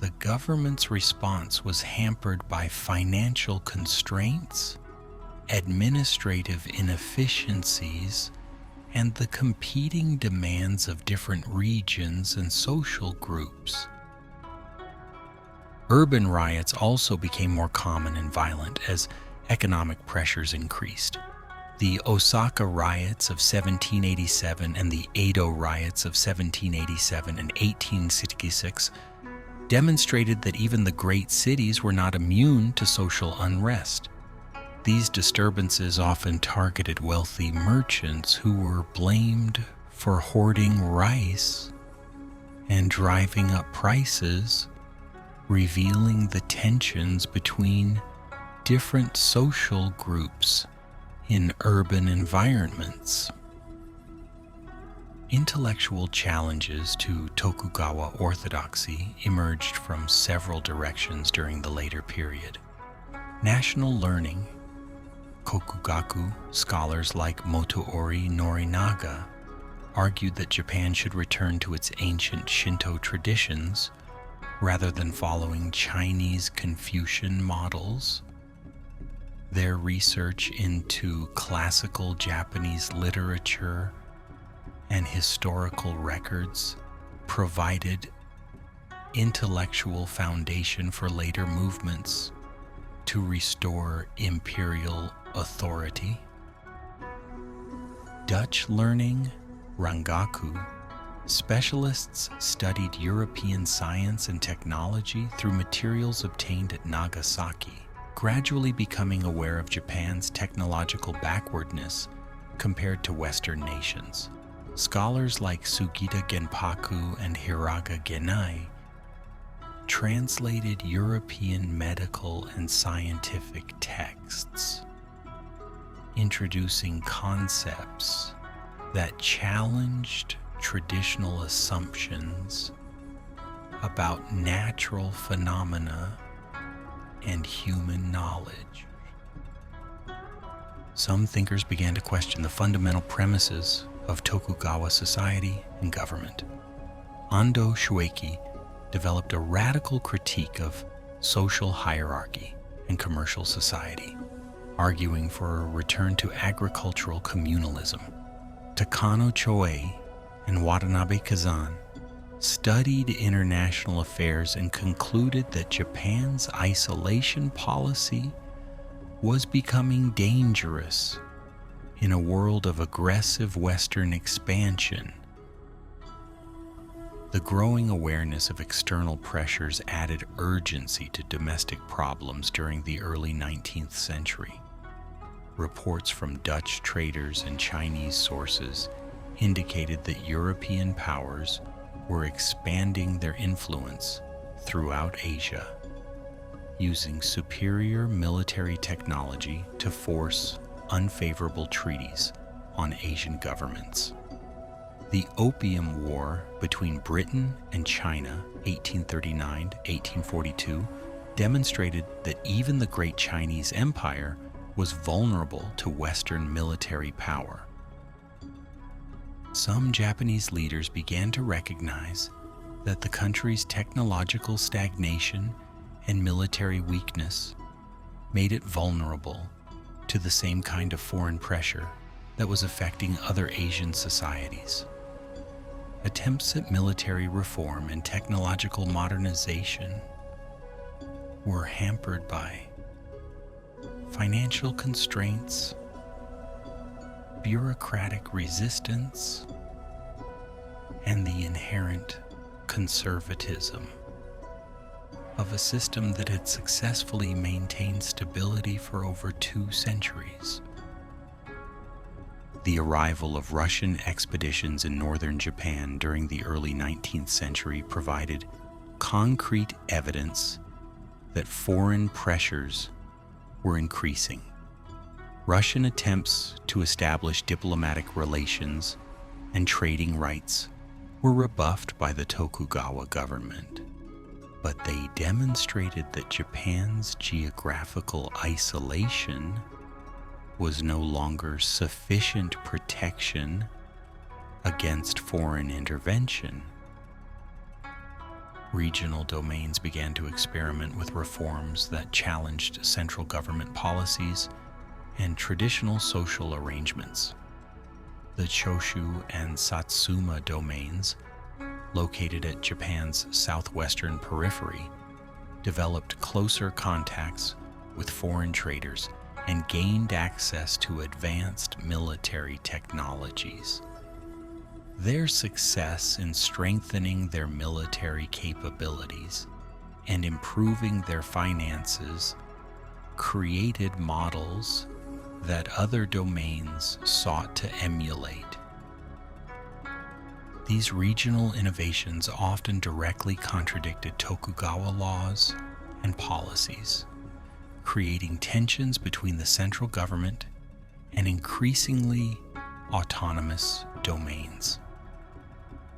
The government's response was hampered by financial constraints, administrative inefficiencies, and the competing demands of different regions and social groups. Urban riots also became more common and violent as economic pressures increased. The Osaka riots of 1787 and the Edo riots of 1787 and 1866 demonstrated that even the great cities were not immune to social unrest. These disturbances often targeted wealthy merchants who were blamed for hoarding rice and driving up prices, revealing the tensions between different social groups in urban environments. Intellectual challenges to Tokugawa orthodoxy emerged from several directions during the later period. National learning, Kokugaku scholars like Motoori Norinaga argued that Japan should return to its ancient Shinto traditions rather than following Chinese Confucian models. Their research into classical Japanese literature and historical records provided intellectual foundation for later movements to restore imperial authority. Dutch learning, Rangaku, specialists studied European science and technology through materials obtained at Nagasaki, gradually becoming aware of Japan's technological backwardness compared to Western nations. Scholars like Sugita Genpaku and Hiraga Genai translated European medical and scientific texts, introducing concepts that challenged traditional assumptions about natural phenomena and human knowledge. Some thinkers began to question the fundamental premises of Tokugawa society and government. Ando Shueiki developed a radical critique of social hierarchy and commercial society, arguing for a return to agricultural communalism. Takano Choei and Watanabe Kazan studied international affairs and concluded that Japan's isolation policy was becoming dangerous in a world of aggressive Western expansion. The growing awareness of external pressures added urgency to domestic problems during the early 19th century. Reports from Dutch traders and Chinese sources indicated that European powers were expanding their influence throughout Asia, using superior military technology to force unfavorable treaties on Asian governments. The Opium War between Britain and China, 1839 to 1842, demonstrated that even the Great Chinese Empire was vulnerable to Western military power. Some Japanese leaders began to recognize that the country's technological stagnation and military weakness made it vulnerable to the same kind of foreign pressure that was affecting other Asian societies. Attempts at military reform and technological modernization were hampered by financial constraints, bureaucratic resistance, and the inherent conservatism of a system that had successfully maintained stability for over 2 centuries. The arrival of Russian expeditions in northern Japan during the early 19th century provided concrete evidence that foreign pressures were increasing. Russian attempts to establish diplomatic relations and trading rights were rebuffed by the Tokugawa government, but they demonstrated that Japan's geographical isolation was no longer sufficient protection against foreign intervention. Regional domains began to experiment with reforms that challenged central government policies and traditional social arrangements. The Choshu and Satsuma domains, located at Japan's southwestern periphery, developed closer contacts with foreign traders and gained access to advanced military technologies. Their success in strengthening their military capabilities and improving their finances created models that other domains sought to emulate. These regional innovations often directly contradicted Tokugawa laws and policies, creating tensions between the central government and increasingly autonomous domains.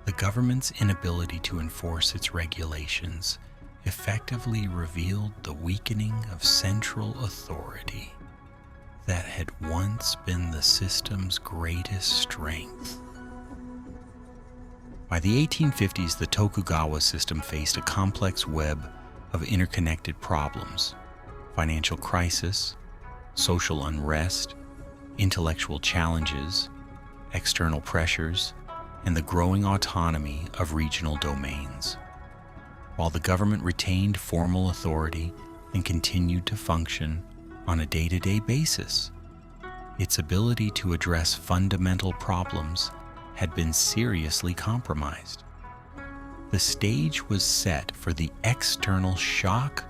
The government's inability to enforce its regulations effectively revealed the weakening of central authority that had once been the system's greatest strength. By the 1850s, the Tokugawa system faced a complex web of interconnected problems: financial crisis, social unrest, intellectual challenges, external pressures, and the growing autonomy of regional domains. While the government retained formal authority and continued to function on a day-to-day basis, its ability to address fundamental problems had been seriously compromised. The stage was set for the external shock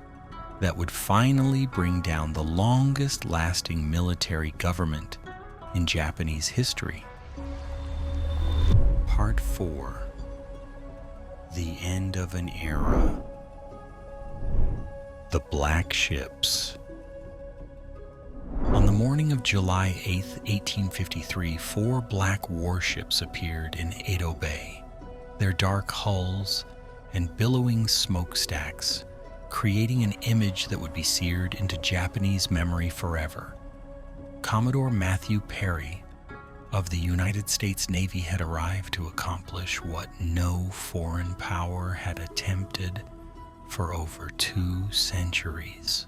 that would finally bring down the longest-lasting military government in Japanese history. Part 4. The End of an Era. The Black Ships. On the morning of July 8, 1853, 4 black warships appeared in Edo Bay, their dark hulls and billowing smokestacks creating an image that would be seared into Japanese memory forever. Commodore Matthew Perry of the United States Navy had arrived to accomplish what no foreign power had attempted for over 2 centuries: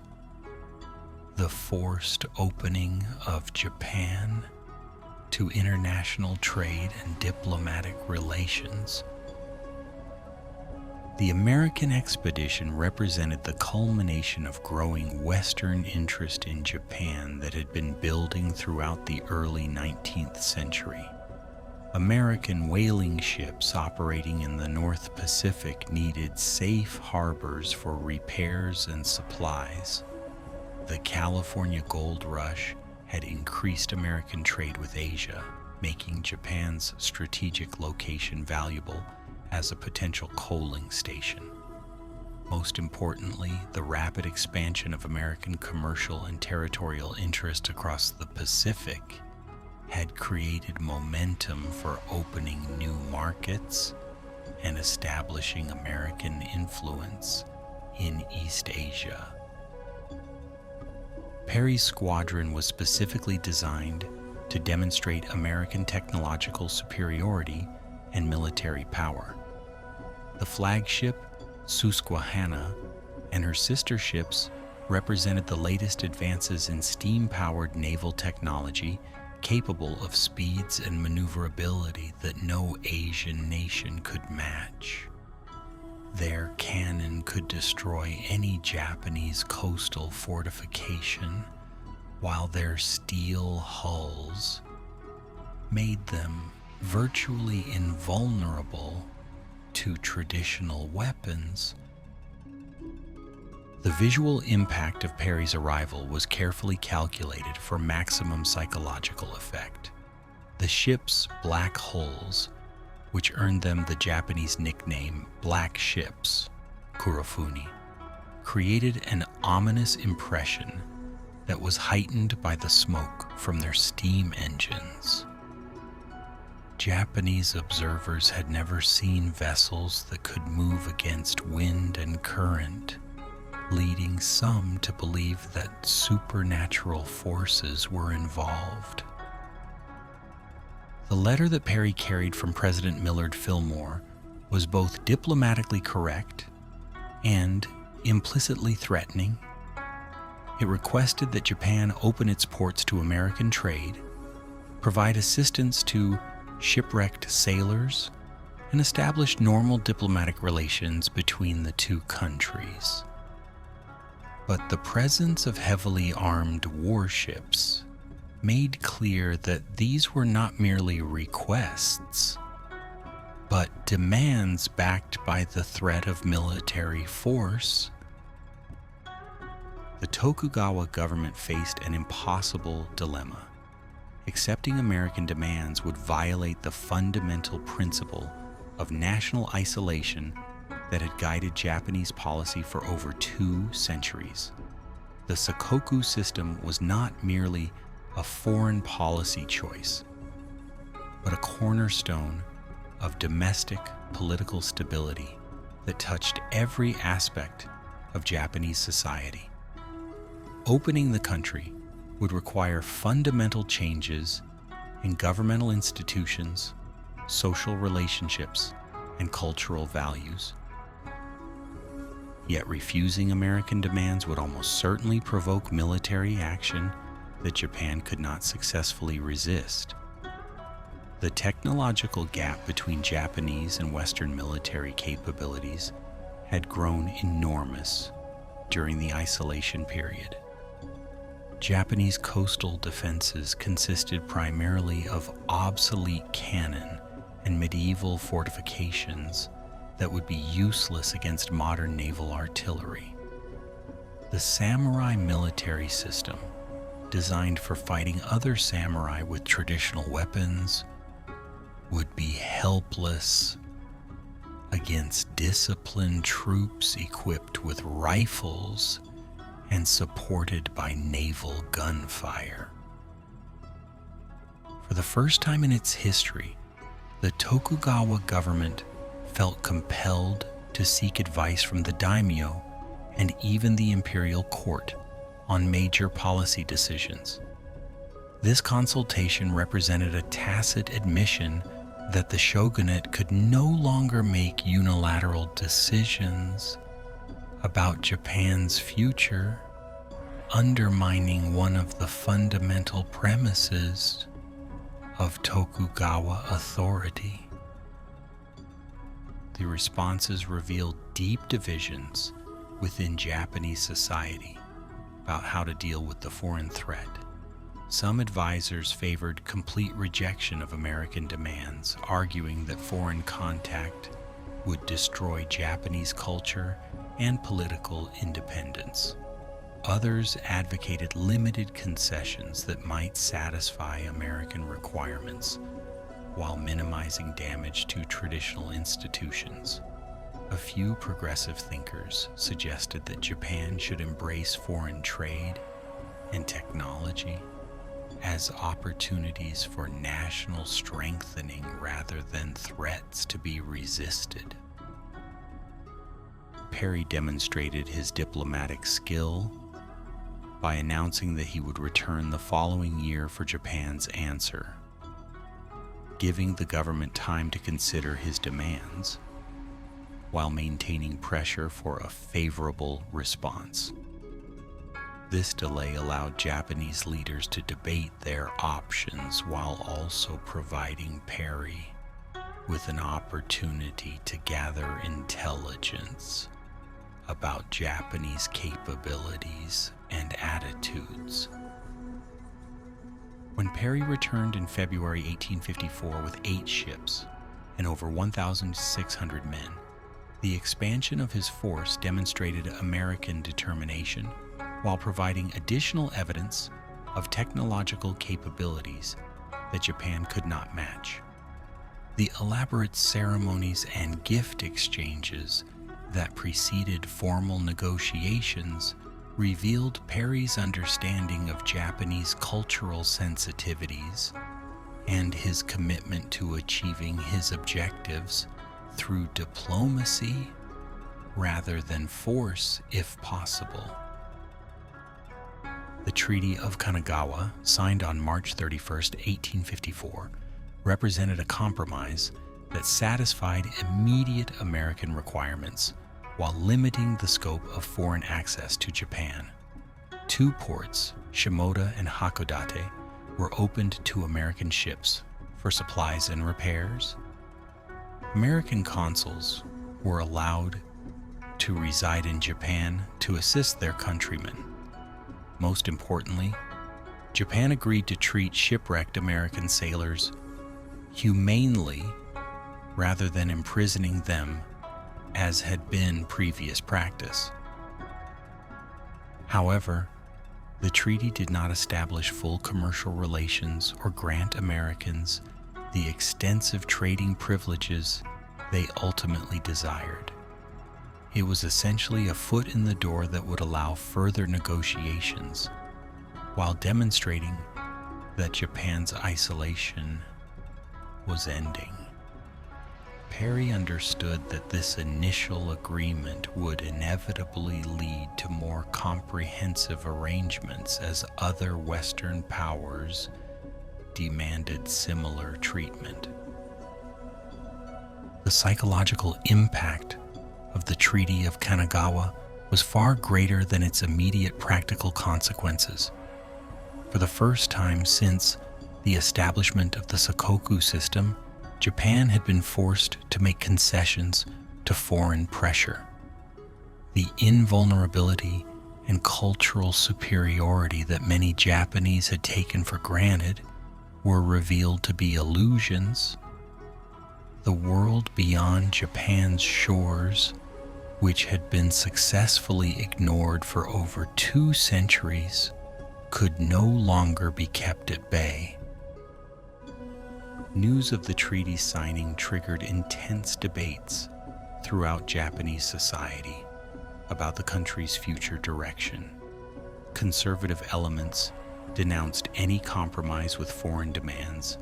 the forced opening of Japan to international trade and diplomatic relations. The American expedition represented the culmination of growing Western interest in Japan that had been building throughout the early 19th century. American whaling ships operating in the North Pacific needed safe harbors for repairs and supplies. The California Gold Rush had increased American trade with Asia, making Japan's strategic location valuable as a potential coaling station. Most importantly, the rapid expansion of American commercial and territorial interest across the Pacific had created momentum for opening new markets and establishing American influence in East Asia. Perry's squadron was specifically designed to demonstrate American technological superiority and military power. The flagship, Susquehanna, and her sister ships represented the latest advances in steam-powered naval technology capable of speeds and maneuverability that no Asian nation could match. Their cannon could destroy any Japanese coastal fortification, while their steel hulls made them virtually invulnerable to traditional weapons. The visual impact of Perry's arrival was carefully calculated for maximum psychological effect. The ship's black hulls, which earned them the Japanese nickname Black Ships, Kurofuni, created an ominous impression that was heightened by the smoke from their steam engines. Japanese observers had never seen vessels that could move against wind and current, leading some to believe that supernatural forces were involved. The letter that Perry carried from President Millard Fillmore was both diplomatically correct and implicitly threatening. It requested that Japan open its ports to American trade, provide assistance to shipwrecked sailors, and establish normal diplomatic relations between the two countries. But the presence of heavily armed warships made clear that these were not merely requests, but demands backed by the threat of military force. The Tokugawa government faced an impossible dilemma. Accepting American demands would violate the fundamental principle of national isolation that had guided Japanese policy for over 2 centuries. The Sengoku system was not merely a foreign policy choice, but a cornerstone of domestic political stability that touched every aspect of Japanese society. Opening the country would require fundamental changes in governmental institutions, social relationships, and cultural values. Yet refusing American demands would almost certainly provoke military action that Japan could not successfully resist. The technological gap between Japanese and Western military capabilities had grown enormous during the isolation period. Japanese coastal defenses consisted primarily of obsolete cannon and medieval fortifications that would be useless against modern naval artillery. The samurai military system, designed for fighting other samurai with traditional weapons, would be helpless against disciplined troops equipped with rifles and supported by naval gunfire. For the first time in its history, the Tokugawa government felt compelled to seek advice from the daimyo and even the imperial court on major policy decisions. This consultation represented a tacit admission that the shogunate could no longer make unilateral decisions about Japan's future, undermining one of the fundamental premises of Tokugawa authority. The responses revealed deep divisions within Japanese society about how to deal with the foreign threat. Some advisors favored complete rejection of American demands, arguing that foreign contact would destroy Japanese culture and political independence. Others advocated limited concessions that might satisfy American requirements while minimizing damage to traditional institutions. A few progressive thinkers suggested that Japan should embrace foreign trade and technology as opportunities for national strengthening rather than threats to be resisted. Perry demonstrated his diplomatic skill by announcing that he would return the following year for Japan's answer, giving the government time to consider his demands while maintaining pressure for a favorable response. This delay allowed Japanese leaders to debate their options while also providing Perry with an opportunity to gather intelligence about Japanese capabilities and attitudes. When Perry returned in February 1854 with 8 ships and over 1,600 men, the expansion of his force demonstrated American determination while providing additional evidence of technological capabilities that Japan could not match. The elaborate ceremonies and gift exchanges that preceded formal negotiations revealed Perry's understanding of Japanese cultural sensitivities and his commitment to achieving his objectives through diplomacy rather than force if possible. The Treaty of Kanagawa, signed on March 31, 1854, represented a compromise that satisfied immediate American requirements while limiting the scope of foreign access to Japan. 2 ports, Shimoda and Hakodate, were opened to American ships for supplies and repairs. American consuls were allowed to reside in Japan to assist their countrymen. Most importantly, Japan agreed to treat shipwrecked American sailors humanely rather than imprisoning them as had been previous practice. However, the treaty did not establish full commercial relations or grant Americans the extensive trading privileges they ultimately desired. It was essentially a foot in the door that would allow further negotiations, while demonstrating that Japan's isolation was ending. Perry understood that this initial agreement would inevitably lead to more comprehensive arrangements as other Western powers demanded similar treatment. The psychological impact of the Treaty of Kanagawa was far greater than its immediate practical consequences. For the first time since the establishment of the Sengoku system, Japan had been forced to make concessions to foreign pressure. The invulnerability and cultural superiority that many Japanese had taken for granted were revealed to be illusions. The world beyond Japan's shores, which had been successfully ignored for over 2 centuries, could no longer be kept at bay. News of the treaty signing triggered intense debates throughout Japanese society about the country's future direction. Conservative elements denounced any compromise with foreign demands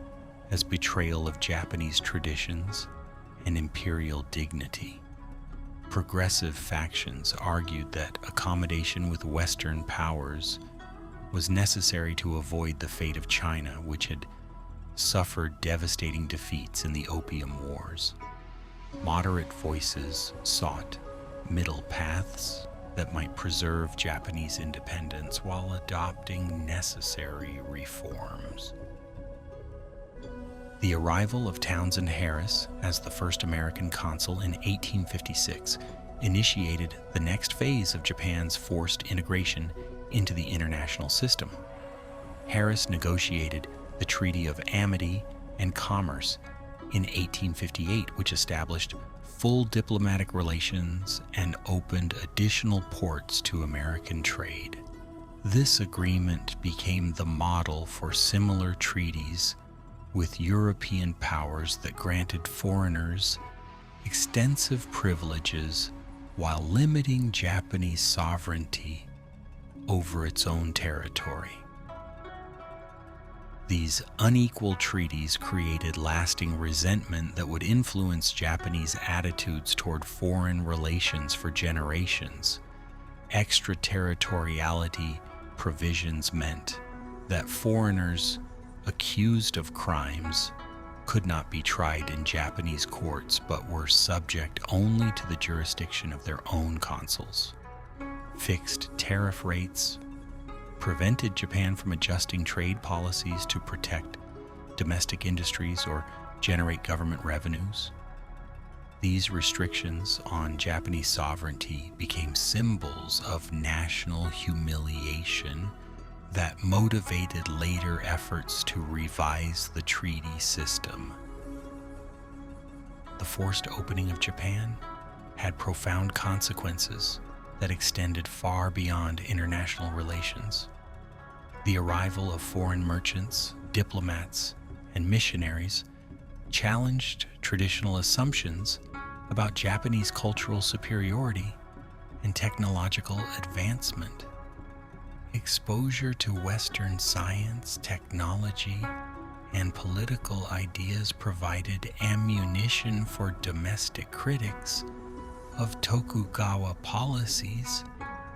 as betrayal of Japanese traditions and imperial dignity. Progressive factions argued that accommodation with Western powers was necessary to avoid the fate of China, which had suffered devastating defeats in the Opium Wars. Moderate voices sought middle paths that might preserve Japanese independence while adopting necessary reforms. The arrival of Townsend Harris as the first American consul in 1856 initiated the next phase of Japan's forced integration into the international system. Harris negotiated the Treaty of Amity and Commerce in 1858, which established full diplomatic relations and opened additional ports to American trade. This agreement became the model for similar treaties with European powers that granted foreigners extensive privileges while limiting Japanese sovereignty over its own territory. These unequal treaties created lasting resentment that would influence Japanese attitudes toward foreign relations for generations. Extraterritoriality provisions meant that foreigners accused of crimes could not be tried in Japanese courts but were subject only to the jurisdiction of their own consuls. Fixed tariff rates prevented Japan from adjusting trade policies to protect domestic industries or generate government revenues. These restrictions on Japanese sovereignty became symbols of national humiliation that motivated later efforts to revise the treaty system. The forced opening of Japan had profound consequences that extended far beyond international relations. The arrival of foreign merchants, diplomats, and missionaries challenged traditional assumptions about Japanese cultural superiority and technological advancement. Exposure to Western science, technology, and political ideas provided ammunition for domestic critics of Tokugawa policies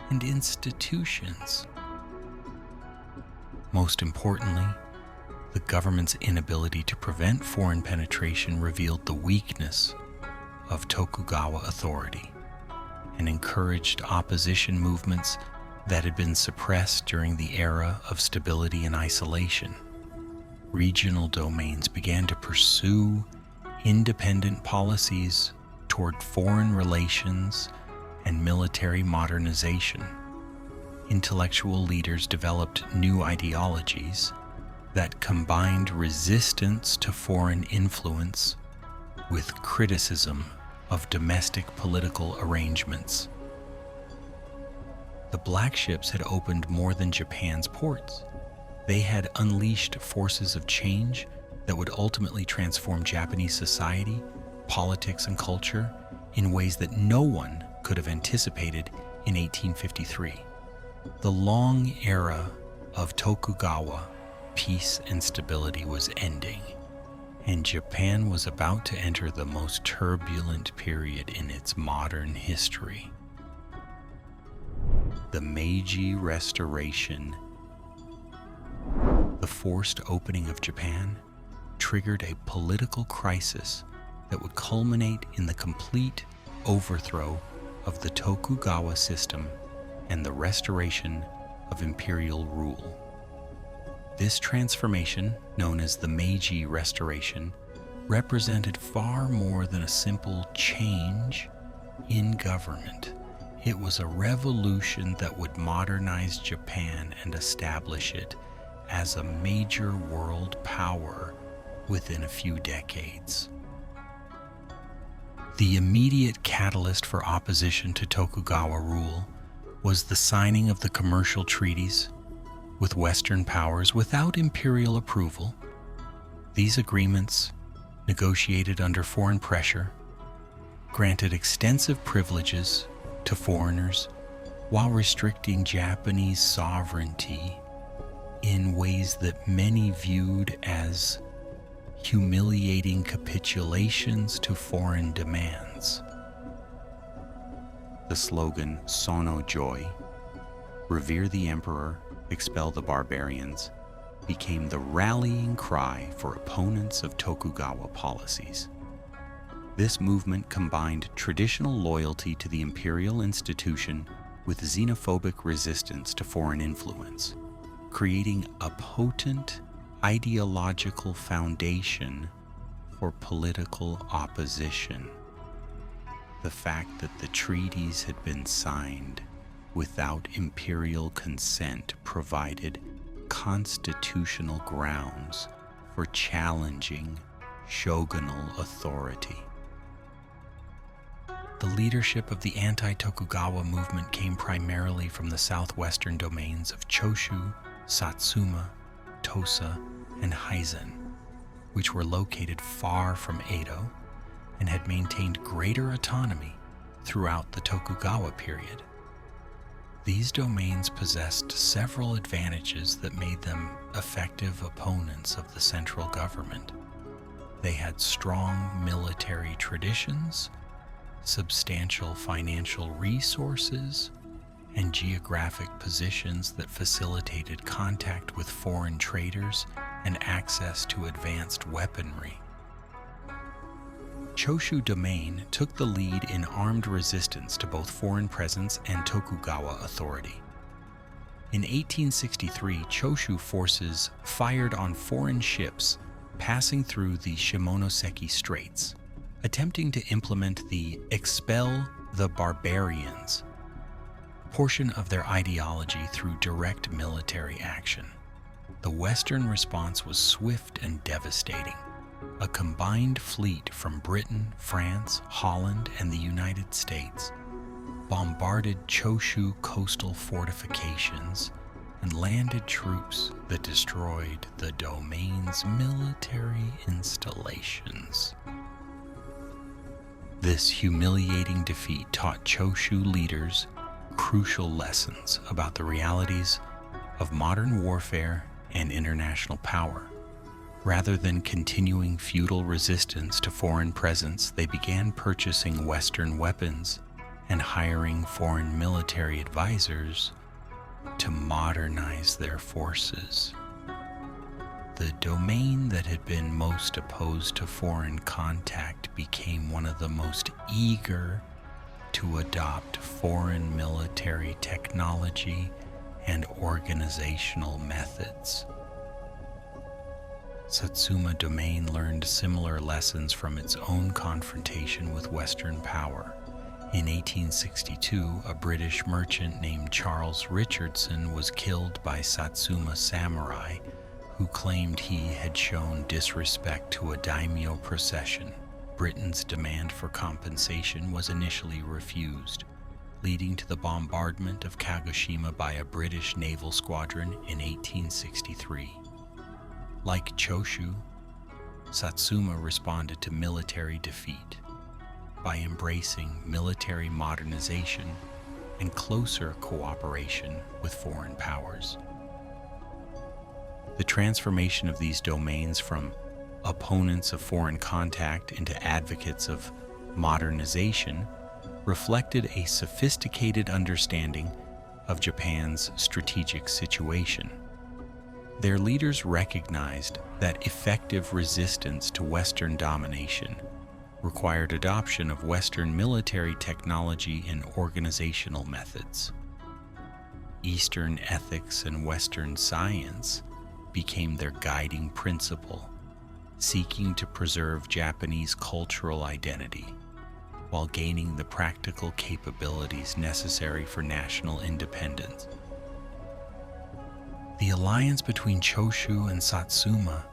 and institutions. Most importantly, the government's inability to prevent foreign penetration revealed the weakness of Tokugawa authority and encouraged opposition movements that had been suppressed during the era of stability and isolation. Regional domains began to pursue independent policies toward foreign relations and military modernization. Intellectual leaders developed new ideologies that combined resistance to foreign influence with criticism of domestic political arrangements. The Black Ships had opened more than Japan's ports. They had unleashed forces of change that would ultimately transform Japanese society, politics, and culture in ways that no one could have anticipated in 1853. The long era of Tokugawa peace and stability was ending, and Japan was about to enter the most turbulent period in its modern history. The Meiji Restoration. The forced opening of Japan triggered a political crisis that would culminate in the complete overthrow of the Tokugawa system and the restoration of imperial rule. This transformation, known as the Meiji Restoration, represented far more than a simple change in government. It was a revolution that would modernize Japan and establish it as a major world power within a few decades. The immediate catalyst for opposition to Tokugawa rule was the signing of the commercial treaties with Western powers without imperial approval. These agreements, negotiated under foreign pressure, granted extensive privileges to foreigners while restricting Japanese sovereignty in ways that many viewed as humiliating capitulations to foreign demands. The slogan "Sono Joy," revere the emperor, expel the barbarians, became the rallying cry for opponents of Tokugawa policies. This movement combined traditional loyalty to the imperial institution with xenophobic resistance to foreign influence, creating a potent ideological foundation for political opposition. The fact that the treaties had been signed without imperial consent provided constitutional grounds for challenging shogunal authority. The leadership of the anti-Tokugawa movement came primarily from the southwestern domains of Choshu, Satsuma, Tosa, and Hizen, which were located far from Edo and had maintained greater autonomy throughout the Tokugawa period. These domains possessed several advantages that made them effective opponents of the central government. They had strong military traditions, substantial financial resources, and geographic positions that facilitated contact with foreign traders and access to advanced weaponry. Choshu Domain took the lead in armed resistance to both foreign presence and Tokugawa authority. In 1863, Choshu forces fired on foreign ships passing through the Shimonoseki Straits, attempting to implement the "expel the barbarians" portion of their ideology through direct military action. The Western response was swift and devastating. A combined fleet from Britain, France, Holland, and the United States bombarded Choshu coastal fortifications and landed troops that destroyed the domain's military installations. This humiliating defeat taught Choshu leaders crucial lessons about the realities of modern warfare and international power. Rather than continuing feudal resistance to foreign presence, they began purchasing Western weapons and hiring foreign military advisors to modernize their forces. The domain that had been most opposed to foreign contact became one of the most eager to adopt foreign military technology and organizational methods. Satsuma Domain learned similar lessons from its own confrontation with Western power. In 1862, a British merchant named Charles Richardson was killed by Satsuma samurai who claimed he had shown disrespect to a daimyo procession. Britain's demand for compensation was initially refused, leading to the bombardment of Kagoshima by a British naval squadron in 1863. Like Choshu, Satsuma responded to military defeat by embracing military modernization and closer cooperation with foreign powers. The transformation of these domains from opponents of foreign contact into advocates of modernization reflected a sophisticated understanding of Japan's strategic situation. Their leaders recognized that effective resistance to Western domination required adoption of Western military technology and organizational methods. Eastern ethics and Western science became their guiding principle, seeking to preserve Japanese cultural identity. while gaining the practical capabilities necessary for national independence. The alliance between Choshu and Satsuma,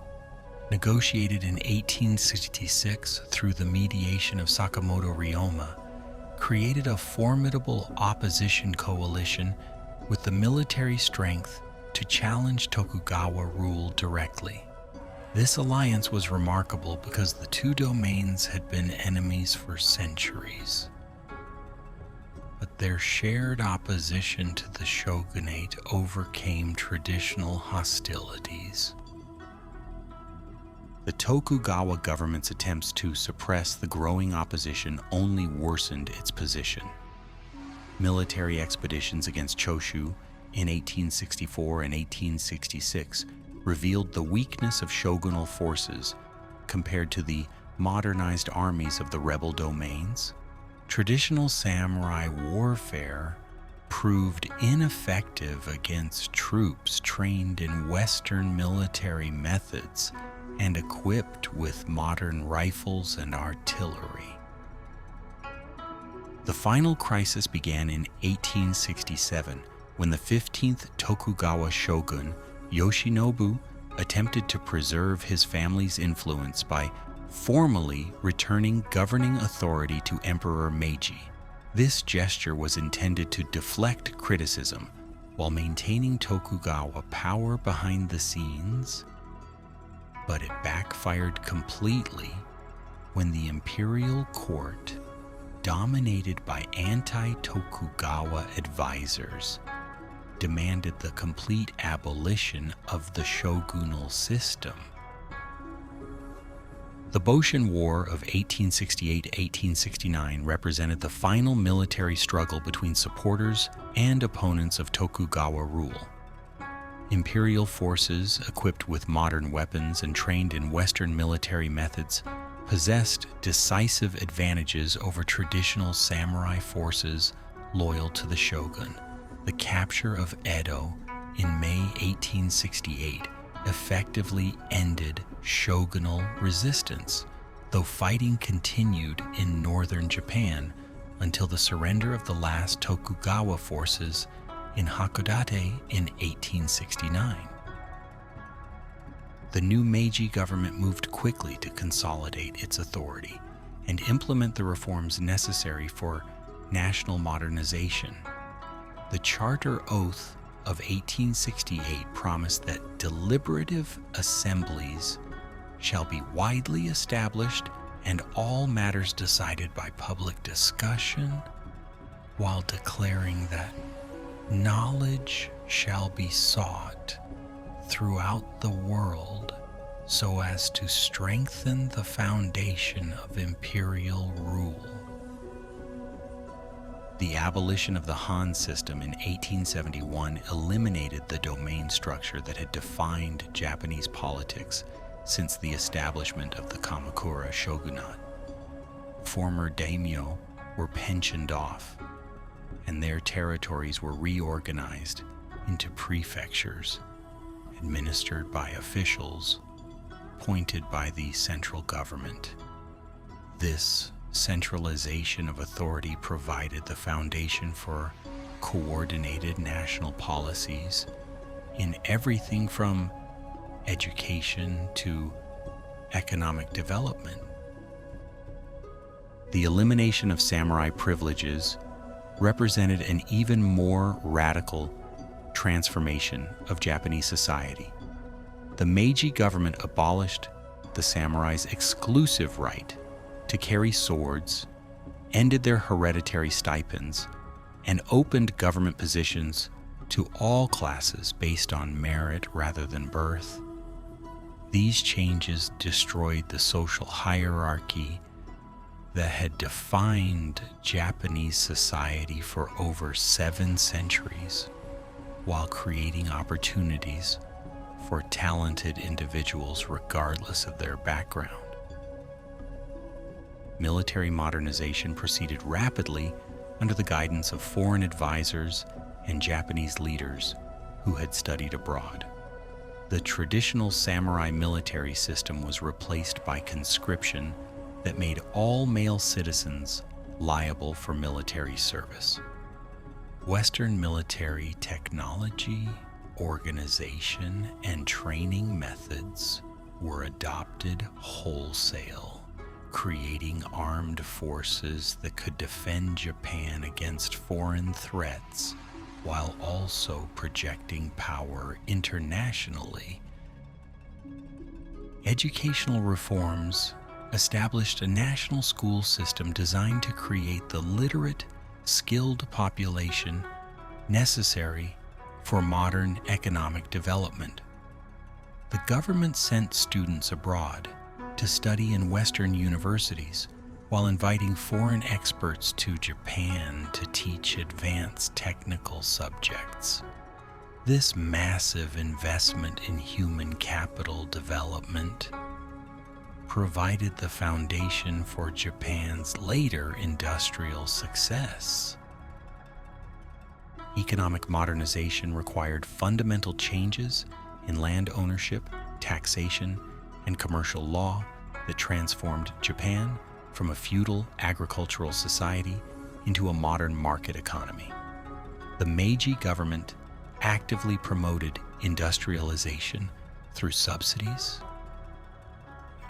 negotiated in 1866 through the mediation of Sakamoto Ryoma, created a formidable opposition coalition with the military strength to challenge Tokugawa rule directly. This alliance was remarkable because the two domains had been enemies for centuries. But their shared opposition to the shogunate overcame traditional hostilities. The Tokugawa government's attempts to suppress the growing opposition only worsened its position. Military expeditions against Choshu in 1864 and 1866 revealed the weakness of shogunal forces compared to the modernized armies of the rebel domains. Traditional samurai warfare proved ineffective against troops trained in Western military methods and equipped with modern rifles and artillery. The final crisis began in 1867 when the 15th Tokugawa shogun, Yoshinobu, attempted to preserve his family's influence by formally returning governing authority to Emperor Meiji. This gesture was intended to deflect criticism while maintaining Tokugawa power behind the scenes, but it backfired completely when the imperial court, dominated by anti-Tokugawa advisors, demanded the complete abolition of the shogunal system. The Boshin War of 1868-1869 represented the final military struggle between supporters and opponents of Tokugawa rule. Imperial forces, equipped with modern weapons and trained in Western military methods, possessed decisive advantages over traditional samurai forces loyal to the shogun. The capture of Edo in May 1868 effectively ended shogunal resistance, though fighting continued in northern Japan until the surrender of the last Tokugawa forces in Hakodate in 1869. The new Meiji government moved quickly to consolidate its authority and implement the reforms necessary for national modernization. The Charter Oath of 1868 promised that deliberative assemblies shall be widely established and all matters decided by public discussion, while declaring that knowledge shall be sought throughout the world so as to strengthen the foundation of imperial rule. The abolition of the Han system in 1871 eliminated the domain structure that had defined Japanese politics since the establishment of the Kamakura shogunate. Former daimyo were pensioned off, and their territories were reorganized into prefectures, administered by officials appointed by the central government. This centralization of authority provided the foundation for coordinated national policies in everything from education to economic development. The elimination of samurai privileges represented an even more radical transformation of Japanese society. The Meiji government abolished the samurai's exclusive right to carry swords, ended their hereditary stipends, and opened government positions to all classes based on merit rather than birth. These changes destroyed the social hierarchy that had defined Japanese society for over 7 centuries, while creating opportunities for talented individuals regardless of their background. Military modernization proceeded rapidly under the guidance of foreign advisors and Japanese leaders who had studied abroad. The traditional samurai military system was replaced by conscription that made all male citizens liable for military service. Western military technology, organization, and training methods were adopted wholesale, creating armed forces that could defend Japan against foreign threats while also projecting power internationally. Educational reforms established a national school system designed to create the literate, skilled population necessary for modern economic development. The government sent students abroad to study in Western universities while inviting foreign experts to Japan to teach advanced technical subjects. This massive investment in human capital development provided the foundation for Japan's later industrial success. Economic modernization required fundamental changes in land ownership, taxation, and commercial law that transformed Japan from a feudal agricultural society into a modern market economy. The Meiji government actively promoted industrialization through subsidies,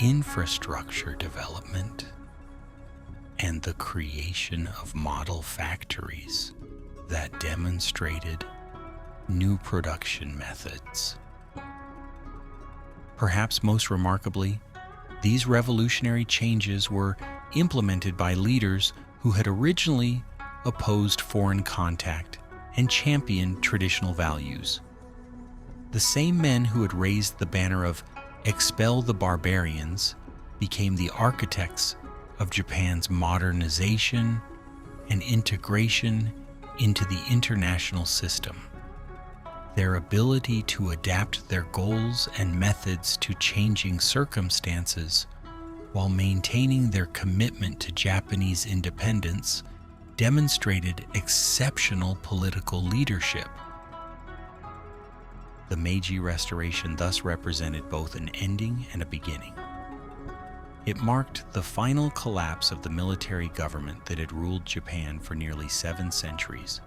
infrastructure development, and the creation of model factories that demonstrated new production methods. Perhaps most remarkably, these revolutionary changes were implemented by leaders who had originally opposed foreign contact and championed traditional values. The same men who had raised the banner of "Expel the Barbarians" became the architects of Japan's modernization and integration into the international system. Their ability to adapt their goals and methods to changing circumstances while maintaining their commitment to Japanese independence demonstrated exceptional political leadership. The Meiji Restoration thus represented both an ending and a beginning. It marked the final collapse of the military government that had ruled Japan for nearly 7 centuries,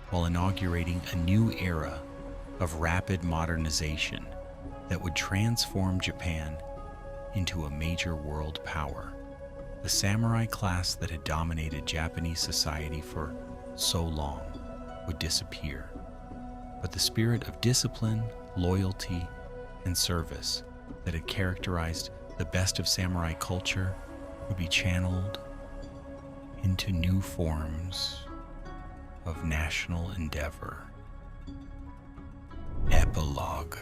while inaugurating a new era of rapid modernization that would transform Japan into a major world power. The samurai class that had dominated Japanese society for so long would disappear, but the spirit of discipline, loyalty, and service that had characterized the best of samurai culture would be channeled into new forms of national endeavor. Epilogue.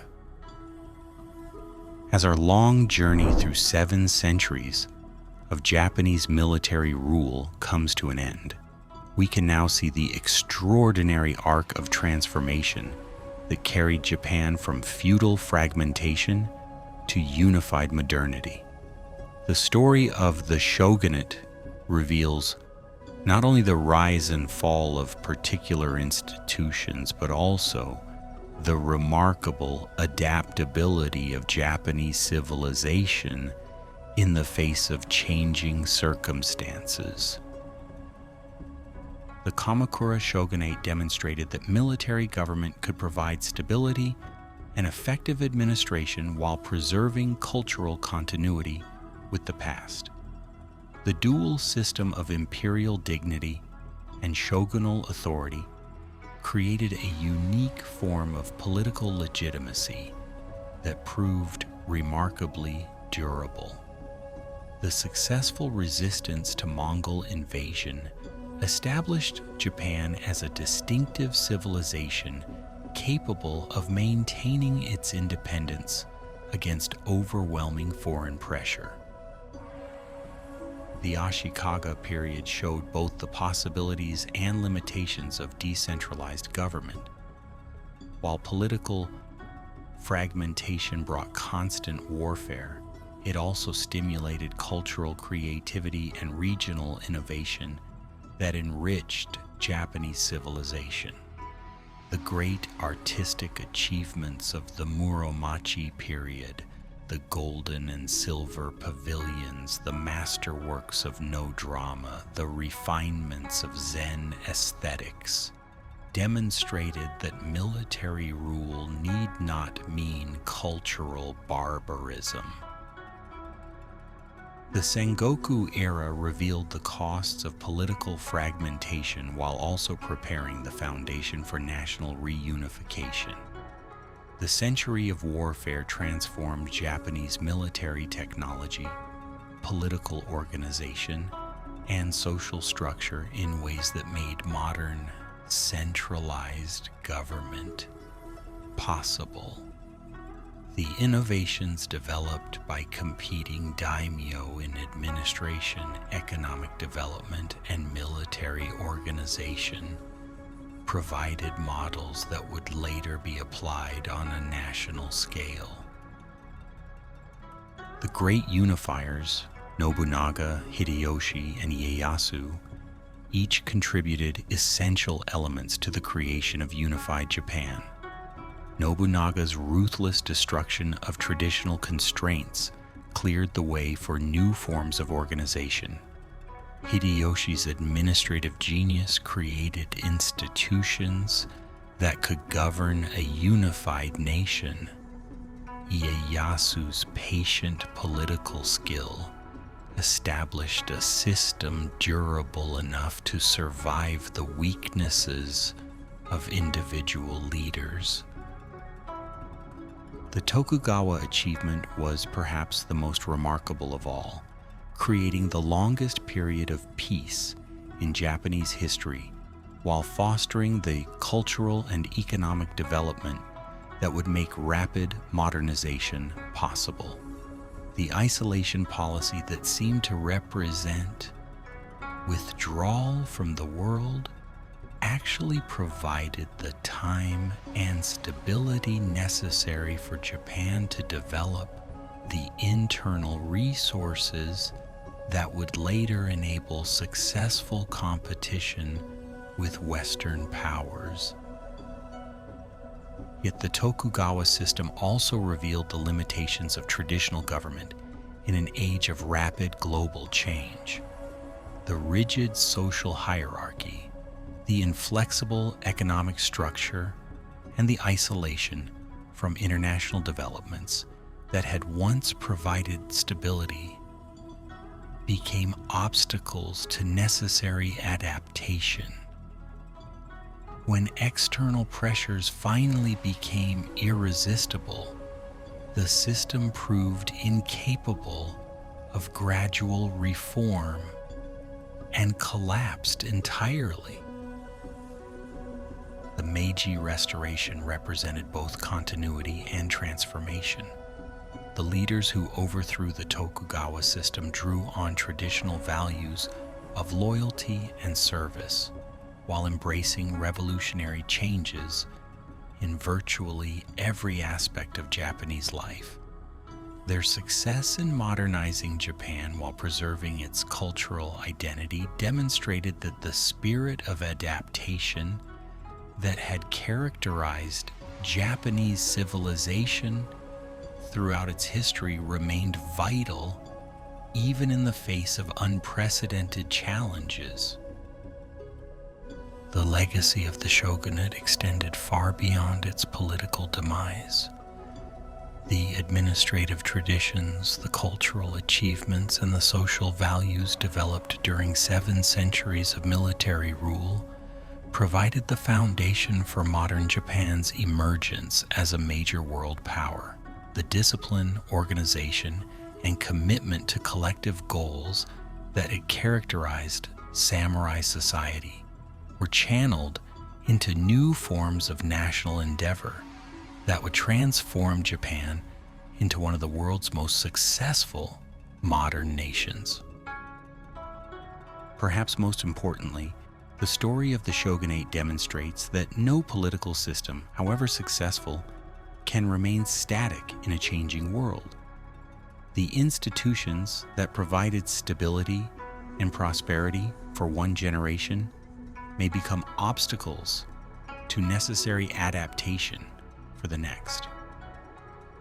As our long journey through 7 centuries of Japanese military rule comes to an end, we can now see the extraordinary arc of transformation that carried Japan from feudal fragmentation to unified modernity. The story of the shogunate reveals not only the rise and fall of particular institutions, but also the remarkable adaptability of Japanese civilization in the face of changing circumstances. The Kamakura Shogunate demonstrated that military government could provide stability and effective administration while preserving cultural continuity with the past. The dual system of imperial dignity and shogunal authority created a unique form of political legitimacy that proved remarkably durable. The successful resistance to Mongol invasion established Japan as a distinctive civilization capable of maintaining its independence against overwhelming foreign pressure. The Ashikaga period showed both the possibilities and limitations of decentralized government. While political fragmentation brought constant warfare, it also stimulated cultural creativity and regional innovation that enriched Japanese civilization. The great artistic achievements of the Muromachi period, the golden and silver pavilions, the masterworks of no drama, the refinements of Zen aesthetics, demonstrated that military rule need not mean cultural barbarism. The Sengoku era revealed the costs of political fragmentation while also preparing the foundation for national reunification. The century of warfare transformed Japanese military technology, political organization, and social structure in ways that made modern, centralized government possible. The innovations developed by competing daimyo in administration, economic development, and military organization provided models that would later be applied on a national scale. The Great Unifiers, Nobunaga, Hideyoshi, and Ieyasu, each contributed essential elements to the creation of unified Japan. Nobunaga's ruthless destruction of traditional constraints cleared the way for new forms of organization. Hideyoshi's administrative genius created institutions that could govern a unified nation. Ieyasu's patient political skill established a system durable enough to survive the weaknesses of individual leaders. The Tokugawa achievement was perhaps the most remarkable of all, creating the longest period of peace in Japanese history while fostering the cultural and economic development that would make rapid modernization possible. The isolation policy that seemed to represent withdrawal from the world actually provided the time and stability necessary for Japan to develop the internal resources that would later enable successful competition with Western powers. Yet the Tokugawa system also revealed the limitations of traditional government in an age of rapid global change. The rigid social hierarchy, the inflexible economic structure, and the isolation from international developments that had once provided stability became obstacles to necessary adaptation. When external pressures finally became irresistible, the system proved incapable of gradual reform and collapsed entirely. The Meiji Restoration represented both continuity and transformation. The leaders who overthrew the Tokugawa system drew on traditional values of loyalty and service, while embracing revolutionary changes in virtually every aspect of Japanese life. Their success in modernizing Japan while preserving its cultural identity demonstrated that the spirit of adaptation that had characterized Japanese civilization throughout its history remained vital even in the face of unprecedented challenges. The legacy of the shogunate extended far beyond its political demise. The administrative traditions, the cultural achievements, and the social values developed during 7 centuries of military rule provided the foundation for modern Japan's emergence as a major world power. The discipline, organization, and commitment to collective goals that had characterized samurai society were channeled into new forms of national endeavor that would transform Japan into one of the world's most successful modern nations. Perhaps most importantly, the story of the shogunate demonstrates that no political system, however successful, can remain static in a changing world. The institutions that provided stability and prosperity for one generation may become obstacles to necessary adaptation for the next.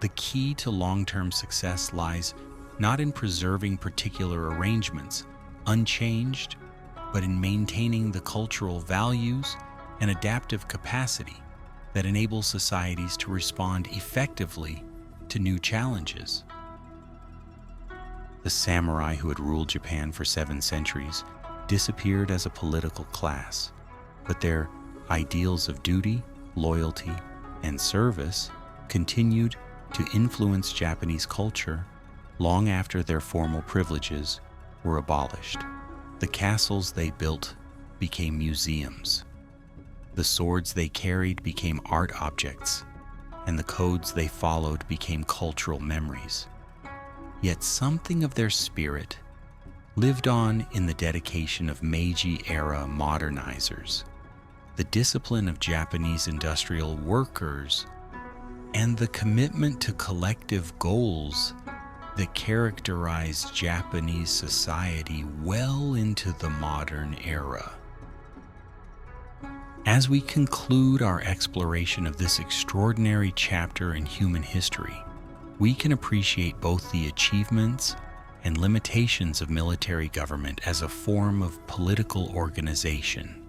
The key to long-term success lies not in preserving particular arrangements unchanged, but in maintaining the cultural values and adaptive capacity that enable societies to respond effectively to new challenges. The samurai who had ruled Japan for 7 centuries disappeared as a political class, but their ideals of duty, loyalty, and service continued to influence Japanese culture long after their formal privileges were abolished. The castles they built became museums. The swords they carried became art objects, and the codes they followed became cultural memories. Yet something of their spirit lived on in the dedication of Meiji-era modernizers, the discipline of Japanese industrial workers, and the commitment to collective goals that characterized Japanese society well into the modern era. As we conclude our exploration of this extraordinary chapter in human history, we can appreciate both the achievements and limitations of military government as a form of political organization.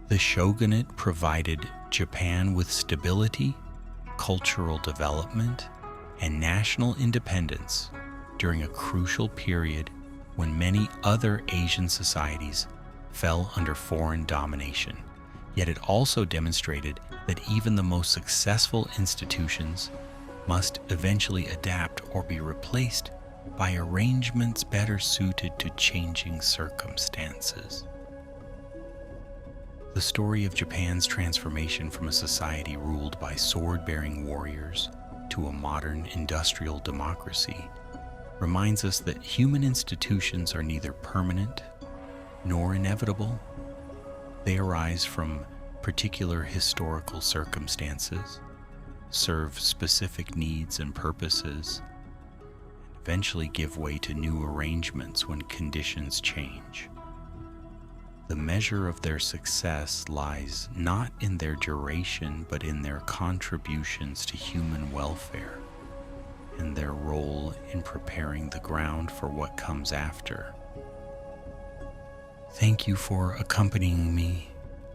The shogunate provided Japan with stability, cultural development, and national independence during a crucial period when many other Asian societies fell under foreign domination. Yet it also demonstrated that even the most successful institutions must eventually adapt or be replaced by arrangements better suited to changing circumstances. The story of Japan's transformation from a society ruled by sword-bearing warriors to a modern industrial democracy reminds us that human institutions are neither permanent nor inevitable. They arise from particular historical circumstances, serve specific needs and purposes, and eventually give way to new arrangements when conditions change. The measure of their success lies not in their duration, but in their contributions to human welfare and their role in preparing the ground for what comes after. Thank you for accompanying me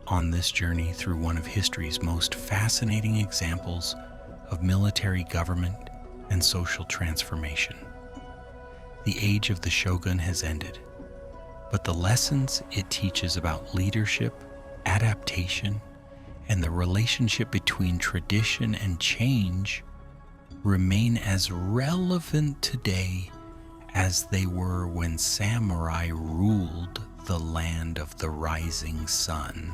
on this journey through one of history's most fascinating examples of military government and social transformation. The age of the shogun has ended, but the lessons it teaches about leadership, adaptation, and the relationship between tradition and change remain as relevant today as they were when samurai ruled the land of the rising sun.